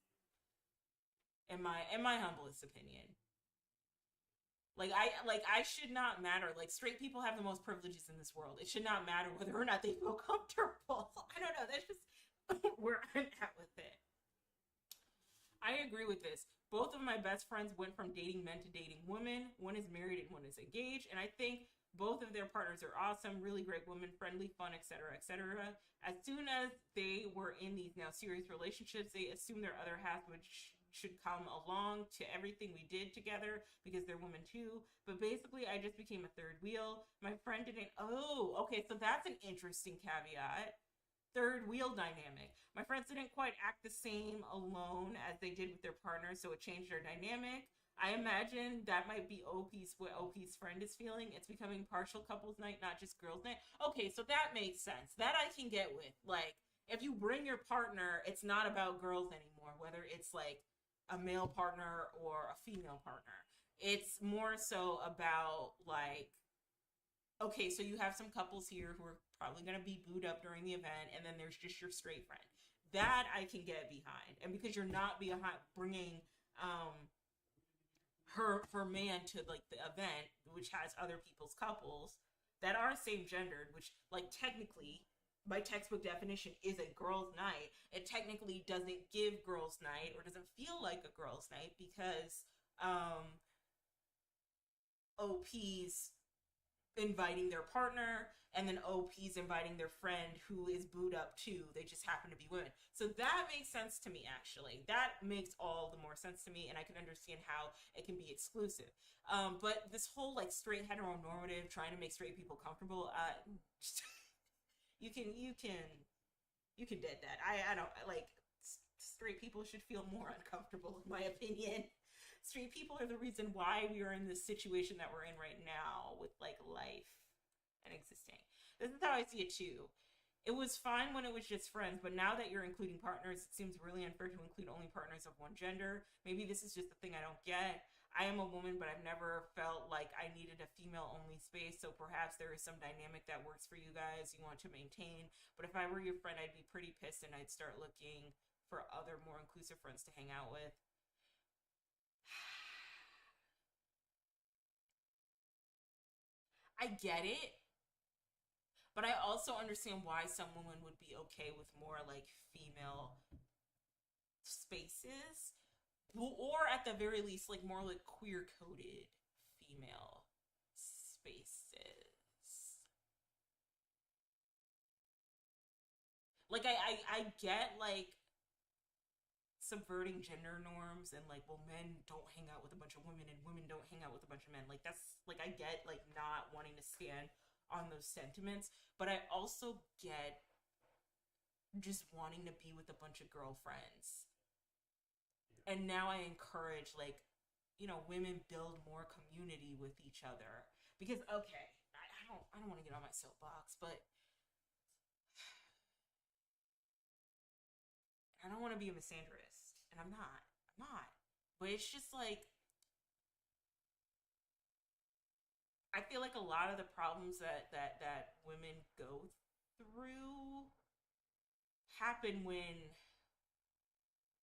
In my humblest opinion. I should not matter. Like, straight people have the most privileges in this world. It should not matter whether or not they feel comfortable. I don't know. That's just where I'm at with it. I agree with this. Both of my best friends went from dating men to dating women. One is married and one is engaged, and I think both of their partners are awesome, really great women, friendly, fun, etc., etc. As soon as they were in these now serious relationships, they assumed their other half should come along to everything we did together because they're women too. But basically, I just became a third wheel. My friend didn't. Oh, okay, so that's an interesting caveat. Third wheel dynamic. My friends didn't quite act the same alone as they did with their partners, so it changed their dynamic. I imagine that might be what OP's friend is feeling. It's becoming partial couples night, not just girls night. Okay, so that makes sense. That I can get with. Like, if you bring your partner, it's not about girls anymore, whether it's like a male partner or a female partner. It's more so about like, okay, so you have some couples here who are probably going to be booed up during the event, and then there's just your straight friend. That I can get behind. And because you're not bringing her man to like the event, which has other people's couples that are same gendered, which like technically by textbook definition is a girls' night. It technically doesn't give girls' night or doesn't feel like a girls' night because OP's inviting their partner and then OP's inviting their friend who is booed up too. They just happen to be women. So that makes sense to me, actually. That makes all the more sense to me, and I can understand how it can be exclusive. But this whole like straight heteronormative trying to make straight people comfortable, you can dead that. I don't like, straight people should feel more uncomfortable in my opinion. Straight people are the reason why we are in this situation that we're in right now with like life and existing. This is how I see it too. It was fine when it was just friends, but now that you're including partners, it seems really unfair to include only partners of one gender. Maybe this is just the thing I don't get. I am a woman, but I've never felt like I needed a female-only space, so perhaps there is some dynamic that works for you guys you want to maintain. But if I were your friend, I'd be pretty pissed and I'd start looking for other more inclusive friends to hang out with. I get it, but I also understand why some women would be okay with more like female spaces, or at the very least, like more like queer coded female spaces. Like I get like subverting gender norms and like, well, men don't hang out with a bunch of women and women don't hang out with a bunch of men. Like, that's like, I get like not wanting to stand on those sentiments, but I also get just wanting to be with a bunch of girlfriends. And now I encourage like, women build more community with each other because okay, I don't want to get on my soapbox, but I don't want to be a misandrist, and I'm not. I'm not. But it's just like, I feel like a lot of the problems that women go through happen when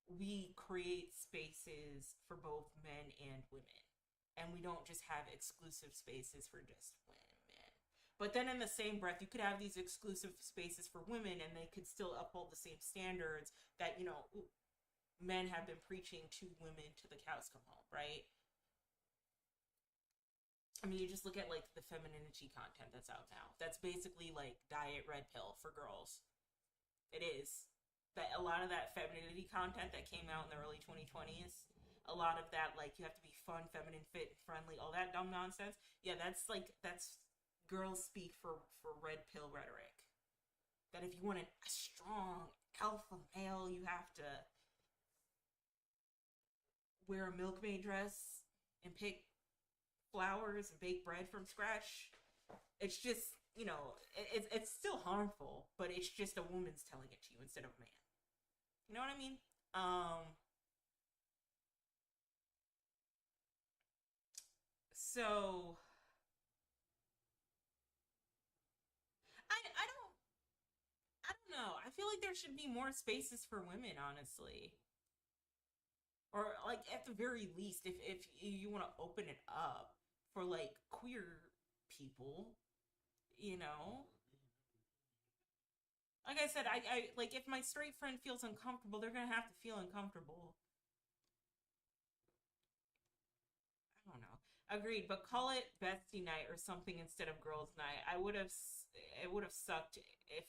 we create spaces for both men and women. And we don't just have exclusive spaces for just women. But then in the same breath, you could have these exclusive spaces for women and they could still uphold the same standards that, men have been preaching to women to the cows come home, right? I mean, you just look at like the femininity content that's out now. That's basically like diet red pill for girls. It is. That a lot of that femininity content that came out in the early 2020s, a lot of that like you have to be fun, feminine, fit, friendly, all that dumb nonsense. Yeah, that's girls speak for red pill rhetoric. That if you want a strong alpha male, you have to wear a milkmaid dress and pick flowers and bake bread from scratch. It's just, it's still harmful, but it's just a woman's telling it to you instead of a man. You know what I mean? So I don't know. I feel like there should be more spaces for women, honestly, or like at the very least, if you want to open it up for like queer people, you know. Like I said, I like if my straight friend feels uncomfortable, they're gonna have to feel uncomfortable. I don't know. Agreed, but call it bestie night or something instead of girls' night. It would have sucked if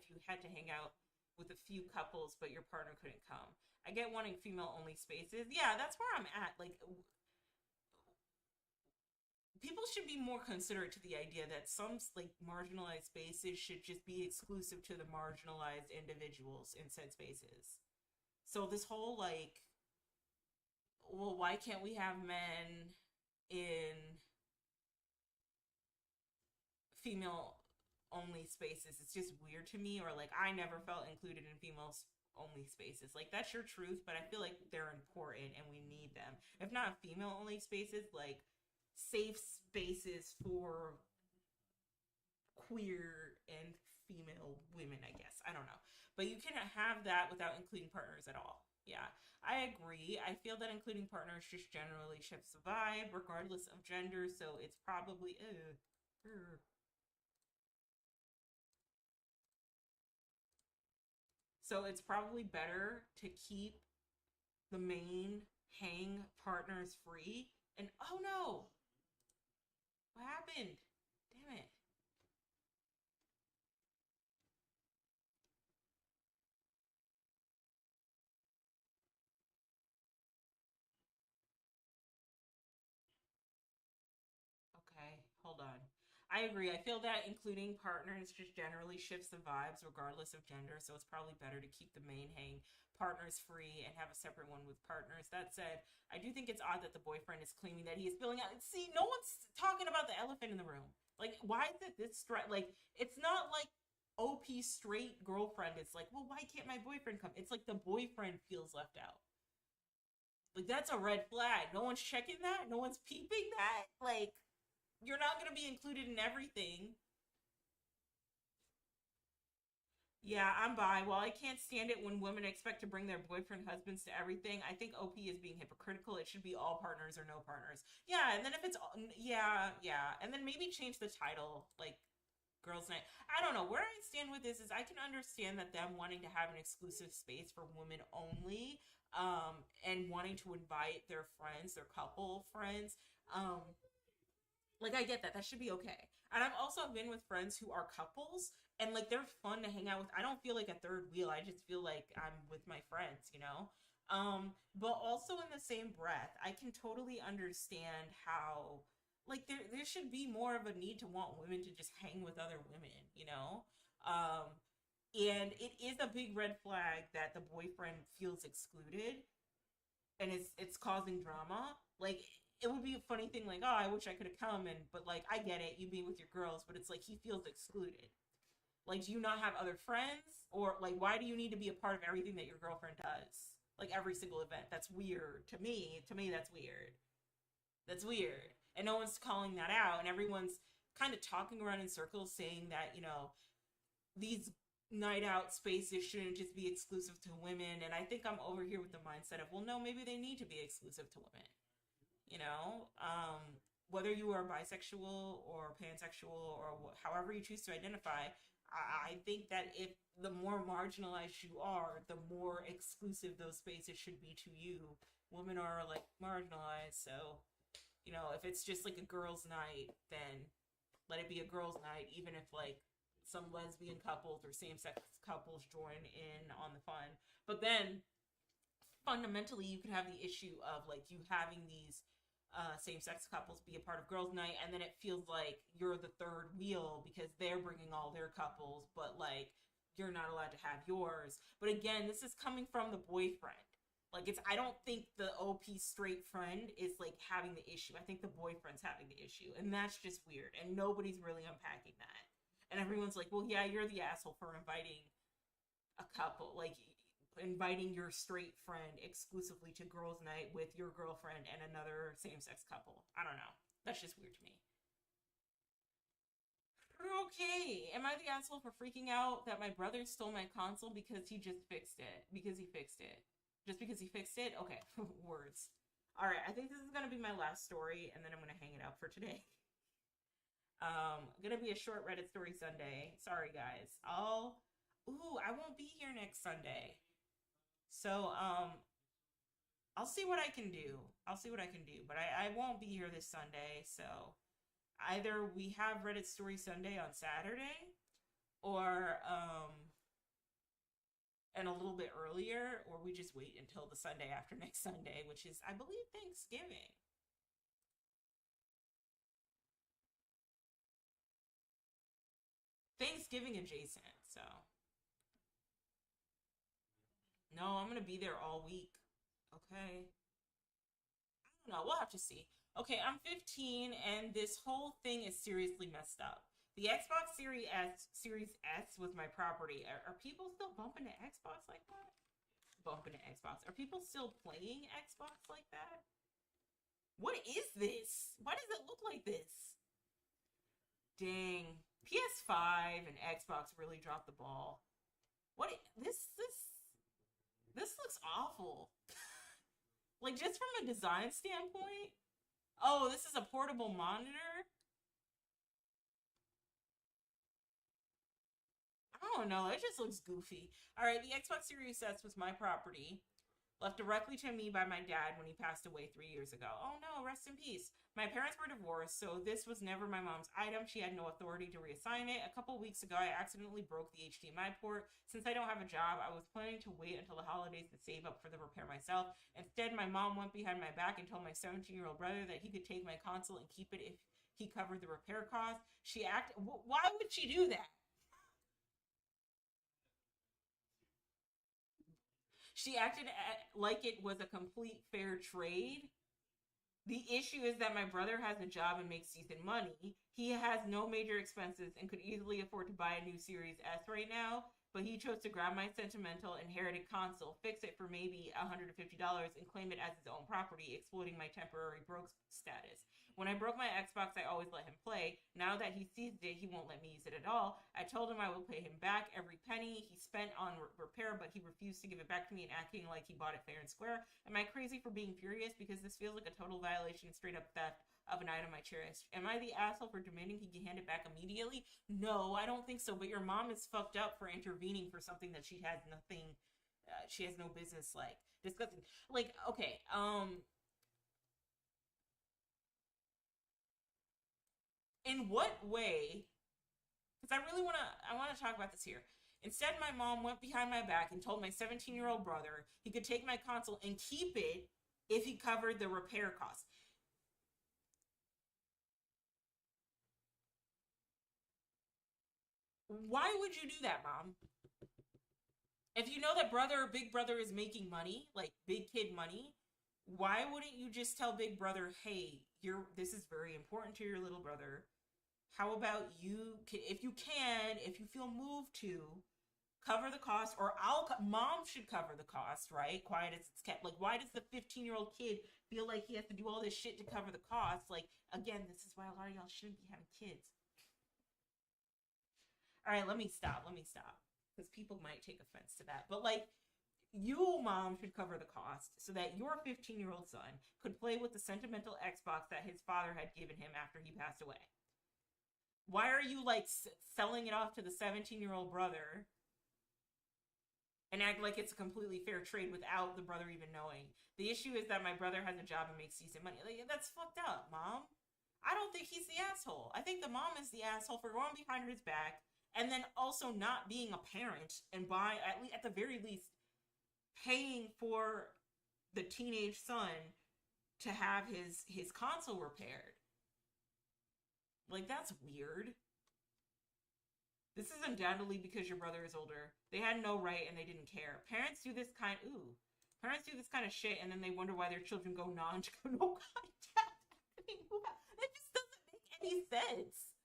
you had to hang out with a few couples, but your partner couldn't come. I get wanting female only spaces. Yeah, that's where I'm at. Like, people should be more considerate to the idea that some like marginalized spaces should just be exclusive to the marginalized individuals in said spaces. So this whole like, well, why can't we have men in female only spaces? It's just weird to me. Or like, I never felt included in female only spaces. Like, that's your truth, but I feel like they're important and we need them. If not female only spaces, like safe spaces for queer and female women, I guess. I don't know. But you cannot have that without including partners at all. Yeah, I agree. I feel that including partners just generally shifts the vibe, regardless of gender. So it's probably, so it's probably better to keep the main hang partners free. And oh no, what happened? Damn it. Okay, hold on. I agree. I feel that including partners just generally shifts the vibes regardless of gender, so it's probably better to keep the main hang partners free and have a separate one with partners. That said, I do think it's odd that the boyfriend is claiming that he is filling out. See, no one's talking about the elephant in the room. Like, why is it this straight? Like, it's not like OP straight girlfriend. It's like, well, why can't my boyfriend come? It's like the boyfriend feels left out. Like, that's a red flag. No one's checking that. No one's peeping that. Like, you're not going to be included in everything. Yeah, I'm bi. While I can't stand it when women expect to bring their boyfriend husbands to everything, I think OP is being hypocritical. It should be all partners or no partners. Yeah, and then if it's yeah, and then maybe change the title like girls' night. I don't know where I stand with this. Is I can understand that them wanting to have an exclusive space for women only, and wanting to invite their friends, their couple friends, like I get that. That should be okay. And I've also been with friends who are couples and like they're fun to hang out with. I don't feel like a third wheel. I just feel like I'm with my friends, you know? But also in the same breath, I can totally understand how like there should be more of a need to want women to just hang with other women, you know? And it is a big red flag that the boyfriend feels excluded and it's causing drama. Like it would be a funny thing, like, oh, I wish I could have come, and but like I get it, you be with your girls, but it's like he feels excluded. Like, do you not have other friends, or like why do you need to be a part of everything that your girlfriend does? Like every single event. That's weird to me. To me, that's weird. That's weird, and no one's calling that out, and everyone's kind of talking around in circles, saying that these night out spaces shouldn't just be exclusive to women. And I think I'm over here with the mindset of, well, no, maybe they need to be exclusive to women. you know Whether you are bisexual or pansexual or however you choose to identify, I think that if the more marginalized you are, the more exclusive those spaces should be to you. Women are like marginalized, so if it's just like a girls' night, then let it be a girls' night, even if like some lesbian couples or same-sex couples join in on the fun. But then fundamentally, you could have the issue of like you having these same-sex couples be a part of girls' night, and then it feels like you're the third wheel because they're bringing all their couples, but like you're not allowed to have yours. But again, this is coming from the boyfriend. Like it's I don't think the OP straight friend is like having the issue. I think the boyfriend's having the issue. And that's just weird. And nobody's really unpacking that. And everyone's like, well, yeah, you're the asshole for inviting a couple, like inviting your straight friend exclusively to girls' night with your girlfriend and another same sex couple. I don't know. That's just weird to me. Okay, am I the asshole for freaking out that my brother stole my console because he just fixed it? Because he fixed it. Just because he fixed it? Okay, words. All right, I think this is going to be my last story, and then I'm going to hang it up for today. Gonna be a short Reddit story Sunday. Sorry, guys. I won't be here next Sunday. So, I'll see what I can do. I'll see what I can do, but I won't be here this Sunday, so either we have Reddit Story Sunday on Saturday, or and a little bit earlier, or we just wait until the Sunday after next Sunday, which is, I believe, Thanksgiving. Thanksgiving adjacent, so no, I'm gonna be there all week. Okay. I don't know. We'll have to see. Okay, I'm 15, and this whole thing is seriously messed up. The Xbox Series S was my property. Are people still bumping to Xbox like that? Bumping to Xbox. Are people still playing Xbox like that? What is this? Why does it look like this? Dang. PS5 and Xbox really dropped the ball. What this looks awful. Like just from a design standpoint. Oh, this is a portable monitor. I don't know. It just looks goofy. All right, the Xbox Series S was my property, left directly to me by my dad when he passed away 3 years ago. Oh no, rest in peace. My parents were divorced, so this was never my mom's item. She had no authority to reassign it. A couple weeks ago, I accidentally broke the HDMI port. Since I don't have a job, I was planning to wait until the holidays to save up for the repair myself. Instead, my mom went behind my back and told my 17-year-old brother that he could take my console and keep it if he covered the repair cost. Why would she do that? She acted like it was a complete fair trade. The issue is that my brother has a job and makes decent money. He has no major expenses and could easily afford to buy a new Series S right now, but he chose to grab my sentimental inherited console, fix it for maybe $150, and claim it as his own property, exploiting my temporary broke status. When I broke my Xbox, I always let him play. Now that he seized it, he won't let me use it at all. I told him I will pay him back every penny he spent on repair, but he refused to give it back to me and acting like he bought it fair and square. Am I crazy for being furious? Because this feels like a total violation and straight up theft of an item I cherished. Am I the asshole for demanding he hand it back immediately? No, I don't think so. But your mom is fucked up for intervening for something that she has nothing, she has no business like discussing. Like, okay, in what way? Because I want to talk about this here. Instead, my mom went behind my back and told my 17-year-old brother he could take my console and keep it if he covered the repair costs. Why would you do that, mom? If you know that big brother is making money, like big kid money, why wouldn't you just tell big brother, hey, this is very important to your little brother. How about if you can, if you feel moved to, cover the cost, or mom should cover the cost, right? Quiet as it's kept. Like, why does the 15-year-old kid feel like he has to do all this shit to cover the cost? Like, again, this is why a lot of y'all shouldn't be having kids. All right, let me stop. Because people might take offense to that. But, like, you, mom, should cover the cost so that your 15-year-old son could play with the sentimental Xbox that his father had given him after he passed away. Why are you like selling it off to the 17-year-old brother and act like it's a completely fair trade without the brother even knowing? The issue is that my brother has a job and makes decent money. Like, that's fucked up, mom. I don't think he's the asshole. I think the mom is the asshole for going behind his back and then also not being a parent and by at the very least paying for the teenage son to have his console repaired. Like, that's weird. This is undoubtedly because your brother is older. They had no right and they didn't care. Parents do this kind of shit and then they wonder why their children go no contact. It just doesn't make any sense.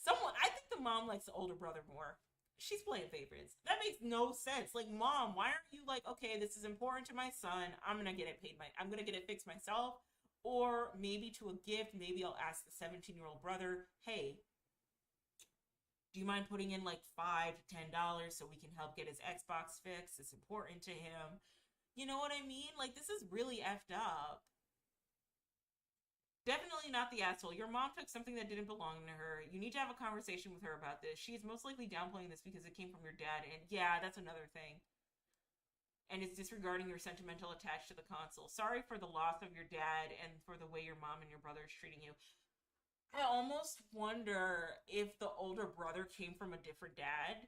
I think the mom likes the older brother more. She's playing favorites. That makes no sense. Like, mom, why aren't you like, okay, this is important to my son. I'm gonna get it I'm gonna get it fixed myself. Or maybe to a gift, maybe I'll ask the 17-year-old brother, hey, do you mind putting in like $5 to $10 so we can help get his Xbox fixed? It's important to him. You know what I mean? Like, this is really effed up. Definitely not the asshole. Your mom took something that didn't belong to her. You need to have a conversation with her about this. She's most likely downplaying this because it came from your dad. And yeah, that's another thing. And it's disregarding your sentimental attached to the console. Sorry for the loss of your dad and for the way your mom and your brother is treating you. I almost wonder if the older brother came from a different dad.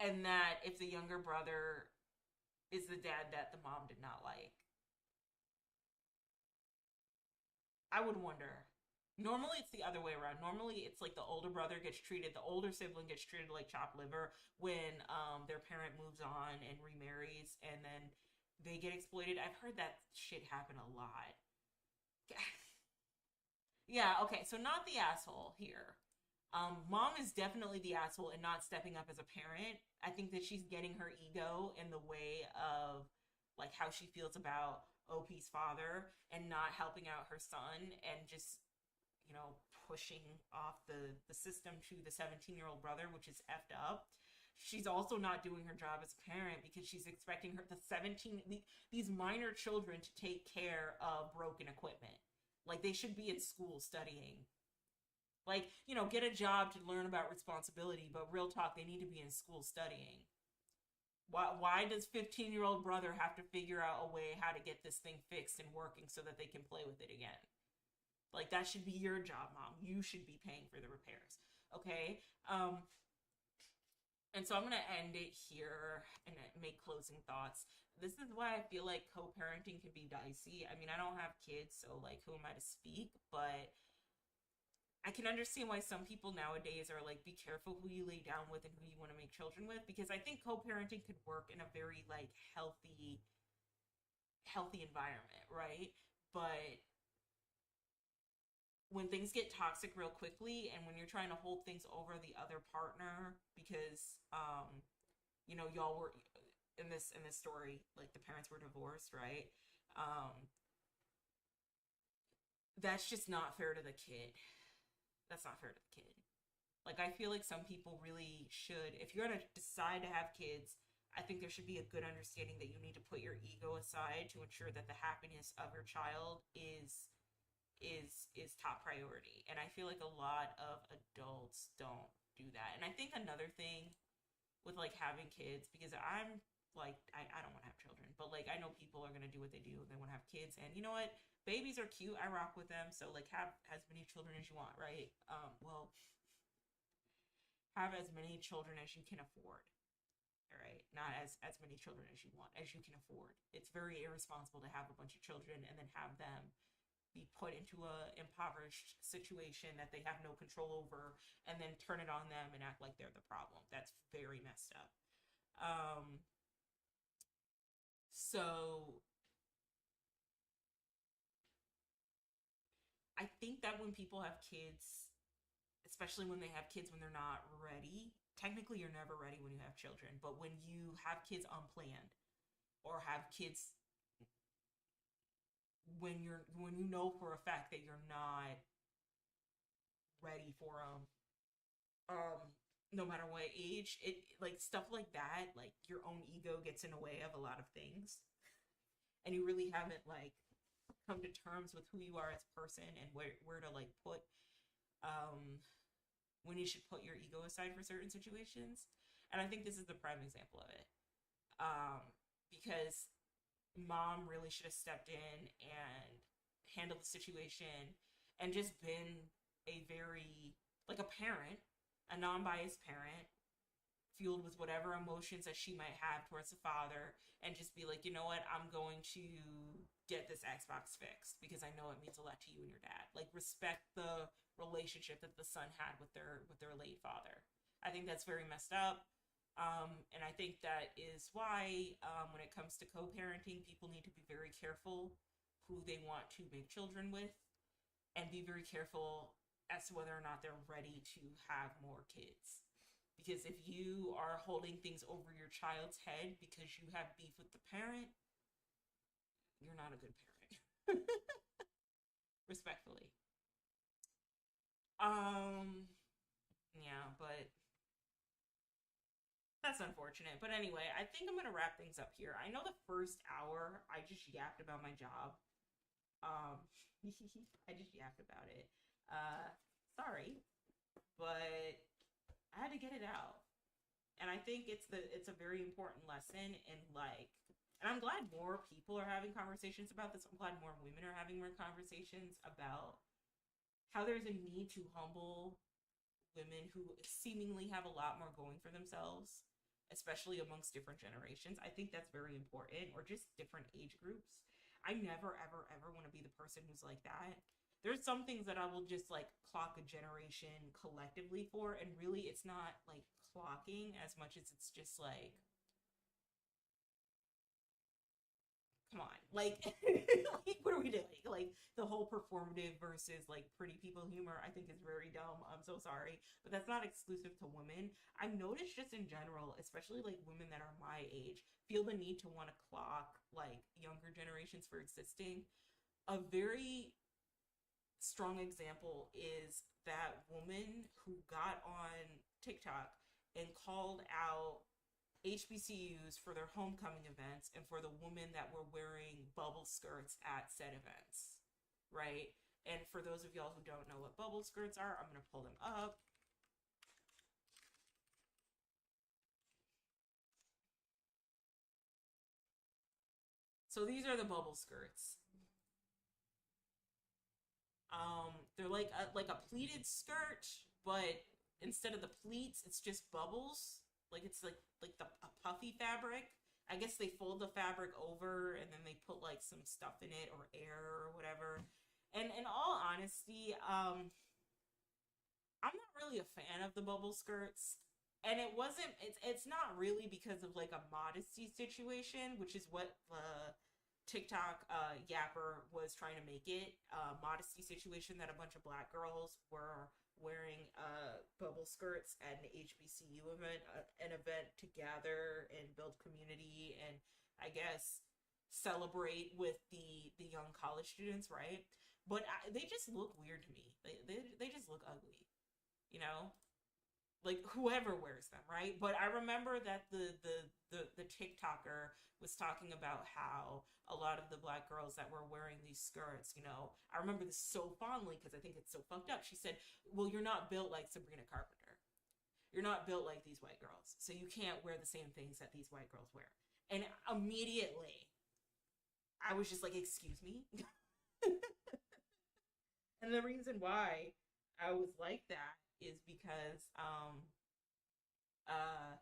And that if the younger brother is the dad that the mom did not like. I would wonder. Normally it's the other way around. Normally it's like the older older sibling gets treated like chopped liver when their parent moves on and remarries and then they get exploited. I've heard that shit happen a lot. Yeah, okay, so not the asshole here. Mom is definitely the asshole in not stepping up as a parent. I think that she's getting her ego in the way of like how she feels about OP's father and not helping out her son and just, pushing off the system to the 17-year-old brother, which is effed up. She's also not doing her job as a parent because she's expecting these minor children to take care of broken equipment. Like, they should be in school studying. Like, get a job to learn about responsibility, but real talk, they need to be in school studying. Why does 15-year-old brother have to figure out a way how to get this thing fixed and working so that they can play with it again? Like, that should be your job, mom. You should be paying for the repairs. Okay? And so I'm going to end it here and make closing thoughts. This is why I feel like co-parenting can be dicey. I mean, I don't have kids, so like, who am I to speak? But I can understand why some people nowadays are like, be careful who you lay down with and who you want to make children with, because I think co-parenting could work in a very like healthy environment, right? But when things get toxic real quickly and when you're trying to hold things over the other partner because y'all were in this story, like the parents were divorced, right? That's just not fair to the kid. That's not fair to the kid. Like, I feel like some people really should, if you're going to decide to have kids, I think there should be a good understanding that you need to put your ego aside to ensure that the happiness of your child is top priority. And I feel like a lot of adults don't do that. And I think another thing with like having kids, because I'm like, I don't want to have children, but like, I know people are going to do what they do. They want to have kids, and you know what? Babies are cute. I rock with them. So like, have as many children as you want, right? Well, have as many children as you can afford. All right, not as many children as you want, as you can afford. It's very irresponsible to have a bunch of children and then have them be put into a impoverished situation that they have no control over and then turn it on them and act like they're the problem. That's very messed up. So I think that when people have kids, especially when they have kids when they're not ready, technically you're never ready when you have children, but when you have kids unplanned or have kids when you know for a fact that you're not ready for them, no matter what age, it like stuff like that, like your own ego gets in the way of a lot of things, and you really haven't like come to terms with who you are as a person and where to like put um when you should put your ego aside for certain situations. And I think this is the prime example of it. Um, because mom really should have stepped in and handled the situation and just been a very, like a parent, a non biased parent, fueled with whatever emotions that she might have towards the father, and just be like, you know what, I'm going to get this Xbox fixed because I know it means a lot to you and your dad. Like, respect the relationship that the son had with their late father. I think that's very messed up. And I think that is why, when it comes to co-parenting, people need to be very careful who they want to make children with, and be very careful as to whether or not they're ready to have more kids. Because if you are holding things over your child's head because you have beef with the parent, you're not a good parent. Respectfully. Um, yeah, but that's unfortunate. But anyway, I think I'm gonna wrap things up here. I know the first hour I just yapped about my job. Um, I just yapped about it. Sorry, but I had to get it out. And I think it's a very important lesson in like, and I'm glad more people are having conversations about this. I'm glad more women are having more conversations about how there's a need to humble women who seemingly have a lot more going for themselves, especially amongst different generations. I think that's very important, or just different age groups. I never, ever, ever want to be the person who's like that. There's some things that I will just like clock a generation collectively for, and really it's not like clocking as much as it's just like, come on, like, like what are we doing? Like the whole performative versus like pretty people humor, I think is very dumb. I'm so sorry, but that's not exclusive to women. I've noticed just in general, especially like women that are my age, feel the need to want to clock like younger generations for existing. A very strong example is that woman who got on TikTok and called out HBCUs for their homecoming events and for the women that were wearing bubble skirts at said events, right? And for those of y'all who don't know what bubble skirts are, I'm going to pull them up. So these are the bubble skirts. They're like a pleated skirt, but instead of the pleats, it's just bubbles. Like it's like the a puffy fabric. I guess they fold the fabric over and then they put like some stuff in it or air or whatever. And in all honesty, I'm not really a fan of the bubble skirts. And it's not really because of like a modesty situation, which is what the TikTok yapper was trying to make it. Modesty situation that a bunch of black girls were wearing bubble skirts at an HBCU event, an event to gather and build community and I guess celebrate with the young college students, right? But they just look weird to me. They just look ugly, you know, like whoever wears them, right? But I remember that the TikToker was talking about how a lot of the black girls that were wearing these skirts, you know, I remember this so fondly because I think it's so fucked up. She said, "Well, you're not built like Sabrina Carpenter. You're not built like these white girls, so you can't wear the same things that these white girls wear." And immediately, I was just like, "Excuse me." And the reason why I was like that is because uh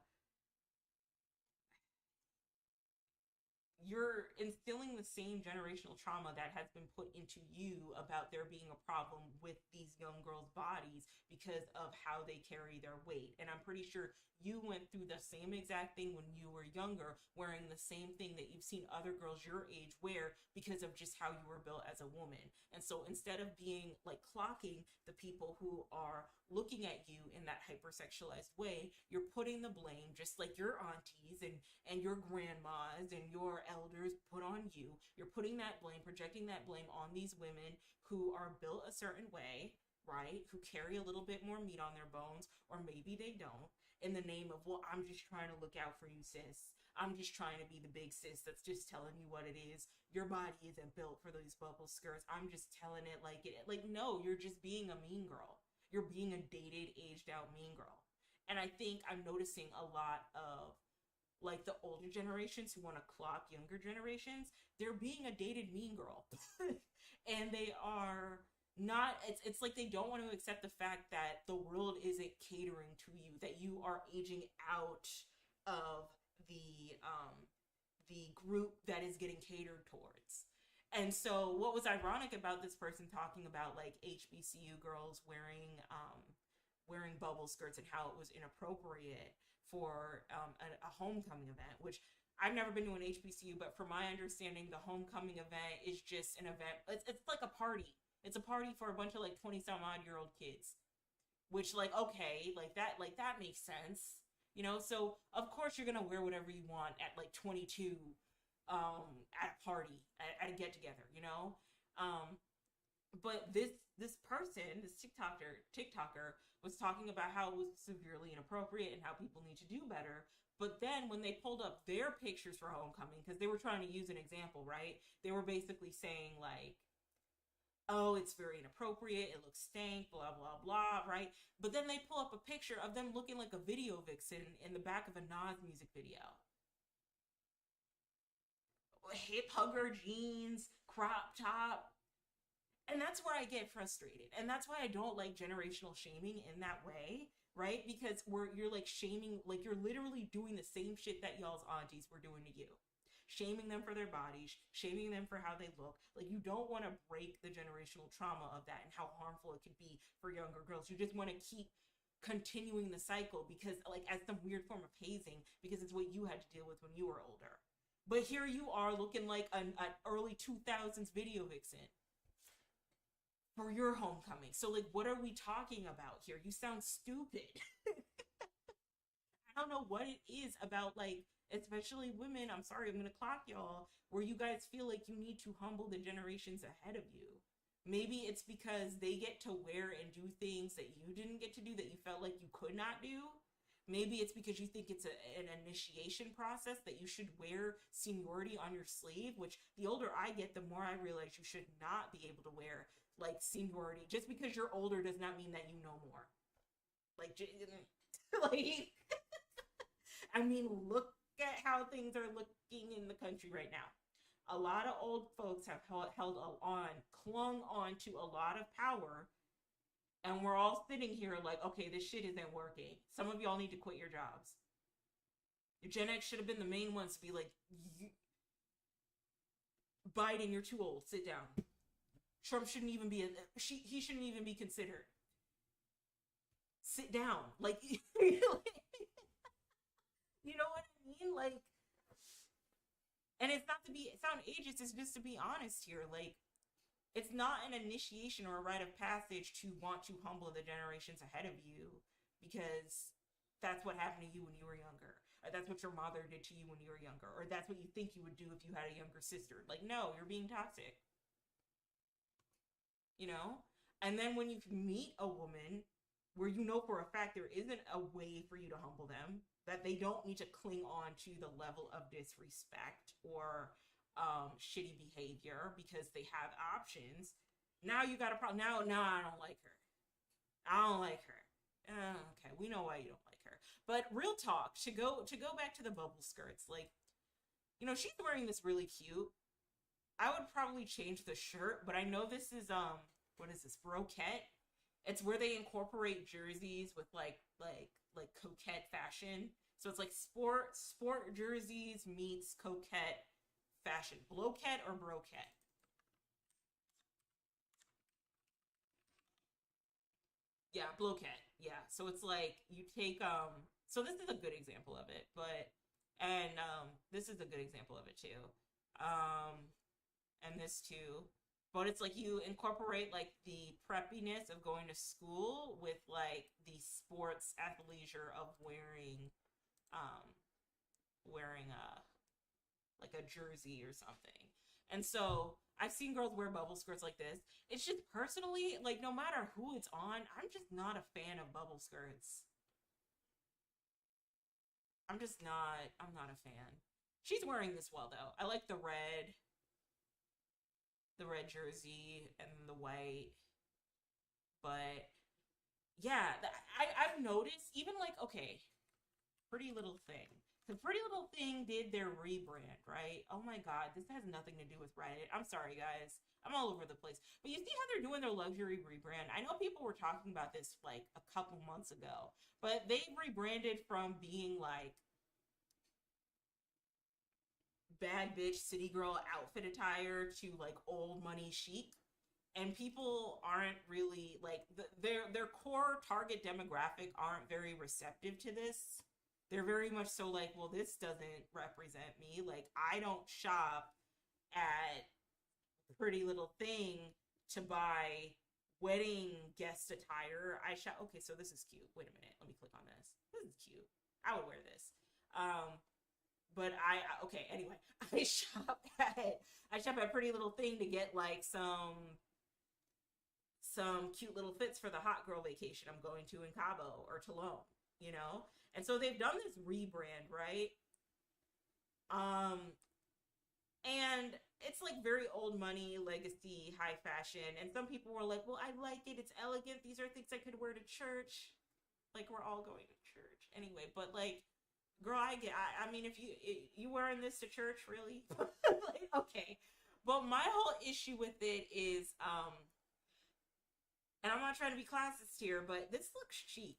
you're instilling the same generational trauma that has been put into you about there being a problem with these young girls' bodies because of how they carry their weight. And I'm pretty sure you went through the same exact thing when you were younger, wearing the same thing that you've seen other girls your age wear because of just how you were built as a woman. And so instead of being like clocking the people who are looking at you in that hypersexualized way, you're putting the blame, just like your aunties and your grandmas and your elders put on you. You're putting that blame, projecting that blame on these women who are built a certain way, right? Who carry a little bit more meat on their bones, or maybe they don't, in the name of, well, I'm just trying to look out for you, sis. I'm just trying to be the big sis that's just telling you what it is. Your body isn't built for these bubble skirts. I'm just telling it like it. Like, no, you're just being a mean girl. You're being a dated, aged out mean girl. And I think I'm noticing a lot of like the older generations who want to clock younger generations, they're being a dated mean girl. And they are not, it's like they don't want to accept the fact that the world isn't catering to you, that you are aging out of the group that is getting catered towards. And so what was ironic about this person talking about like HBCU girls wearing bubble skirts and how it was inappropriate for a homecoming event, which I've never been to an HBCU, but from my understanding, the homecoming event is just an event. It's like a party. It's a party for a bunch of like 20 some odd year old kids, which like, okay, like that makes sense. You know, so of course you're gonna wear whatever you want at like 22, at a party, at a get together, you know. But this person, this TikToker was talking about how it was severely inappropriate and how people need to do better. But then when they pulled up their pictures for homecoming, because they were trying to use an example, right? They were basically saying like, oh, it's very inappropriate, it looks stank, blah, blah, blah, right? But then they pull up a picture of them looking like a video vixen in the back of a Nas music video. Hip hugger jeans, crop top. And that's where I get frustrated. And that's why I don't like generational shaming in that way, right? Because you're like shaming, like you're literally doing the same shit that y'all's aunties were doing to you. Shaming them for their bodies, shaming them for how they look. Like, you don't want to break the generational trauma of that and how harmful it could be for younger girls. You just want to keep continuing the cycle because, like, as some weird form of hazing, because it's what you had to deal with when you were older. But here you are looking like an early 2000s video vixen for your homecoming. So, like, what are we talking about here? You sound stupid. I don't know what it is about, like, especially women, I'm sorry, I'm gonna clock y'all, where you guys feel like you need to humble the generations ahead of you. Maybe it's because they get to wear and do things that you didn't get to do, that you felt like you could not do. Maybe it's because you think it's an initiation process, that you should wear seniority on your sleeve, which the older I get, the more I realize you should not be able to wear like seniority. Just because you're older does not mean that you know more. Like, like I mean, look at how things are looking in the country right now. A lot of old folks have clung on to a lot of power, and we're all sitting here like, okay, this shit isn't working. Some of y'all need to quit your jobs. Gen X should have been the main ones to be like, Biden, you're too old. Sit down. Trump shouldn't even be he shouldn't even be considered. Sit down. Like, you know what I mean? Like, and it's not to sound ageist, it's just to be honest here. Like, it's not an initiation or a rite of passage to want to humble the generations ahead of you, because that's what happened to you when you were younger. Or that's what your mother did to you when you were younger. Or that's what you think you would do if you had a younger sister. Like, no, you're being toxic. You know? And then when you meet a woman where you know for a fact there isn't a way for you to humble them, that they don't need to cling on to the level of disrespect or shitty behavior because they have options. Now you got a problem. Now I don't like her. I don't like her. Okay, we know why you don't like her. But real talk, to go back to the bubble skirts, like, you know, she's wearing this really cute. I would probably change the shirt, but I know this is what is this, broquette? It's where they incorporate jerseys with like coquette fashion. So it's like sport jerseys meets coquette fashion. Bloquette or broquette? Yeah, bloquette. Yeah. So it's like you take so this is a good example of it, but and this is a good example of it too. Um and this too. But it's like you incorporate like the preppiness of going to school with like the sports athleisure of um wearing a like a jersey or something. And so I've seen girls wear bubble skirts like this. It's just personally, like, no matter who it's on, I'm just not a fan of bubble skirts. I'm just not. I'm not a fan. She's wearing this well though. I like the red jersey and the white, but yeah, I've noticed even like okay, Pretty Little Thing. The Pretty Little Thing did their rebrand, right? Oh my God, this has nothing to do with Reddit. I'm sorry, guys. I'm all over the place. But you see how they're doing their luxury rebrand? I know people were talking about this like a couple months ago, but they rebranded from being like bad bitch city girl outfit attire to like old money chic. And people aren't really like their core target demographic aren't very receptive to this. They're very much so like, well, this doesn't represent me. Like, I don't shop at Pretty Little Thing to buy wedding guest attire. I shop. Okay, so this is cute. Wait a minute. Let me click on this. This is cute. I would wear this. But okay. Anyway, I shop I shop at Pretty Little Thing to get like some cute little fits for the hot girl vacation I'm going to in Cabo or Tulum, you know? And so they've done this rebrand, right? Um, and it's like very old money, legacy, high fashion. And some people were like, well, I like it. It's elegant. These are things I could wear to church. Like, we're all going to church. Anyway, but like, girl, I mean, if you wearing this to church, really? Like, okay. But my whole issue with it is, and I'm not trying to be classist here, but this looks cheap.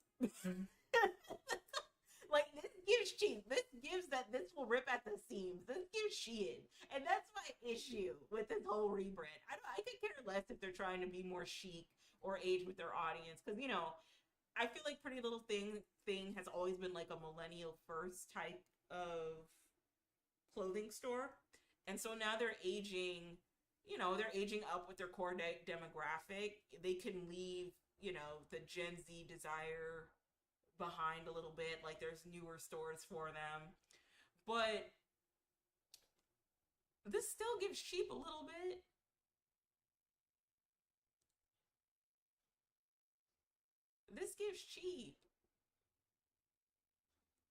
Like this gives cheap. This gives that this will rip at the seams. This gives Shein, and that's my issue with this whole rebrand. I could care less if they're trying to be more chic or age with their audience, because you know, I feel like Pretty Little Thing has always been like a millennial first type of clothing store, and so now they're aging. You know, they're aging up with their core demographic. They can leave, you know, the Gen Z desire behind a little bit. Like there's newer stores for them. But this still gives cheap a little bit. This gives cheap.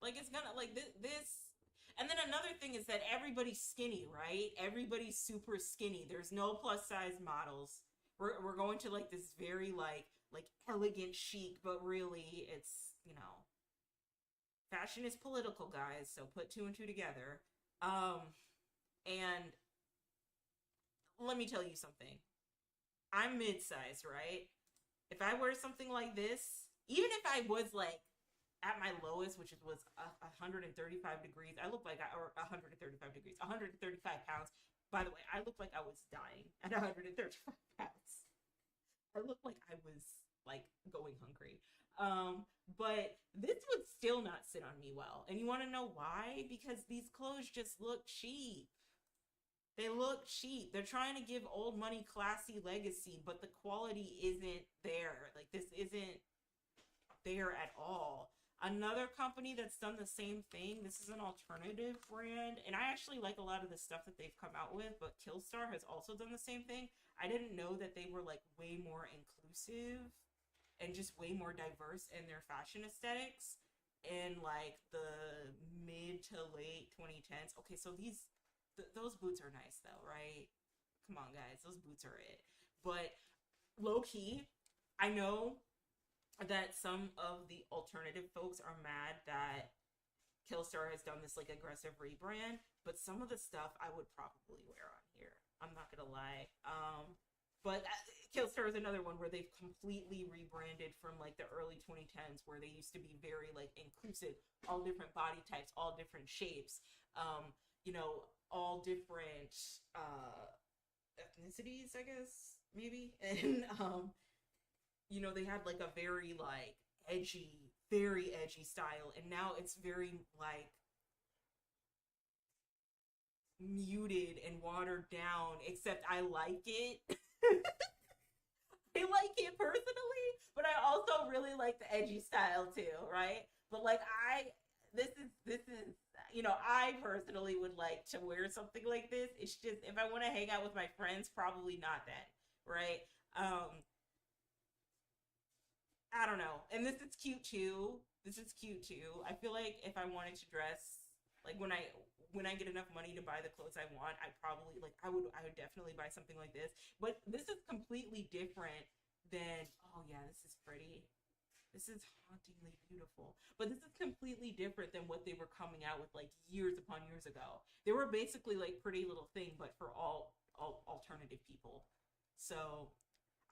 Like it's gonna like this. And then another thing is that everybody's skinny, right? Everybody's super skinny. There's no plus size models. We're going to like this very like elegant chic, but really it's, you know, fashion is political, guys, so put two and two together. And let me tell you something. I'm mid-sized, right? If I wear something like this, even if I was like at my lowest, which was 135 degrees, I looked like or 135 degrees, 135 pounds. By the way, I looked like I was dying at 135 pounds. I looked like I was like going hungry. But this would still not sit on me well. And you want to know why? Because these clothes just look cheap. They look cheap. They're trying to give old money classy legacy, but the quality isn't there. Like this isn't there at all. Another company that's done the same thing, this is an alternative brand, and I actually like a lot of the stuff that they've come out with, but Killstar has also done the same thing. I didn't know that they were like way more inclusive and just way more diverse in their fashion aesthetics in like the mid to late 2010s. Okay, so those boots are nice though, right? Come on, guys, those boots are it. But low key, I know that some of the alternative folks are mad that Killstar has done this like aggressive rebrand, but some of the stuff I would probably wear on here. I'm not gonna lie. But Killstar is another one where they've completely rebranded from like the early 2010s, where they used to be very like inclusive, all different body types, all different shapes, you know, all different ethnicities, I guess maybe, and you know, they had like a very like edgy, very edgy style, and now it's very like muted and watered down, except I like it. I like it personally, but I also really like the edgy style too, right? But like this is you know, I personally would like to wear something like this. It's just if I want to hang out with my friends, probably not then, right? I don't know. And this is cute too. This is cute too. I feel like if I wanted to dress like when I get enough money to buy the clothes I want, I probably like I would definitely buy something like this. But this is completely different than oh yeah, this is pretty. This is hauntingly beautiful. But this is completely different than what they were coming out with like years upon years ago. They were basically like Pretty Little Thing, but for all alternative people. So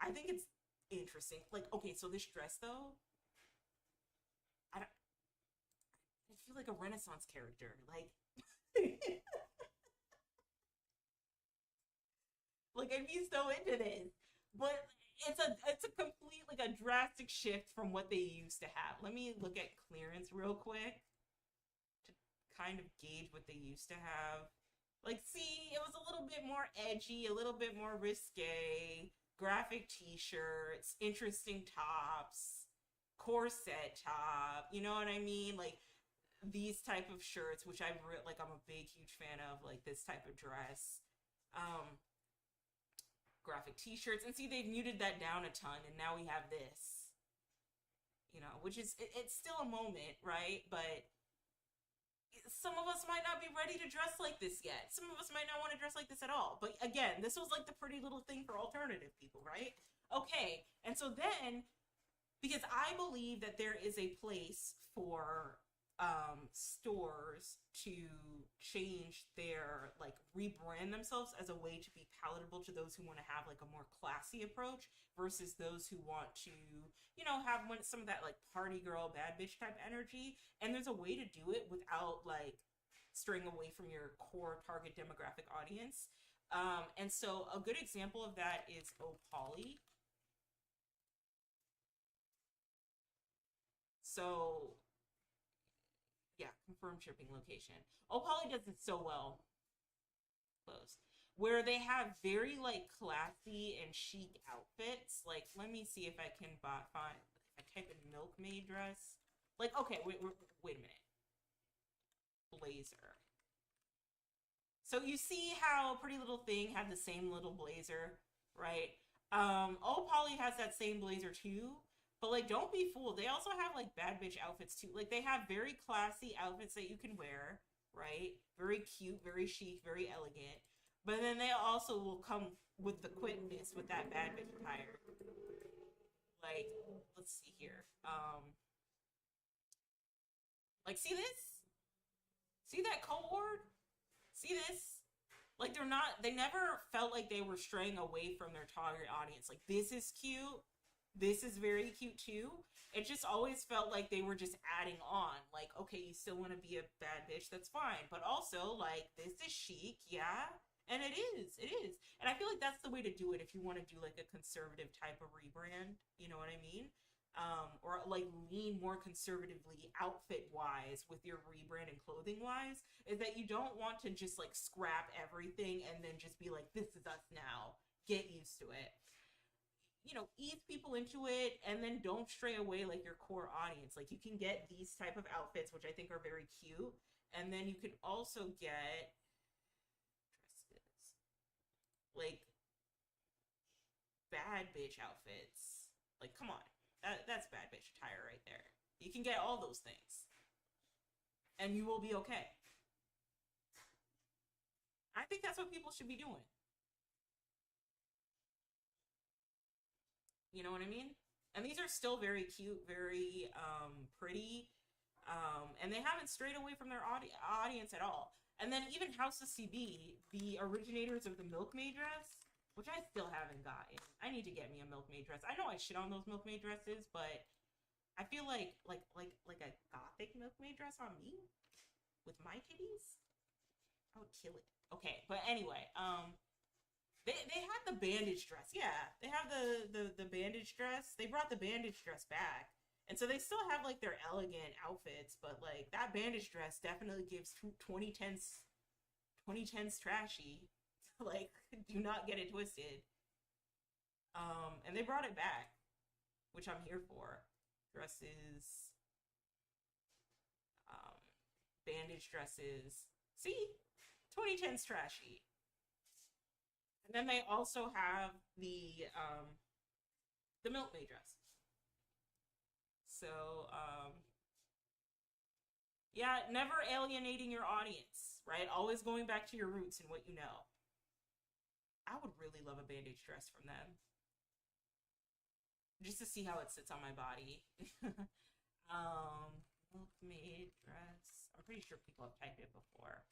I think it's interesting. Like, okay, so this dress though, I don't, I feel like a Renaissance character. Like, like I'd be so into this, but it's a complete like a drastic shift from what they used to have. Let me look at clearance real quick to kind of gauge what they used to have. Like, see, it was a little bit more edgy, a little bit more risque, graphic t-shirts, interesting tops, corset top, you know what I mean? Like these type of shirts, which like I'm a big huge fan of, like this type of dress. Um graphic t-shirts and see they've muted that down a ton and now we have this, which is it's still a moment, right? But some of us might not be ready to dress like this yet. Some of us might not want to dress like this at all. But again, this was like the Pretty Little Thing for alternative people, right? Okay. And so then, because I believe that there is a place for stores to change their like rebrand themselves as a way to be palatable to those who want to have like a more classy approach versus those who want to have some of that like party girl bad bitch type energy, and there's a way to do it without like straying away from your core target demographic audience. And so a good example of that is Opoly. So yeah, confirm shipping location. Oh, Polly does it so well. Close. Where they have very like classy and chic outfits. Like, let me see if I can find. If I type in milkmaid dress. Like, okay, wait a minute. Blazer. So you see how Pretty Little Thing had the same little blazer, right? Oh, Polly has that same blazer too. But like, don't be fooled. They also have like bad bitch outfits too. Like, they have very classy outfits that you can wear, right? Very cute, very chic, very elegant. But then they also will come with the quickness with that bad bitch attire. Like, let's see here. Like, see this? See that cohort? See this? Like, they never felt like they were straying away from their target audience. Like, this is cute. This is very cute too. It just always felt like they were just adding on. Like, okay, you still want to be a bad bitch, that's fine. But also, like, this is chic, yeah? And it is. It is. And I feel like that's the way to do it if you want to do like a conservative type of rebrand. You know what I mean? Or like lean more conservatively outfit wise with your rebrand and clothing wise, is that you don't want to just like scrap everything and then just be like, this is us now. Get used to it. Ease people into it and then don't stray away like your core audience. Like, you can get these type of outfits, which I think are very cute. And then you can also get dresses, like bad bitch outfits. Like, come on. That's bad bitch attire right there. You can get all those things. And you will be okay. I think that's what people should be doing. You know what I mean? And these are still very cute, very pretty, and they haven't strayed away from their audience at all. And then even House of CB, the originators of the milkmaid dress, which I still haven't gotten. I need to get me a milkmaid dress. I know I shit on those milkmaid dresses, but I feel like a gothic milkmaid dress on me with my titties, I would kill it. Okay, but anyway, they had the bandage dress. Yeah, they have the bandage dress. They brought the bandage dress back. And so they still have like their elegant outfits, but like that bandage dress definitely gives 2010s trashy. Like, do not get it twisted. And they brought it back, which I'm here for. Dresses, um, bandage dresses. See, 2010s trashy. And then they also have the milkmaid dress. So Yeah, never alienating your audience, right? Always going back to your roots and what you know. I would really love a bandage dress from them just to see how it sits on my body. Milkmaid dress. I'm pretty sure people have typed it before.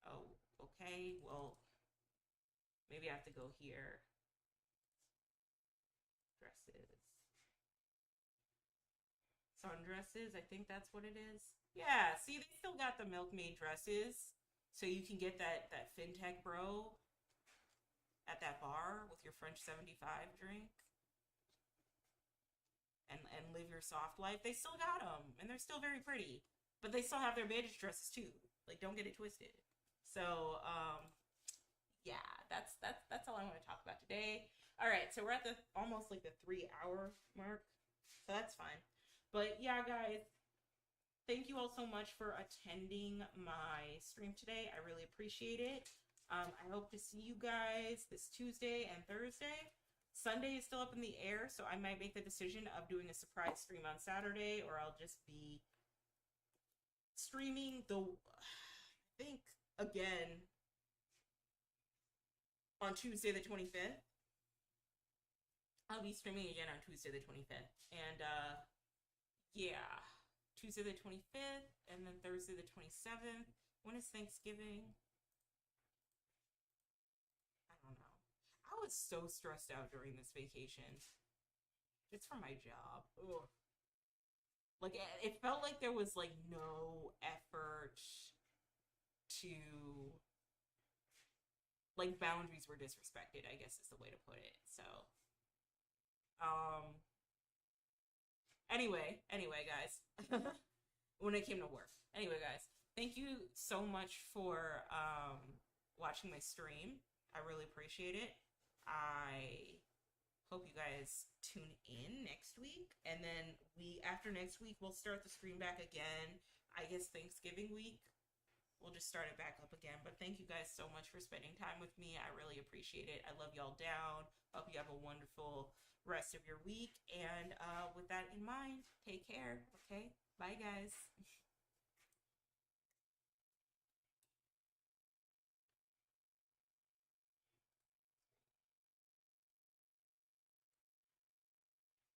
Oh, okay. Well, maybe I have to go here. Dresses. Sundresses. I think that's what it is. Yeah, see, they still got the milkmaid dresses. So you can get that fintech bro at that bar with your French 75 drink and live your soft life. They still got them, and they're still very pretty. But they still have their bandage dresses too. Like, don't get it twisted. So, yeah, that's all I want to talk about today. All right, so we're at the almost like the 3 hour mark, so that's fine. But yeah, guys, thank you all so much for attending my stream today. I really appreciate it. I hope to see you guys this Tuesday and Thursday. Sunday is still up in the air, so I might make the decision of doing a surprise stream on Saturday, or I'll just be streaming I think, again on Tuesday the 25th. I'll be streaming again on Tuesday the 25th. And, yeah. Tuesday the 25th, and then Thursday the 27th. When is Thanksgiving? I don't know. I was so stressed out during this vacation. It's for my job. Ugh. Like, it felt like there was, like, no effort to, like, boundaries were disrespected, I guess is the way to put it. So, um, anyway, guys, when it came to work. Anyway, guys, thank you so much for, watching my stream. I really appreciate it. I hope you guys tune in next week, and then after next week we'll start the stream back again. I guess Thanksgiving week we'll just start it back up again. But thank you guys so much for spending time with me. I really appreciate it. I love y'all down. Hope you have a wonderful rest of your week, and with that in mind, take care. Okay, bye guys.